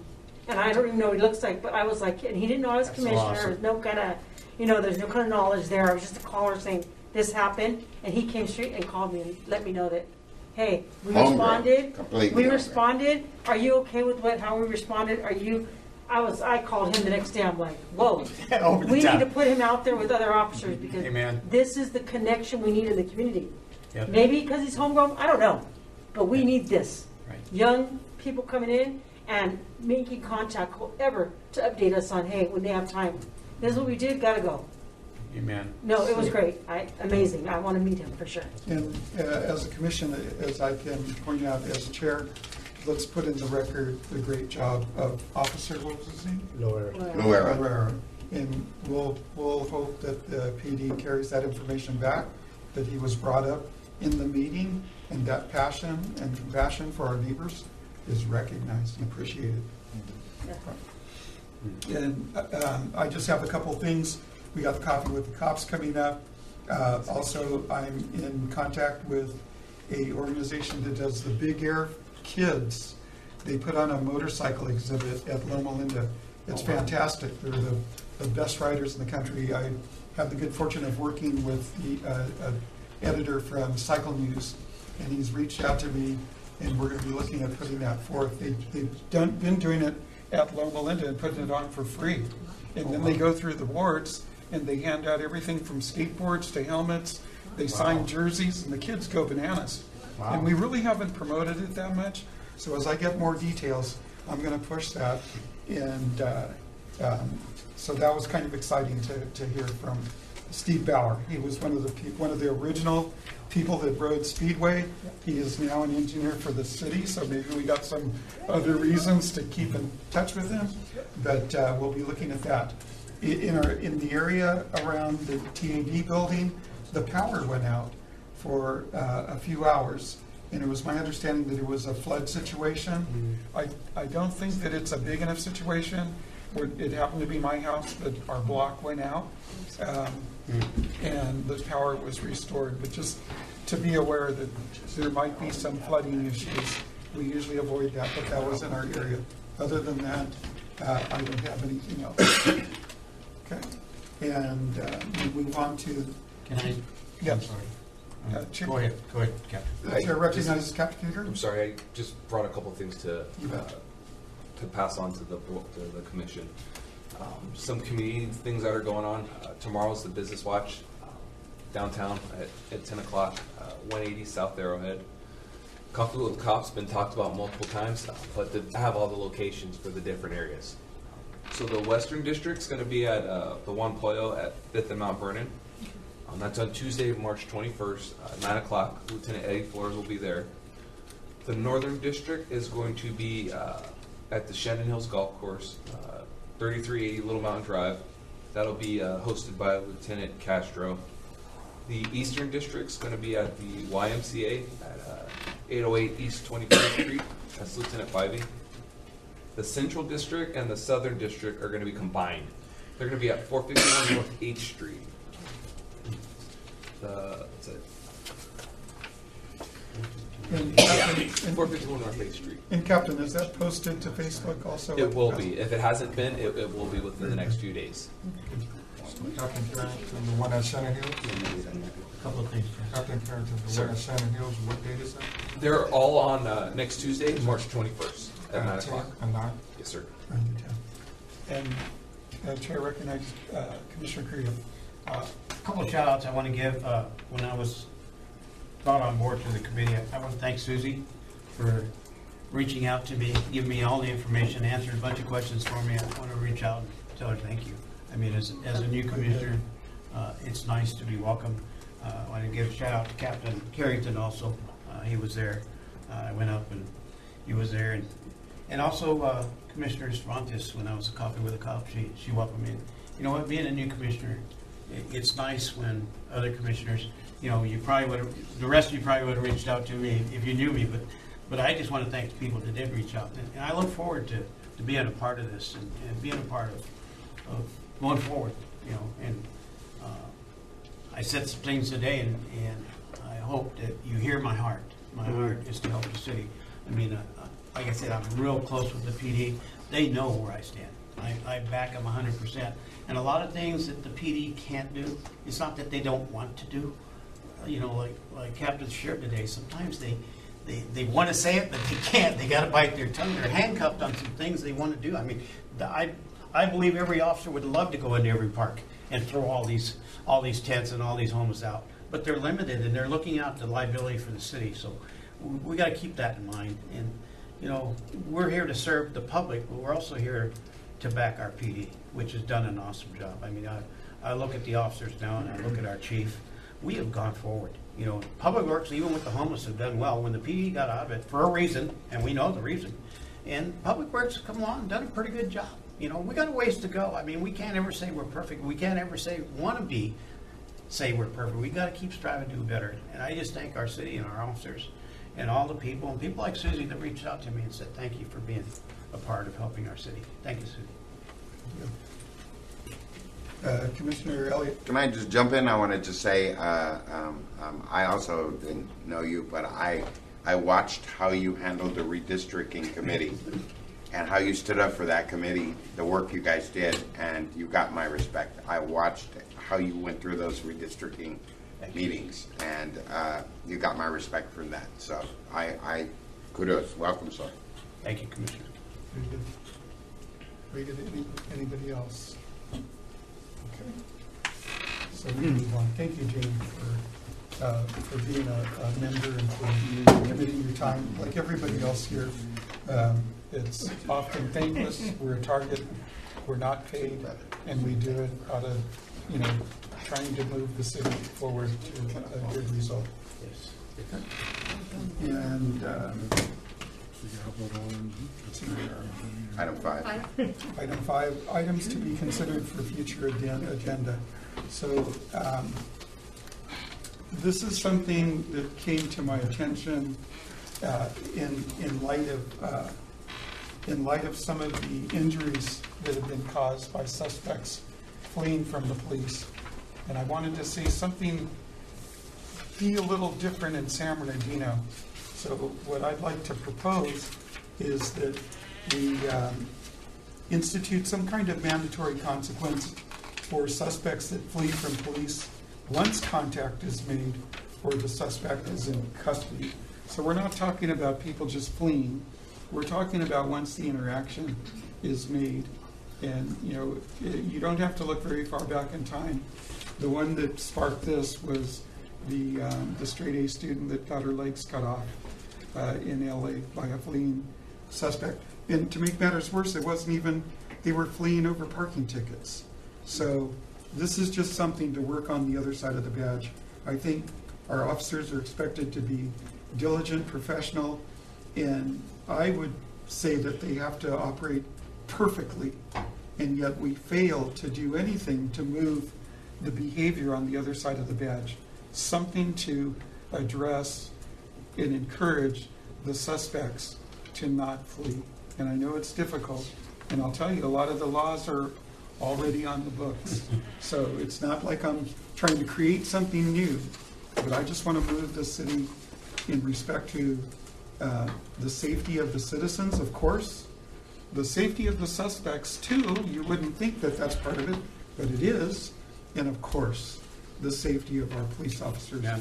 and I don't even know what he looks like, but I was like, and he didn't know I was commissioner. There's no kind of, there's no kind of knowledge there. I was just a caller saying, this happened, and he came straight and called me and let me know that, hey, we responded. We responded. Are you okay with how we responded? I called him the next day. I'm like, whoa, we need to put him out there with other officers because this is the connection we need in the community. Yep. Maybe because he's homegrown, I don't know, but we need this. Right. Young people coming in and making contact, whoever, to update us on, hey, when they have time. This is what we did, gotta go. Amen. No, it was great. Amazing. I want to meet him for sure. And as a commission, as I can point out as chair, let's put in the record the great job of Officer, what was his name? Loera. And we'll hope that the PD carries that information back, that he was brought up in the meeting, and that passion and compassion for our neighbors is recognized and appreciated. And I just have a couple things. We got the Coffee with the Cops coming up. Also, I'm in contact with a organization that does the Big Air Kids. They put on a motorcycle exhibit at Loma Linda. It's fantastic. They're the best riders in the country. I have the good fortune of working with the editor from Cycle News, and he's reached out to me, and we're going to be looking at putting that forth. They've been doing it at Loma Linda and putting it on for free. And then they go through the wards, and they hand out everything from skateboards to helmets. They sign jerseys, and the kids go bananas. Wow. And we really haven't promoted it that much. So as I get more details, I'm going to push that. And so that was kind of exciting to hear from Steve Bauer. He was one of the original people that rode Speedway. He is now an engineer for the city, so maybe we got some other reasons to keep in touch with him. But we'll be looking at that. In the area around the TAD building, the power went out for a few hours, and it was my understanding that it was a flood situation. I don't think that it's a big enough situation. It happened to be my house, but our block went out, and the power was restored. But just to be aware that there might be some flooding issues we usually avoid that, but that was in our area. Other than that, I don't have anything else. Okay, and we move on to. Can I? Yeah. I'm sorry. Chair- Go ahead, Captain. Chair recognizes Captain Gager. I'm sorry, I just brought a couple things to pass on to the commission. Some community things that are going on. Tomorrow's the Business Watch downtown at 10 o'clock, 180 South Arrowhead. Coffee with Cops been talked about multiple times, but to have all the locations for the different areas. So the Western District's going to be at the Juan Pollo at 5th and Mount Vernon. That's on Tuesday, March 21st, 9 o'clock. Lieutenant Eddie Flores will be there. The Northern District is going to be at the Shannon Hills Golf Course, 3380 Little Mountain Drive. That'll be hosted by Lieutenant Castro. The Eastern District's going to be at the YMCA at 808 East 23rd Street. That's Lieutenant Fivey. The Central District and the Southern District are going to be combined. They're going to be at 451 North 8th Street. That's it. And Yeah, Captain, 451 North 8th Street. and Captain, is that posted to Facebook also? It will be. If it hasn't been, it will be within the next few days. Captain Carrington, the one at Shannon Hills? Couple of things. Captain Carrington, the Sir. one at Shannon Hills, what date is that? They're all on next Tuesday, March 21st at 9 o'clock. At 9? Yes, sir. And Chair recognizes Commissioner Creel. A couple of shout outs I want to give. When I was brought on board to the committee, I want to thank Susie for reaching out to me, giving me all the information, answered a bunch of questions for me. I want to reach out and tell her thank you. I mean, as a new commissioner, it's nice to be welcome. I want to give a shout out to Captain Carrington also. He was there. I went up and he was there. And also Commissioner Cervantes, when I was a Coffee with a Cop, she welcomed me. You know what, being a new commissioner, it's nice when other commissioners, you know, you probably would have, the rest of you probably would have reached out to me if you knew me, but I just want to thank the people that did reach out. And I look forward to being a part of this and being a part of going forward, you know. And I said some things today, and I hope that you hear my heart. My heart is to help the city. I mean, like I said, I'm real close with the PD. They know where I stand. I back them 100%. And a lot of things that the PD can't do, it's not that they don't want to do. You know, like Captain shared today, sometimes they want to say it, but they can't. They got to bite their tongue. They're handcuffed on some things they want to do. I mean, I believe every officer would love to go into every park and throw all these tents and all these homeless out. But they're limited, and they're looking out the liability for the city. So we got to keep that in mind. And, you know, we're here to serve the public, but we're also here to back our PD, which has done an awesome job. I mean, I look at the officers now, and I look at our chief. We have gone forward. You know, Public Works, even with the homeless, have done well. When the PD got out of it, for a reason, and we know the reason, and Public Works have come along and done a pretty good job. You know, we got a ways to go. I mean, we can't ever say we're perfect. We can't ever say we're perfect. We got to keep striving to do better. And I just thank our city and our officers and all the people, and people like Susie that reached out to me and said, thank you for being a part of helping our city. Thank you, Susie. Commissioner Elliott. Can I just jump in? I wanted to say, I also didn't know you, but I watched how you handled the redistricting committee and how you stood up for that committee, the work you guys did, and you got my respect. I watched how you went through those redistricting meetings, and you got my respect for that. So I kudos. Welcome, sir. Thank you, Commissioner. Very good. Anybody else? Okay. So we move on. Thank you, Jane, for being a member and for committing your time. Like everybody else here, it's often thankless. We're a target. We're not paid, and we do it out of, you know, trying to move the city forward to a good result. Yes. And Item 5. Item 5, items to be considered for future agenda. So this is something that came to my attention in light of some of the injuries that have been caused by suspects fleeing from the police. And I wanted to see something be a little different in San Bernardino. So what I'd like to propose is that we institute some kind of mandatory consequence for suspects that flee from police once contact is made or the suspect is in custody. So we're not talking about people just fleeing. We're talking about once the interaction is made. And, you know, you don't have to look very far back in time. The one that sparked this was the straight A student that got her legs cut off in LA by a fleeing suspect. And to make matters worse, it wasn't even, they were fleeing over parking tickets. So this is just something to work on the other side of the badge. I think our officers are expected to be diligent, professional, and I would say that they have to operate perfectly, and yet we fail to do anything to move the behavior on the other side of the badge. Something to address and encourage the suspects to not flee. And I know it's difficult, and I'll tell you, a lot of the laws are already on the books. So it's not like I'm trying to create something new, but I just want to move the city in respect to the safety of the citizens, of course, the safety of the suspects too. You wouldn't think that that's part of it, but it is, and of course, the safety of our police officers. Yeah.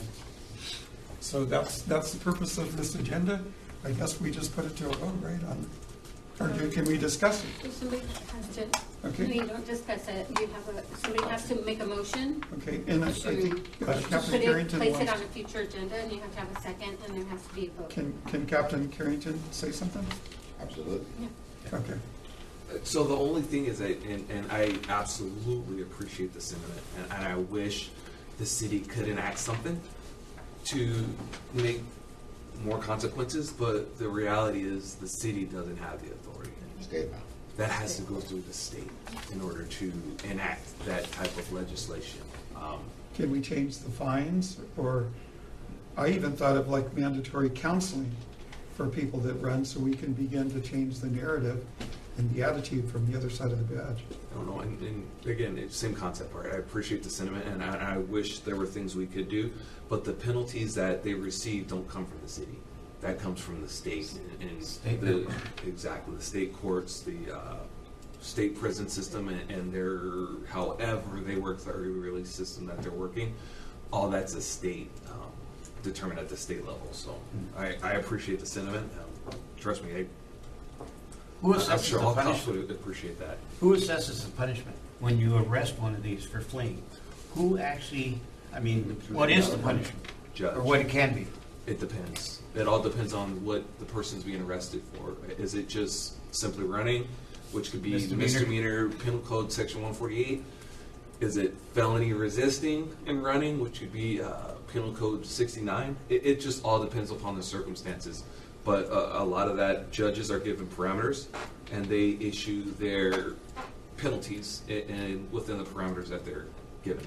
So that's the purpose of this agenda. I guess we just put it to a vote, right? Can we discuss it? Somebody has to. Okay. No, you don't discuss it. You have somebody has to make a motion. Okay, and I think Captain Carrington place it wants. on a future agenda, and you have to have a second, and there has to be a vote. Can Captain Carrington say something? Absolutely. Yeah. Okay. So the only thing is that, and I absolutely appreciate the sentiment, and I wish the city could enact something to make more consequences, but the reality is the city doesn't have the authority. That has to go through the state in order to enact that type of legislation. Can we change the fines? Or I even thought of like mandatory counseling for people that run, so we can begin to change the narrative and the attitude from the other side of the badge. I don't know, and again, it's same concept, right? I appreciate the sentiment, and I wish there were things we could do, but the penalties that they receive don't come from the city. That comes from the state, and exactly, the state courts, the state prison system, and their, however they work, the early release system that they're working, all that's a state, determined at the state level. So I appreciate the sentiment. Trust me, Who I'm assesses sure the all cops punishment? would appreciate that. Who assesses the punishment when you arrest one of these for fleeing? Who actually, I mean, what is the punishment? Judge. Or what it can be? It depends. It all depends on what the person's being arrested for. Is it just simply running, which could be misdemeanor penal code section 148? Is it felony resisting and running, which could be penal code 69? It just all depends upon the circumstances. But a lot of that, judges are given parameters, and they issue their penalties within the parameters that they're given.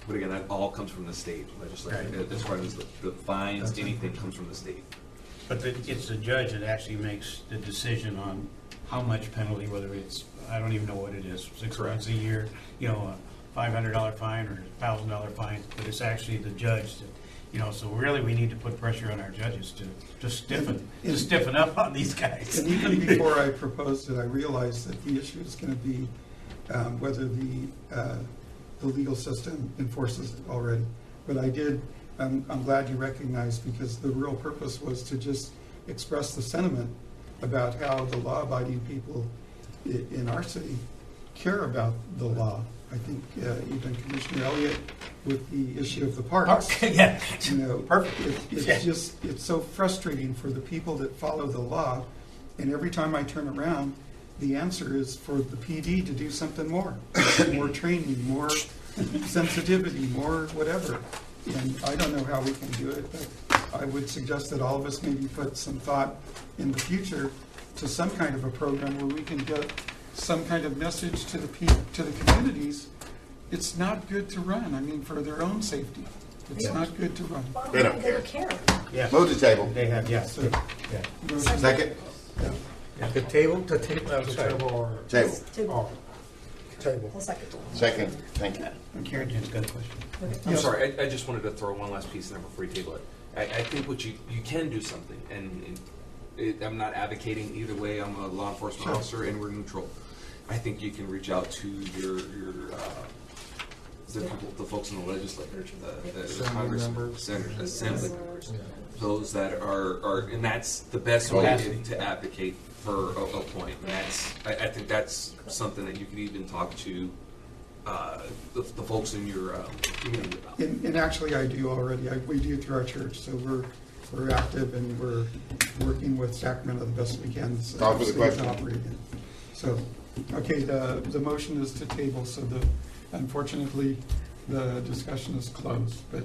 But again, that all comes from the state legislature. Right. As far as the fines, anything comes from the state. But it's the judge that actually makes the decision on how much penalty, whether it's, I don't even know what it is, 6 months a year, you know, a $500 fine or $1,000 fine, but it's actually the judge that, you know, so really we need to put pressure on our judges to stiffen up on these guys. And even before I proposed it, I realized that the issue is going to be whether the legal system enforces it already. But I'm glad you recognized, because the real purpose was to just express the sentiment about how the law-abiding people in our city care about the law. I think even Commissioner Elliott with the issue of the parks. Yeah, you know, perfect. It's so frustrating for the people that follow the law, and every time I turn around, the answer is for the PD to do something more training, more sensitivity, more whatever. And I don't know how we can do it, but I would suggest that all of us maybe put some thought in the future to some kind of a program where we can get some kind of message to the communities. It's not good to run. I mean, for their own safety, it's not good to run. They don't care. Yeah. Move the table. They have, yes. So, Yeah. Second. The table, I'm sorry. Table. Table. Second. Thank you. Carrington's got a question. I'm sorry, I just wanted to throw one last piece in there before you table it. I think what you can do something, and I'm not advocating either way. I'm a law enforcement officer, and we're neutral. I think you can reach out to the folks in the legislature, the congressmen, senators, assembly members, those that are, and that's the best way to advocate for a point. And I think that's something that you could even talk to the folks in your community about. And actually, I do already. We do through our church, so we're active and we're working with Sacramento the best we can. Call for the question. Operating. So, okay, the motion is to table. So unfortunately, the discussion is closed. But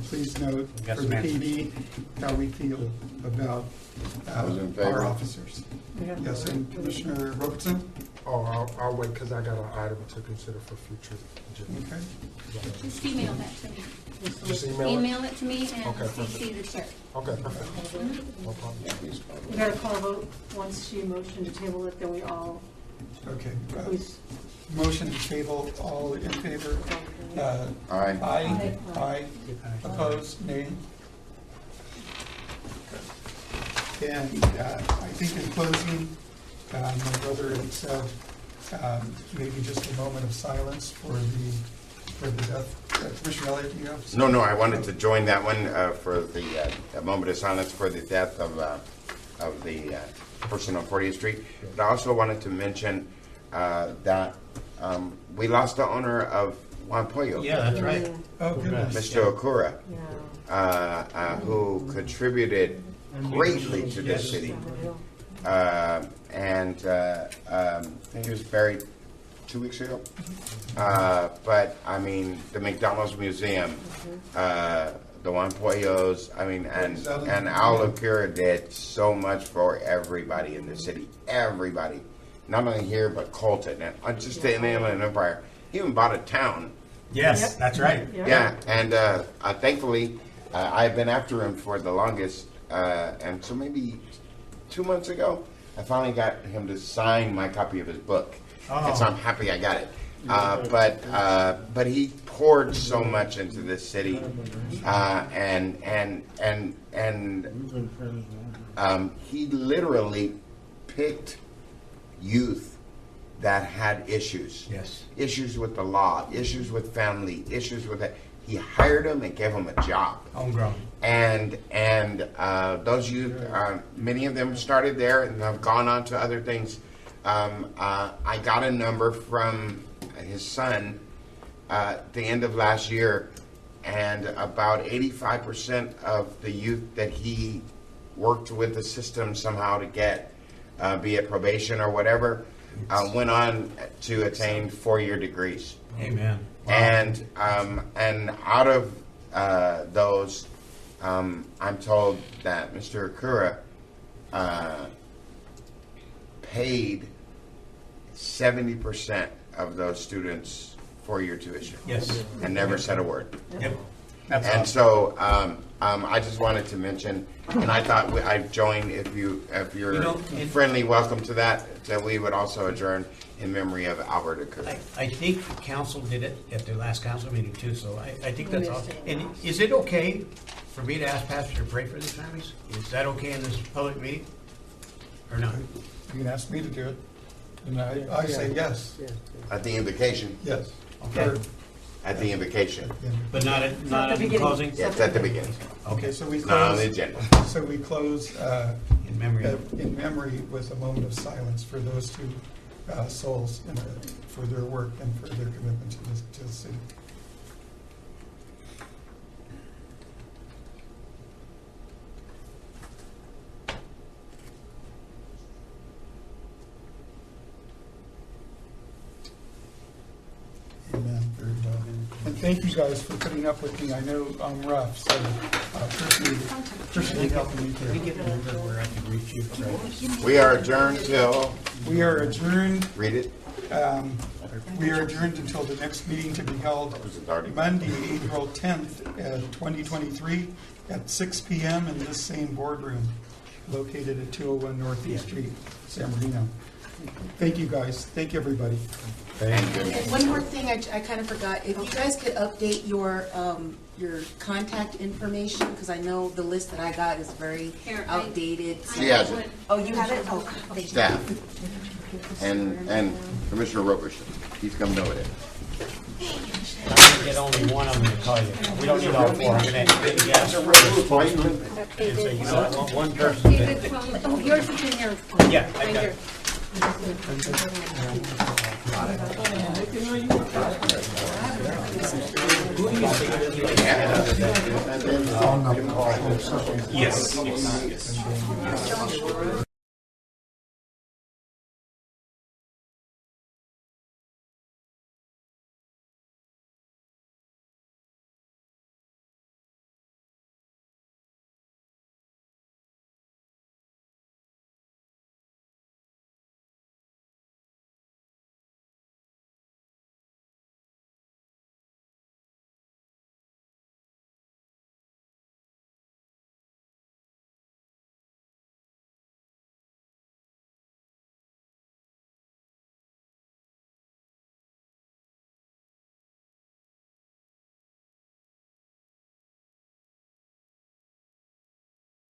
please note for the PD how we feel about our officers. Yes, and Commissioner Robertson. Oh, I'll wait because I got an item to consider for future agenda. Okay. Just email that to me. Just email it to me and Okay, CC the chair. Okay, perfect. No problem. We got to call a vote. Once she motioned to table it, then we all, Okay. please. Motion to table. All in favor? Aye. Aye. Aye. Opposed? Nay. And I think in closing, my brother had said maybe just a moment of silence for the death. Commissioner Elliott, do you have? No, I wanted to join that one for the a moment of silence for the death of the person on 40th Street. But I also wanted to mention that we lost the owner of Juan Pollo. Yeah, that's right. Oh, goodness. Mr. Okura, who contributed greatly to this city. And I think he was buried 2 weeks ago. But I mean, the McDonald's Museum, the Juan Pollos, I mean, and Al Okura did so much for everybody in the city. Everybody. Not only here, but Colton, and just the Inland Empire. He even bought a town. Yes, that's right. Yeah, and thankfully, I've been after him for the longest, and so maybe 2 months ago, I finally got him to sign my copy of his book, and so I'm happy I got it. But he poured so much into this city, and he literally picked youth that had issues. Yes. Issues with the law, issues with family, issues with that. He hired them and gave them a job. Homegrown. And those youth, many of them started there and have gone on to other things. I got a number from his son at the end of last year, and about 85% of the youth that he worked with the system somehow to get, be it probation or whatever, went on to attain 4-year degrees. Amen. Wow. And out of those, I'm told that Mr. Okura paid 70% of those students 4-year tuition. Yes. And never said a word. Yep. That's and awesome. so I just wanted to mention, and I thought I'd join if you're friendly, welcome to that we would also adjourn in memory of Albert Okura. I think council did it at their last council meeting too, so I think that's awesome. And is it okay for me to ask Pastor to pray for these families? Is that okay in this public meeting? Or not? You can ask me to do it, and I say yes. At the invocation? Yes. Okay. At the invocation. But not at the closing? Yes, at the beginning. Okay, so we It's not on close. the agenda. So we close in memory with a moment of silence for those two souls for their work and for their commitment to the city. Amen. Very well. And thank you guys for putting up with me. I know I'm rough, so appreciate helping me Can we through. get a number where I can reach you? We are adjourned till. We are adjourned. Read it. We are adjourned until the next meeting to be held Monday, April 10th, 2023, at 6 p.m. in this same boardroom located at 201 Northeast Street, San Marino. Thank you, guys. Thank you, everybody. And one more thing, I kind of forgot, if you guys could update your contact information, because I know the list that I got is very Here, outdated. She has it. Oh, you have it? Oh, thank you. Staff. And Commissioner Roberson, he's coming over there. I'm gonna get only one of them to tell you. We don't need all four. I'm gonna ask for a spokesman. And say, you know, I want one person to. Oh, yours is in your. Yeah, I got it. Phone number. Yes.